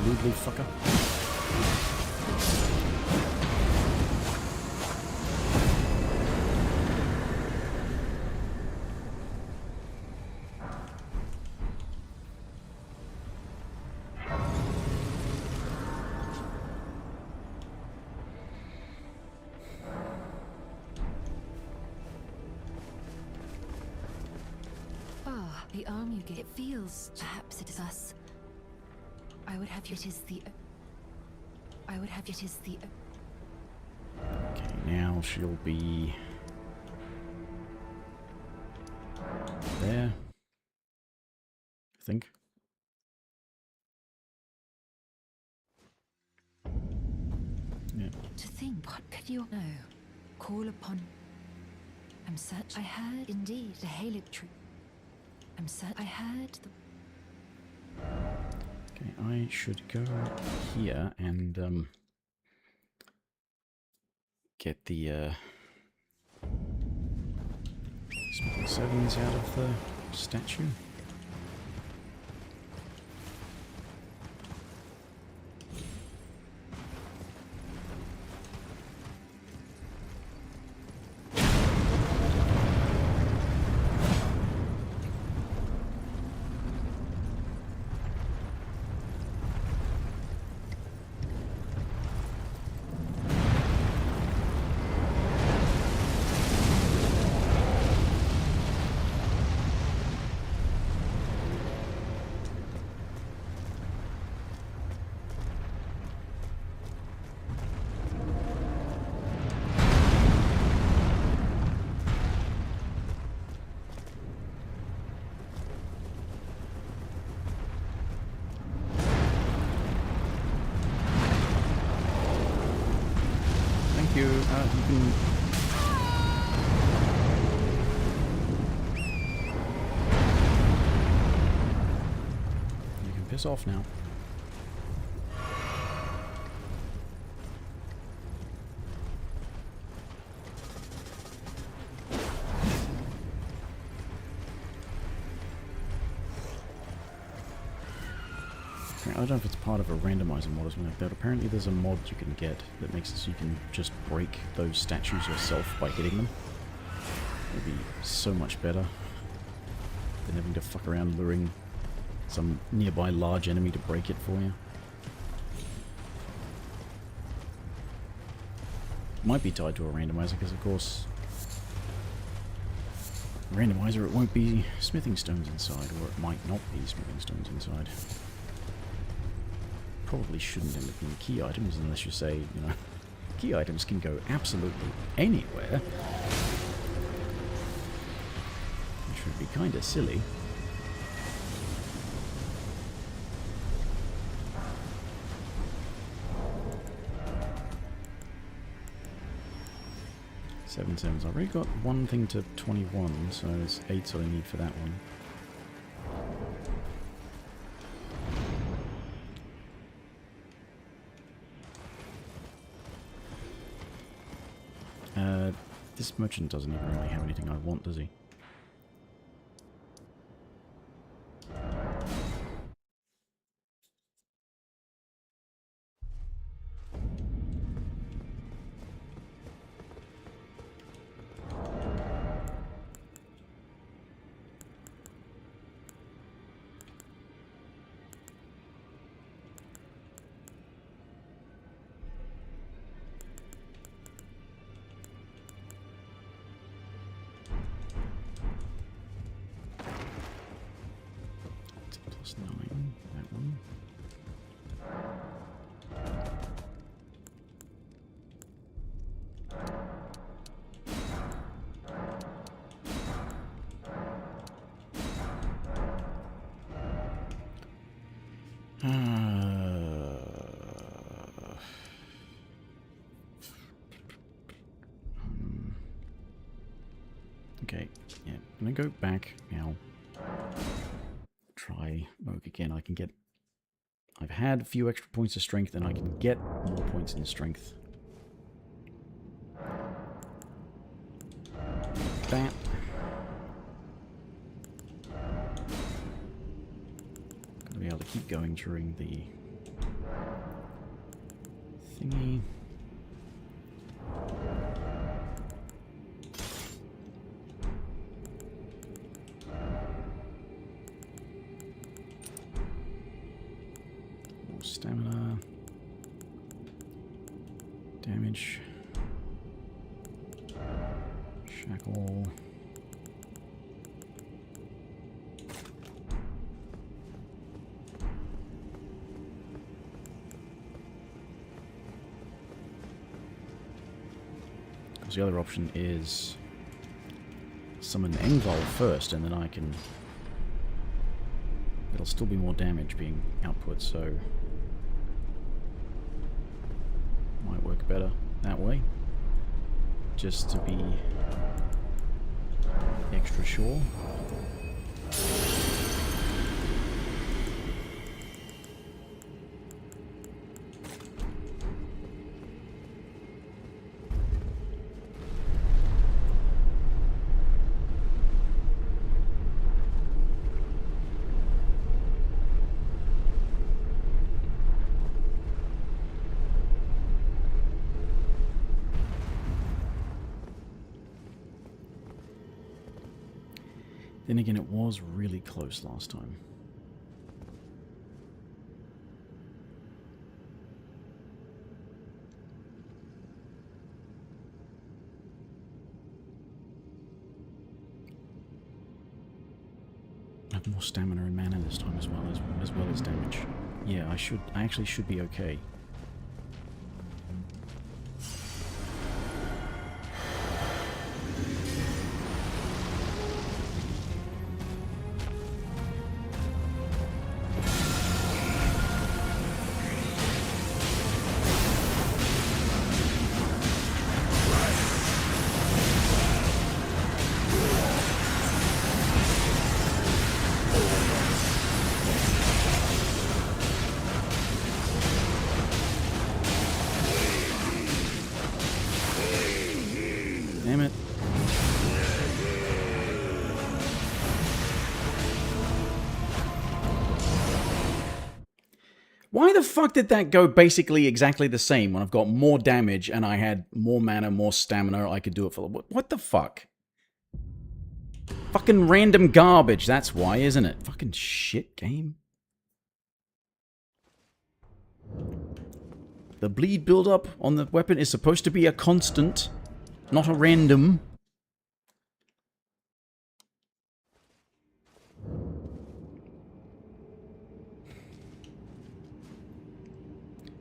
Lewdly fucker. Ah, the arm you get. It feels. Perhaps it is us. I would have you. It is the. I would have it is the. Okay, now she'll be there. I think. Yeah. To think, what could you know? Call upon. I'm such. I heard indeed the Halid tree. I'm such. I heard the. Okay, I should go here and get the smithing sevens out of the statue. You can... You can piss off now. I don't know if it's part of a randomizer mod or something like that. Apparently there's a mod you can get that makes it so you can just break those statues yourself by hitting them. It'd be so much better than having to fuck around luring some nearby large enemy to break it for you. Might be tied to a randomizer because, of course, randomizer, it won't be smithing stones inside, or it might not be smithing stones inside. Probably shouldn't end up being key items unless you say, you know, key items can go absolutely anywhere. Which would be kind of silly. Seven sevens. I've already got one thing to 21, so there's 8 that I need for that one. This merchant doesn't even really have anything I want, does he? Okay, yeah, I'm gonna go back now. Try Moog again. I can get... I've had a few extra points of strength, and I can get more points in strength. That. Gonna be able to keep going during the thingy. More stamina. Damage. Shackle. Because the other option is summon Engvall first, and then I can... It'll still be more damage being output, so... Might work better that way. Just to be extra sure. Then again, it was really close last time. I have more stamina and mana this time as well as damage. Yeah, I actually should be okay. Damn it. Why the fuck did that go basically exactly the same when I've got more damage and I had more mana, more stamina, I could do it for... What the fuck? Fucking random garbage, that's why, isn't it? Fucking shit game. The bleed build-up on the weapon is supposed to be a constant, not a random.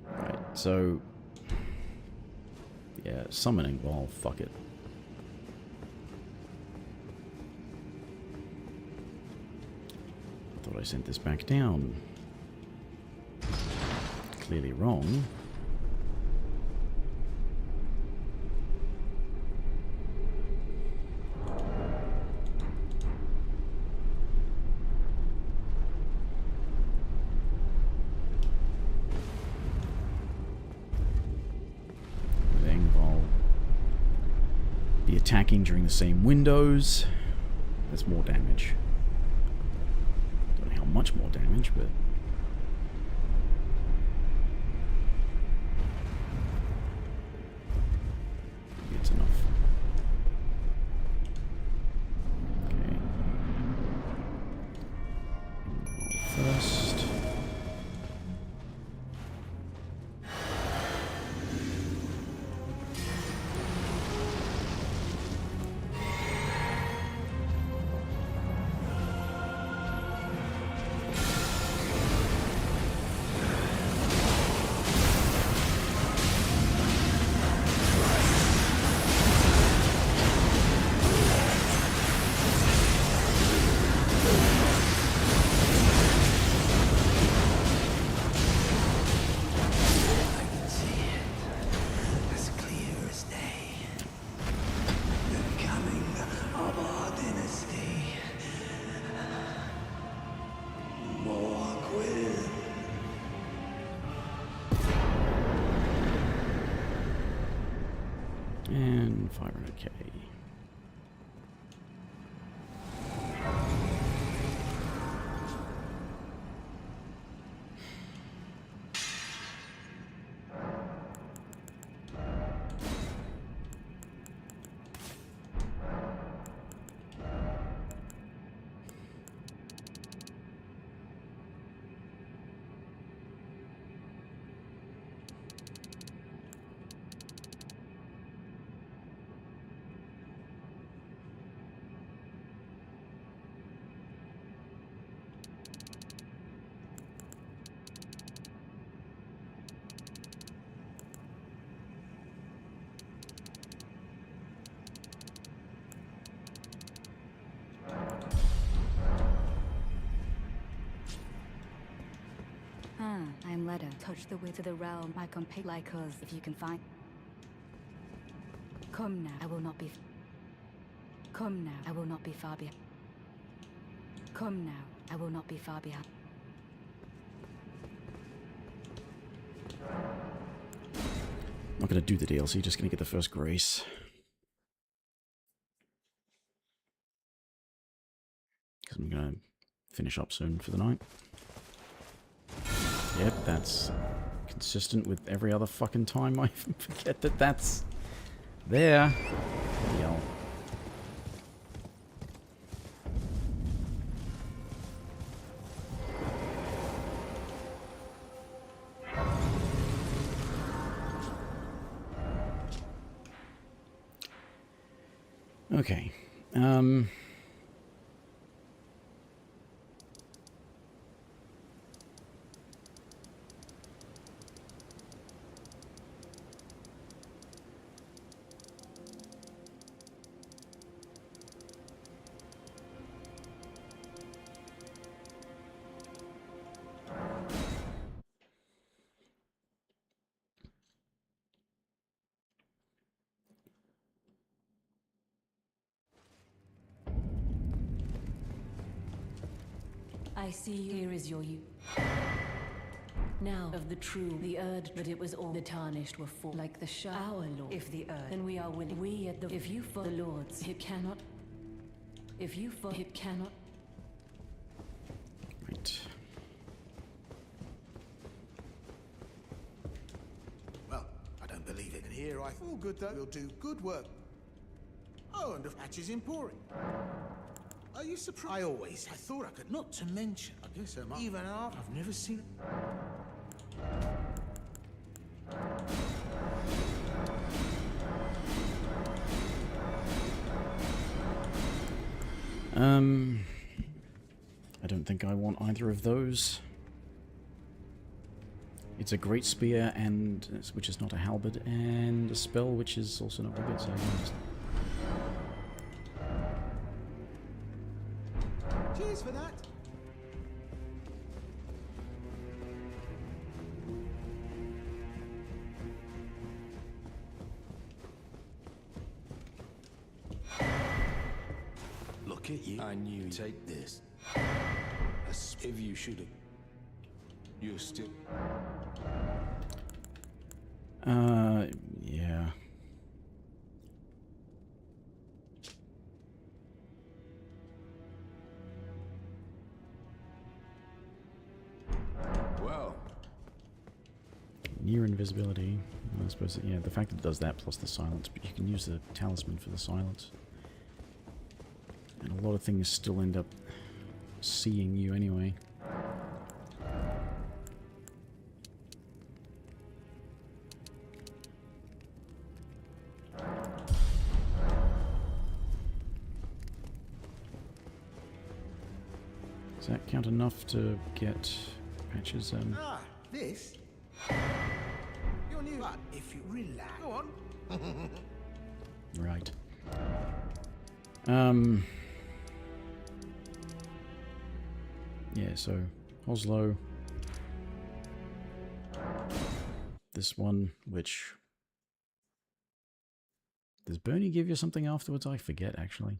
Right, so... yeah, summoning, well, fuck it. I thought I sent this back down. Clearly wrong. Attacking during the same windows. That's more damage. Don't know how much more damage, but... it's enough. Okay. First... And 500k. I'm Leda. Touch the way to the realm. I compare like us if you can find. Come now, I will not be. Come now, I will not be far behind. Come now, I will not be far behind. Not gonna do the DLC, just gonna get the first grace. Because I'm gonna finish up soon for the night. Yep, that's consistent with every other fucking time. I even forget that that's there. Bloody hell. Okay. I see you. Here is your you. Now of the true, the Erd, that it was all the tarnished were for, like the Shah, our Lord. If the Erd, then we are willing. We at the, if you for the Lords, it cannot. If you for, it cannot. Right. Well, I don't believe it. And here I feel good though. We'll do good work. Oh, and the Hatch's Emporium. Are you surprised? I thought I could. Not to mention, I guess I'm even after. I've never seen it. I don't think I want either of those. It's a great spear, and which is not a halberd, and a spell, which is also not very good. So I can just. Cheers for that. Look at you. I knew you'd take this. If you should have. You're still. Yeah. Well. Near invisibility. I suppose that, yeah, the fact that it does that plus the silence, but you can use the talisman for the silence. And a lot of things still end up seeing you anyway. Does that count enough to get patches? This? You're new. But if you relax. Go on. Right. Yeah, so Oslo. This one, which... Does Bernie give you something afterwards? I forget, actually.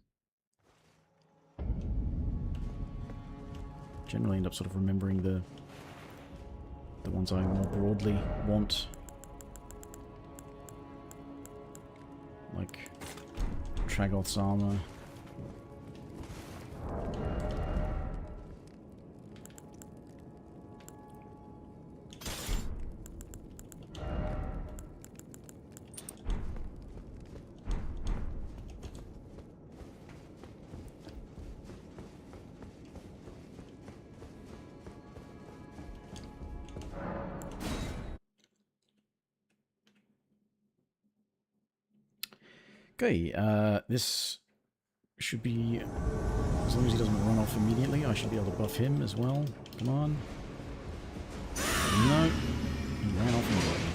Generally end up sort of remembering the ones I more broadly want. like Tragoth's armor. Okay, this should be, as long as he doesn't run off immediately, I should be able to buff him as well. Come on. No, he ran off immediately.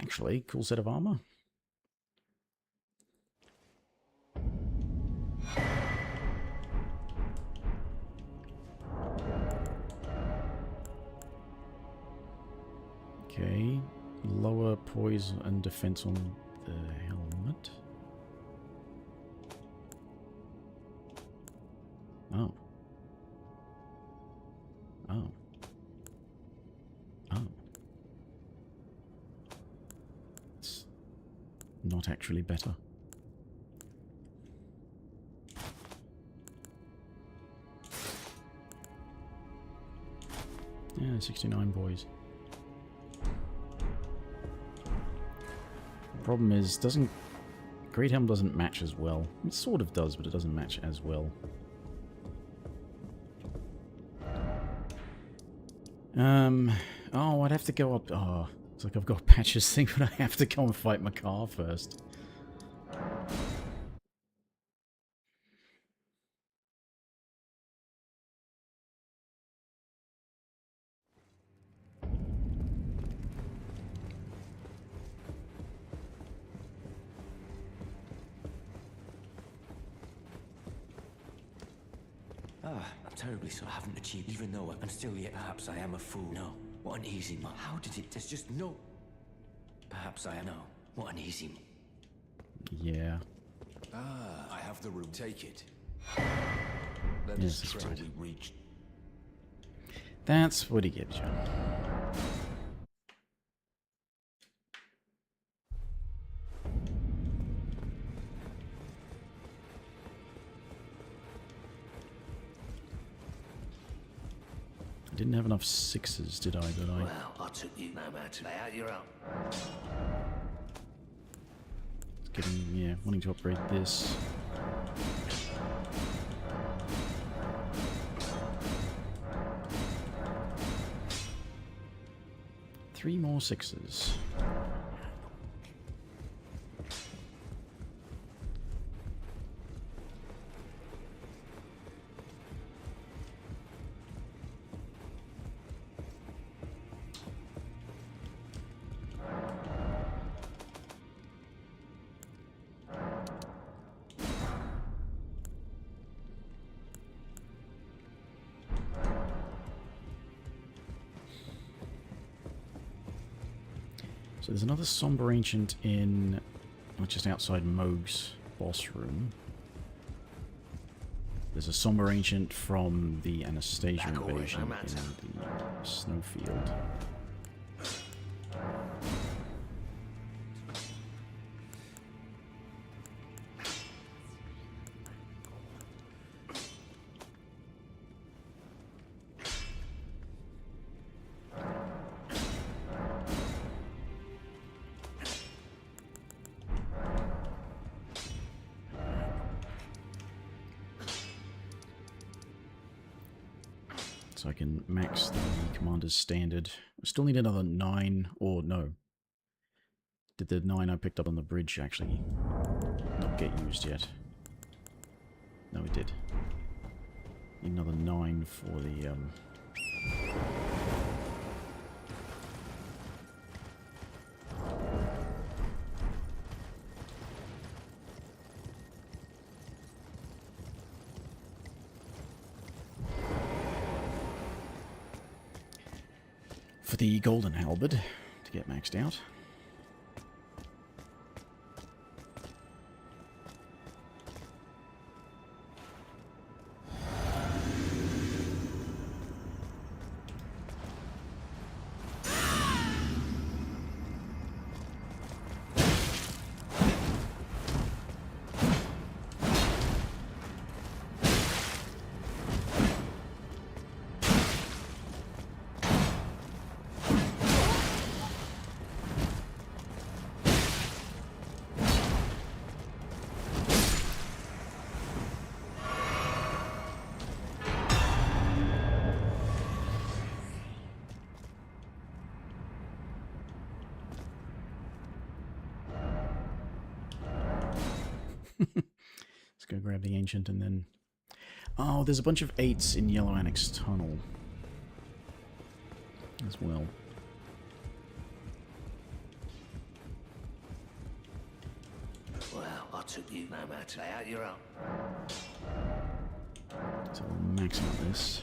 Actually, cool set of armor. Okay, lower poise and defense on the helmet. Oh. Oh. Oh. It's not actually better. Yeah, 69 boys. The problem is, Great Helm doesn't match as well. It sort of does, but it doesn't match as well. Oh, I'd have to go up. Oh, it's like I've got Patch's thing, but I have to go and fight Makar first. I'm terribly sorry I haven't achieved, even though I'm still yet. Perhaps I am a fool. No, what an easy man. How did it? There's just no. Perhaps I am. No, what an easy man. Yeah. Ah, I have the room. Take it. Yes, that's right. We reached. That's what he gives you. I didn't have enough sixes, did I? But I. Well, I took you no matter. Lay out your own. Getting, yeah, wanting to upgrade this. Three more sixes. So there's another Somber Ancient in, just outside Moog's boss room. There's a Somber Ancient from the Anastasia invasion in the snowfield. So I can max the commander's standard. I still need another 9, or no. Did the 9 I picked up on the bridge actually not get used yet? No, we did. Need another 9 for the, for the golden halberd to get maxed out. Let's go grab the ancient and then... Oh, there's a bunch of 8s in Yellow Annex Tunnel as well. Well, I took you no matter. Lay out your own. So we'll max out this.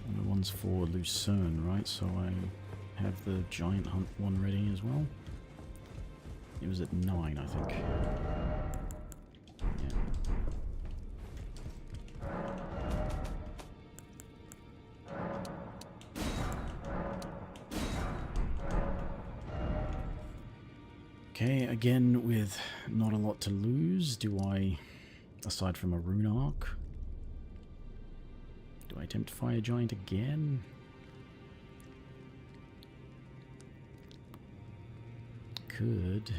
And the one's for Lucerne, right? So I have the giant hunt one ready as well. It was at 9, I think. Yeah. Okay, again with not a lot to lose, do I, aside from a rune arc, do I attempt Fire Giant again? Could.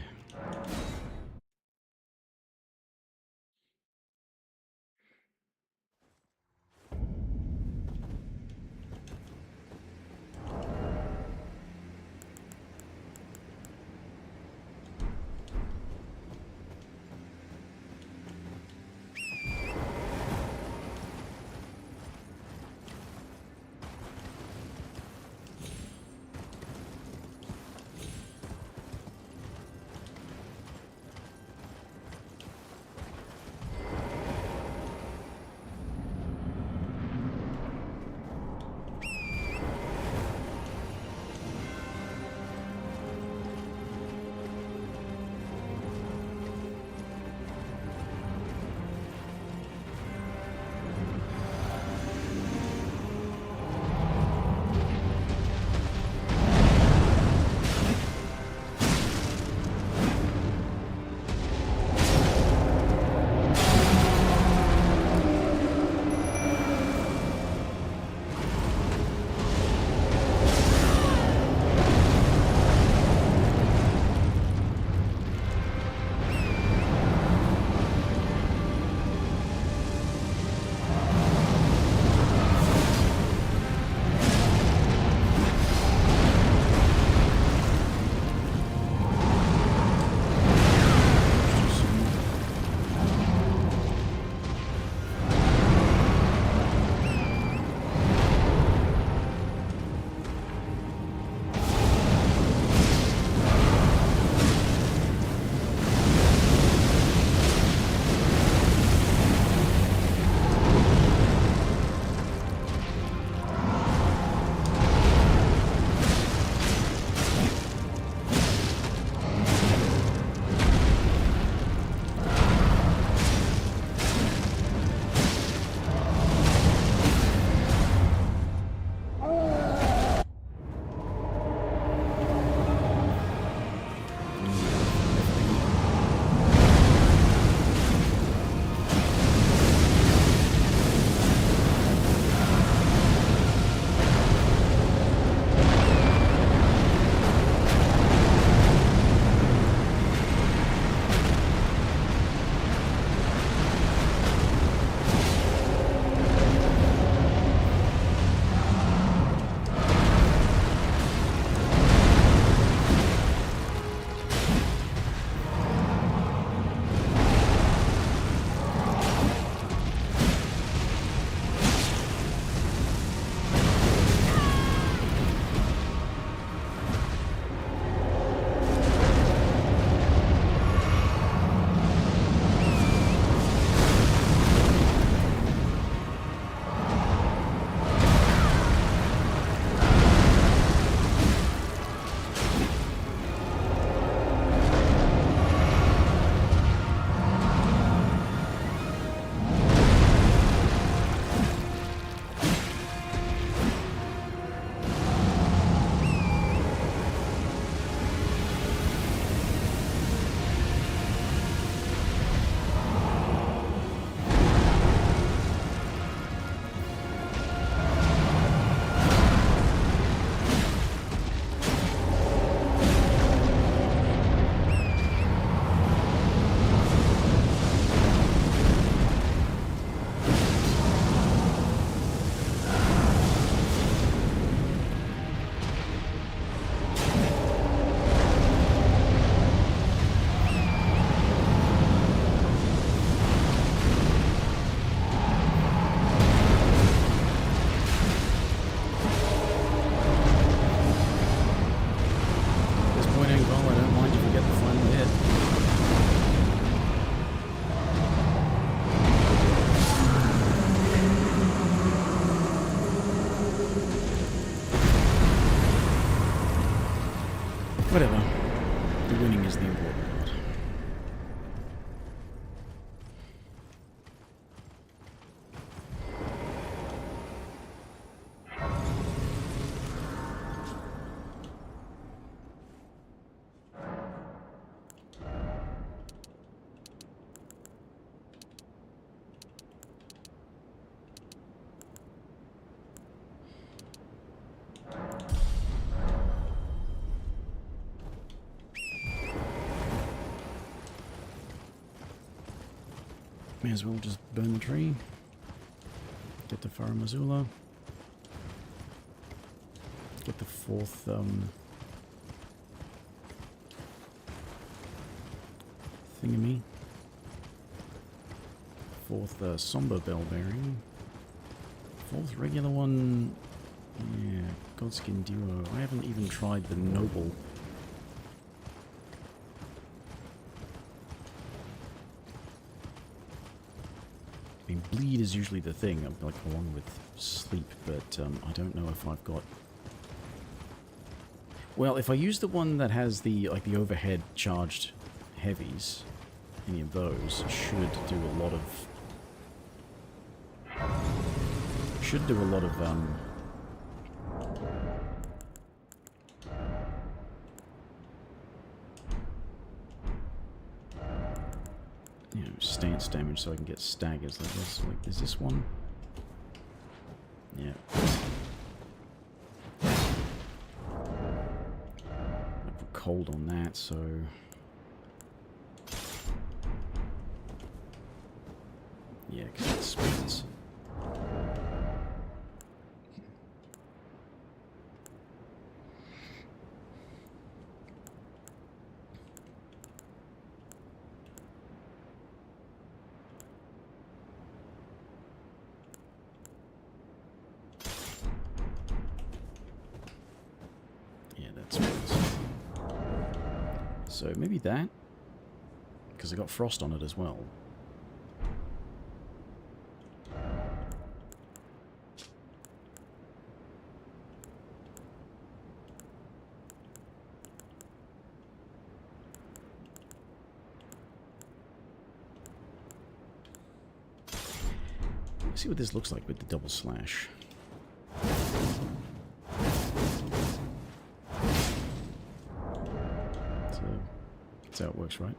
whatever. The winning is the important part. May as well just burn the tree. Get the Farum Azula. Get the fourth thingammy. Fourth somber bell bearing. Fourth regular one. Yeah, Godskin Duo. I haven't even tried the noble. I mean, bleed is usually the thing, like along with sleep, but I don't know if I've got... Well, if I use the one that has the like the overhead charged heavies, any of those should do a lot of... you know, stance damage, so I can get staggers like this. Like, is this one? Yeah. I put cold on that, so... Yeah, because it spins. So maybe that, because I got frost on it as well. Let's see what this looks like with the double slash. That's how it works, right?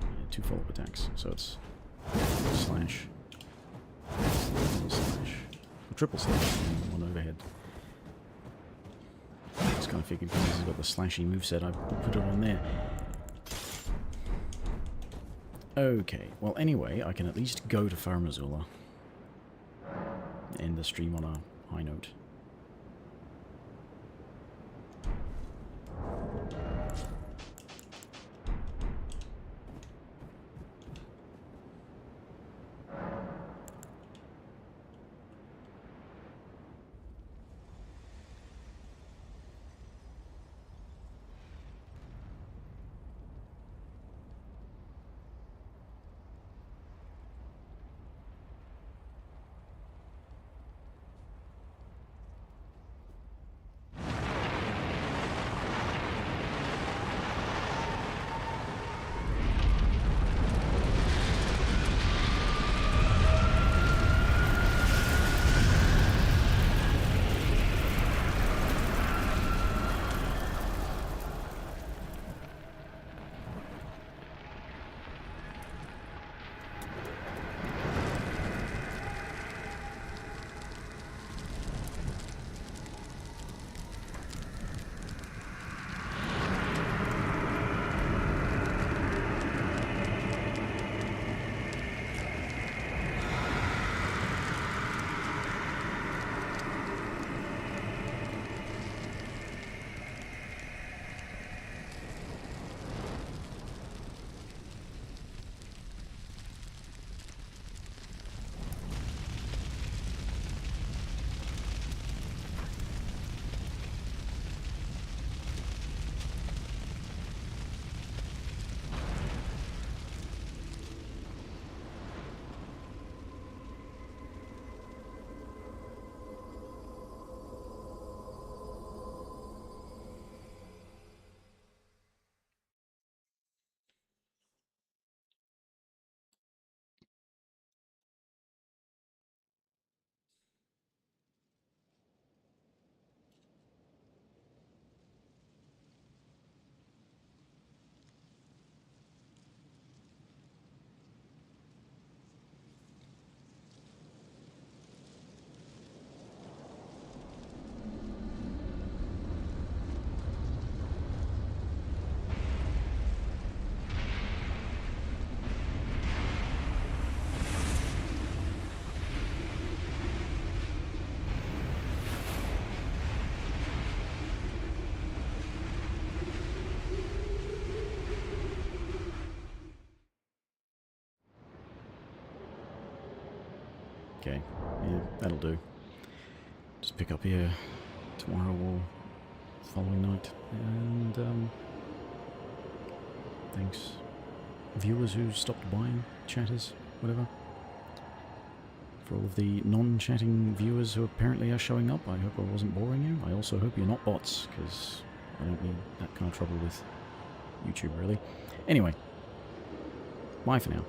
Yeah, 2 follow-up attacks. So it's slash, slash, or triple slash, and 1 overhead. I just kind of figured because it's got the slashy moveset, I put it on there. Okay, well anyway, I can at least go to Farum Azula. End the stream on a high note. Okay, yeah, that'll do. Just pick up here tomorrow or following night. And, thanks, viewers who stopped by, chatters, whatever. For all of the non-chatting viewers who apparently are showing up, I hope I wasn't boring you. I also hope you're not bots, because I don't need that kind of trouble with YouTube, really. Anyway, bye for now.